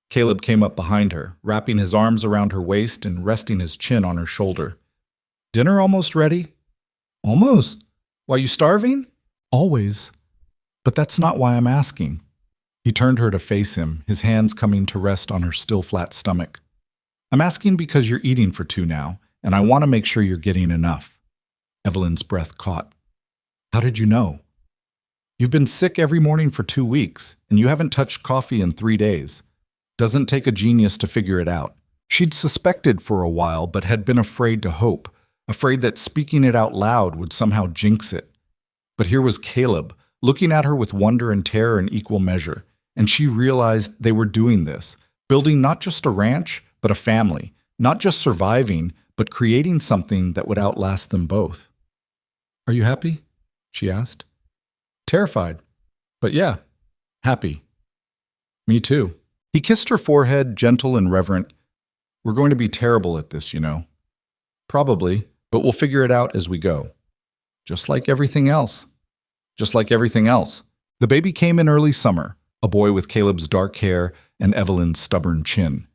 Caleb came up behind her, wrapping his arms around her waist and resting his chin on her shoulder. "Dinner almost ready?" "Almost. Why, you starving?" "Always. But that's not why I'm asking." He turned her to face him, his hands coming to rest on her still flat stomach. "I'm asking because you're eating for two now, and I want to make sure you're getting enough." Evelyn's breath caught. "How did you know?" "You've been sick every morning for 2 weeks, and you haven't touched coffee in 3 days. Doesn't take a genius to figure it out." She'd suspected for a while, but had been afraid to hope, afraid that speaking it out loud would somehow jinx it. But here was Caleb, looking at her with wonder and terror in equal measure, and she realized they were doing this, building not just a ranch, but a family, not just surviving, but creating something that would outlast them both. "Are you happy?" she asked. "Terrified. But yeah, happy." "Me too." He kissed her forehead, gentle and reverent. "We're going to be terrible at this, you know." "Probably, but we'll figure it out as we go." "Just like everything else." "Just like everything else." The baby came in early summer, a boy with Caleb's dark hair and Evelyn's stubborn chin.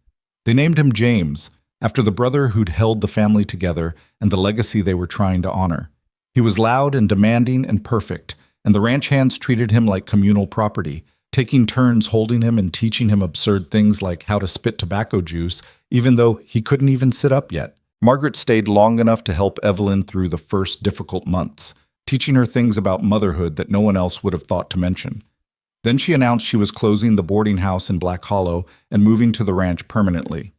They named him James, after the brother who'd held the family together and the legacy they were trying to honor. He was loud and demanding and perfect, and the ranch hands treated him like communal property, taking turns holding him and teaching him absurd things like how to spit tobacco juice, even though he couldn't even sit up yet. Margaret stayed long enough to help Evelyn through the first difficult months, teaching her things about motherhood that no one else would have thought to mention. Then she announced she was closing the boarding house in Black Hollow and moving to the ranch permanently.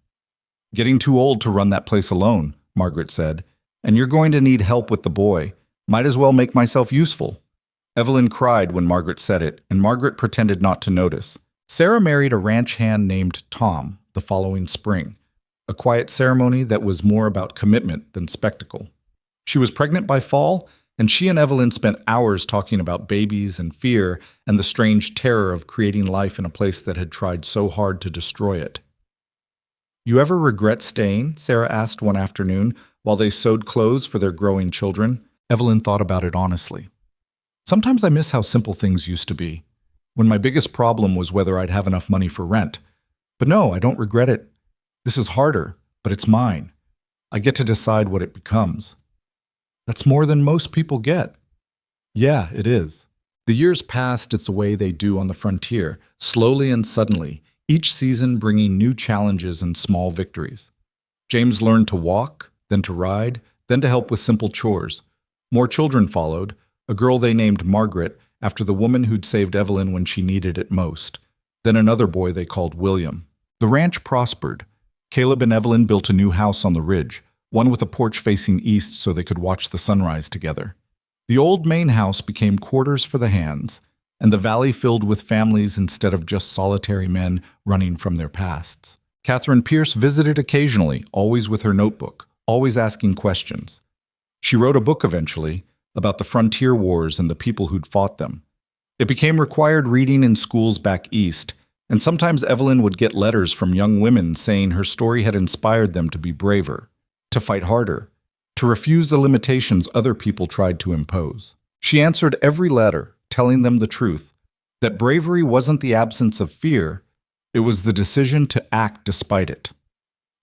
"Getting too old to run that place alone," Margaret said, "and you're going to need help with the boy. Might as well make myself useful. Evelyn cried when Margaret said it, and Margaret pretended not to notice. Sarah married a ranch hand named Tom the following spring, a quiet ceremony that was more about commitment than spectacle. She was pregnant by fall, and she and Evelyn spent hours talking about babies and fear and the strange terror of creating life in a place that had tried so hard to destroy it. "You ever regret staying?" Sarah asked one afternoon while they sewed clothes for their growing children. Evelyn thought about it honestly. "Sometimes I miss how simple things used to be, when my biggest problem was whether I'd have enough money for rent. But no, I don't regret it. This is harder, but it's mine. I get to decide what it becomes." "That's more than most people get." "Yeah, it is." The years passed its way they do on the frontier, slowly and suddenly, each season bringing new challenges and small victories. James learned to walk, then to ride, then to help with simple chores. More children followed, a girl they named Margaret, after the woman who'd saved Evelyn when she needed it most. Then another boy they called William. The ranch prospered. Caleb and Evelyn built a new house on the ridge, one with a porch facing east so they could watch the sunrise together. The old main house became quarters for the hands, and the valley filled with families instead of just solitary men running from their pasts. Catherine Pierce visited occasionally, always with her notebook, always asking questions. She wrote a book eventually, about the frontier wars and the people who'd fought them. It became required reading in schools back east, and sometimes Evelyn would get letters from young women saying her story had inspired them to be braver, to fight harder, to refuse the limitations other people tried to impose. She answered every letter, telling them the truth, that bravery wasn't the absence of fear, it was the decision to act despite it.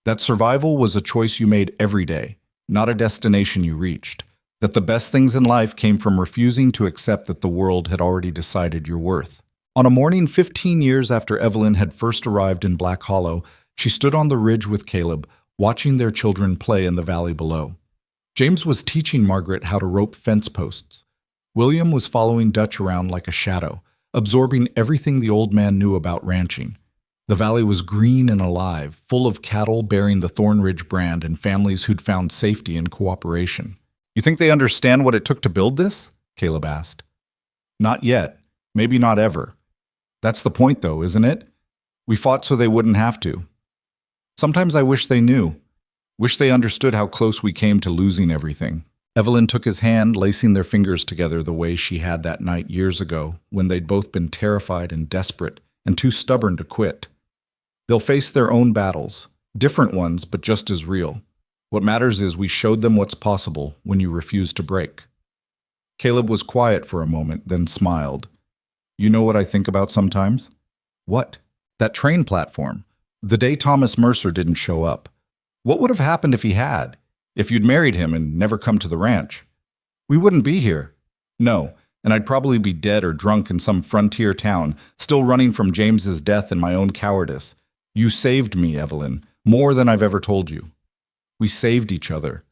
That survival was a choice you made every day, not a destination you reached. That the best things in life came from refusing to accept that the world had already decided your worth. On a morning 15 years after Evelyn had first arrived in Black Hollow, she stood on the ridge with Caleb, watching their children play in the valley below. James was teaching Margaret how to rope fence posts. William was following Dutch around like a shadow, absorbing everything the old man knew about ranching. The valley was green and alive, full of cattle bearing the Thornridge brand and families who'd found safety in cooperation. "You think they understand what it took to build this?" Caleb asked. "Not yet. Maybe not ever. That's the point, though, isn't it? We fought so they wouldn't have to. Sometimes I wish they knew. Wish they understood how close we came to losing everything." Evelyn took his hand, lacing their fingers together the way she had that night years ago, when they'd both been terrified and desperate and too stubborn to quit. "They'll face their own battles, different ones, but just as real. What matters is we showed them what's possible when you refuse to break." Caleb was quiet for a moment, then smiled. "You know what I think about sometimes?" "What?" "That train platform. The day Thomas Mercer didn't show up. What would have happened if he had? If you'd married him and never come to the ranch? We wouldn't be here." "No, and I'd probably be dead or drunk in some frontier town, still running from James's death and my own cowardice. You saved me, Evelyn, more than I've ever told you. We saved each other.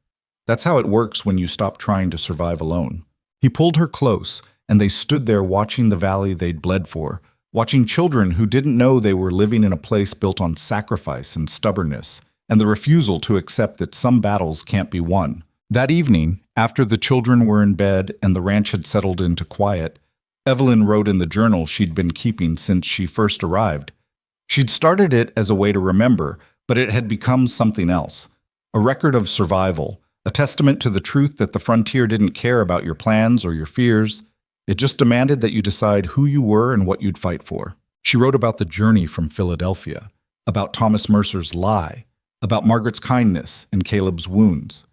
That's how it works when you stop trying to survive alone." He pulled her close, and they stood there watching the valley they'd bled for, watching children who didn't know they were living in a place built on sacrifice and stubbornness, and the refusal to accept that some battles can't be won. That evening, after the children were in bed and the ranch had settled into quiet, Evelyn wrote in the journal she'd been keeping since she first arrived. She'd started it as a way to remember, but it had become something else. A record of survival, a testament to the truth that the frontier didn't care about your plans or your fears. It just demanded that you decide who you were and what you'd fight for. She wrote about the journey from Philadelphia, about Thomas Mercer's lie, about Margaret's kindness and Caleb's wounds.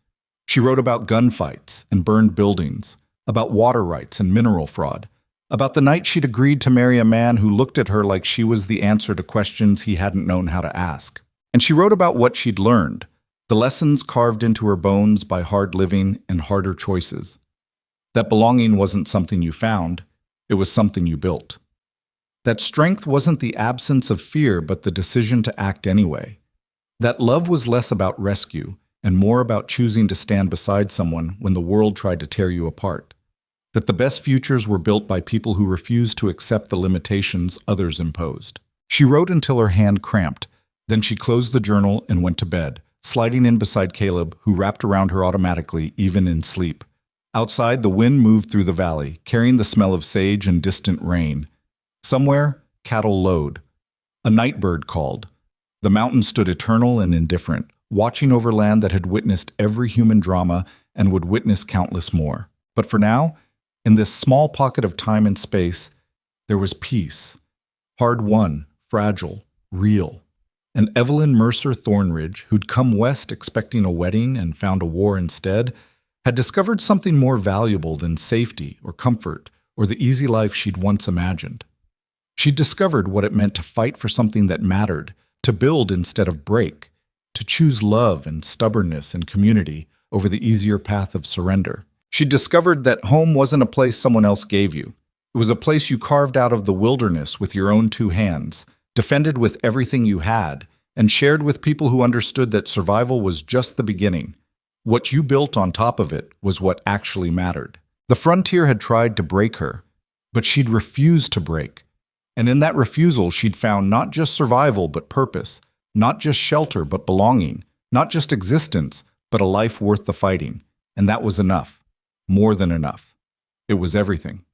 She wrote about gunfights and burned buildings, about water rights and mineral fraud, about the night she'd agreed to marry a man who looked at her like she was the answer to questions he hadn't known how to ask. And she wrote about what she'd learned, the lessons carved into her bones by hard living and harder choices. That belonging wasn't something you found, it was something you built. That strength wasn't the absence of fear, but the decision to act anyway. That love was less about rescue and more about choosing to stand beside someone when the world tried to tear you apart. That the best futures were built by people who refused to accept the limitations others imposed. She wrote until her hand cramped, then she closed the journal and went to bed, sliding in beside Caleb, who wrapped around her automatically, even in sleep. Outside, the wind moved through the valley, carrying the smell of sage and distant rain. Somewhere, cattle lowed. A night bird called. The mountain stood eternal and indifferent, watching over land that had witnessed every human drama and would witness countless more. But for now, in this small pocket of time and space, there was peace. Hard-won, fragile, real. And Evelyn Mercer Thornridge, who'd come west expecting a wedding and found a war instead, had discovered something more valuable than safety or comfort or the easy life she'd once imagined. She'd discovered what it meant to fight for something that mattered, to build instead of break, to choose love and stubbornness and community over the easier path of surrender. She'd discovered that home wasn't a place someone else gave you. It was a place you carved out of the wilderness with your own two hands, defended with everything you had, and shared with people who understood that survival was just the beginning. What you built on top of it was what actually mattered. The frontier had tried to break her, but she'd refused to break. And in that refusal, she'd found not just survival, but purpose, not just shelter, but belonging, not just existence, but a life worth the fighting. And that was enough. More than enough. It was everything.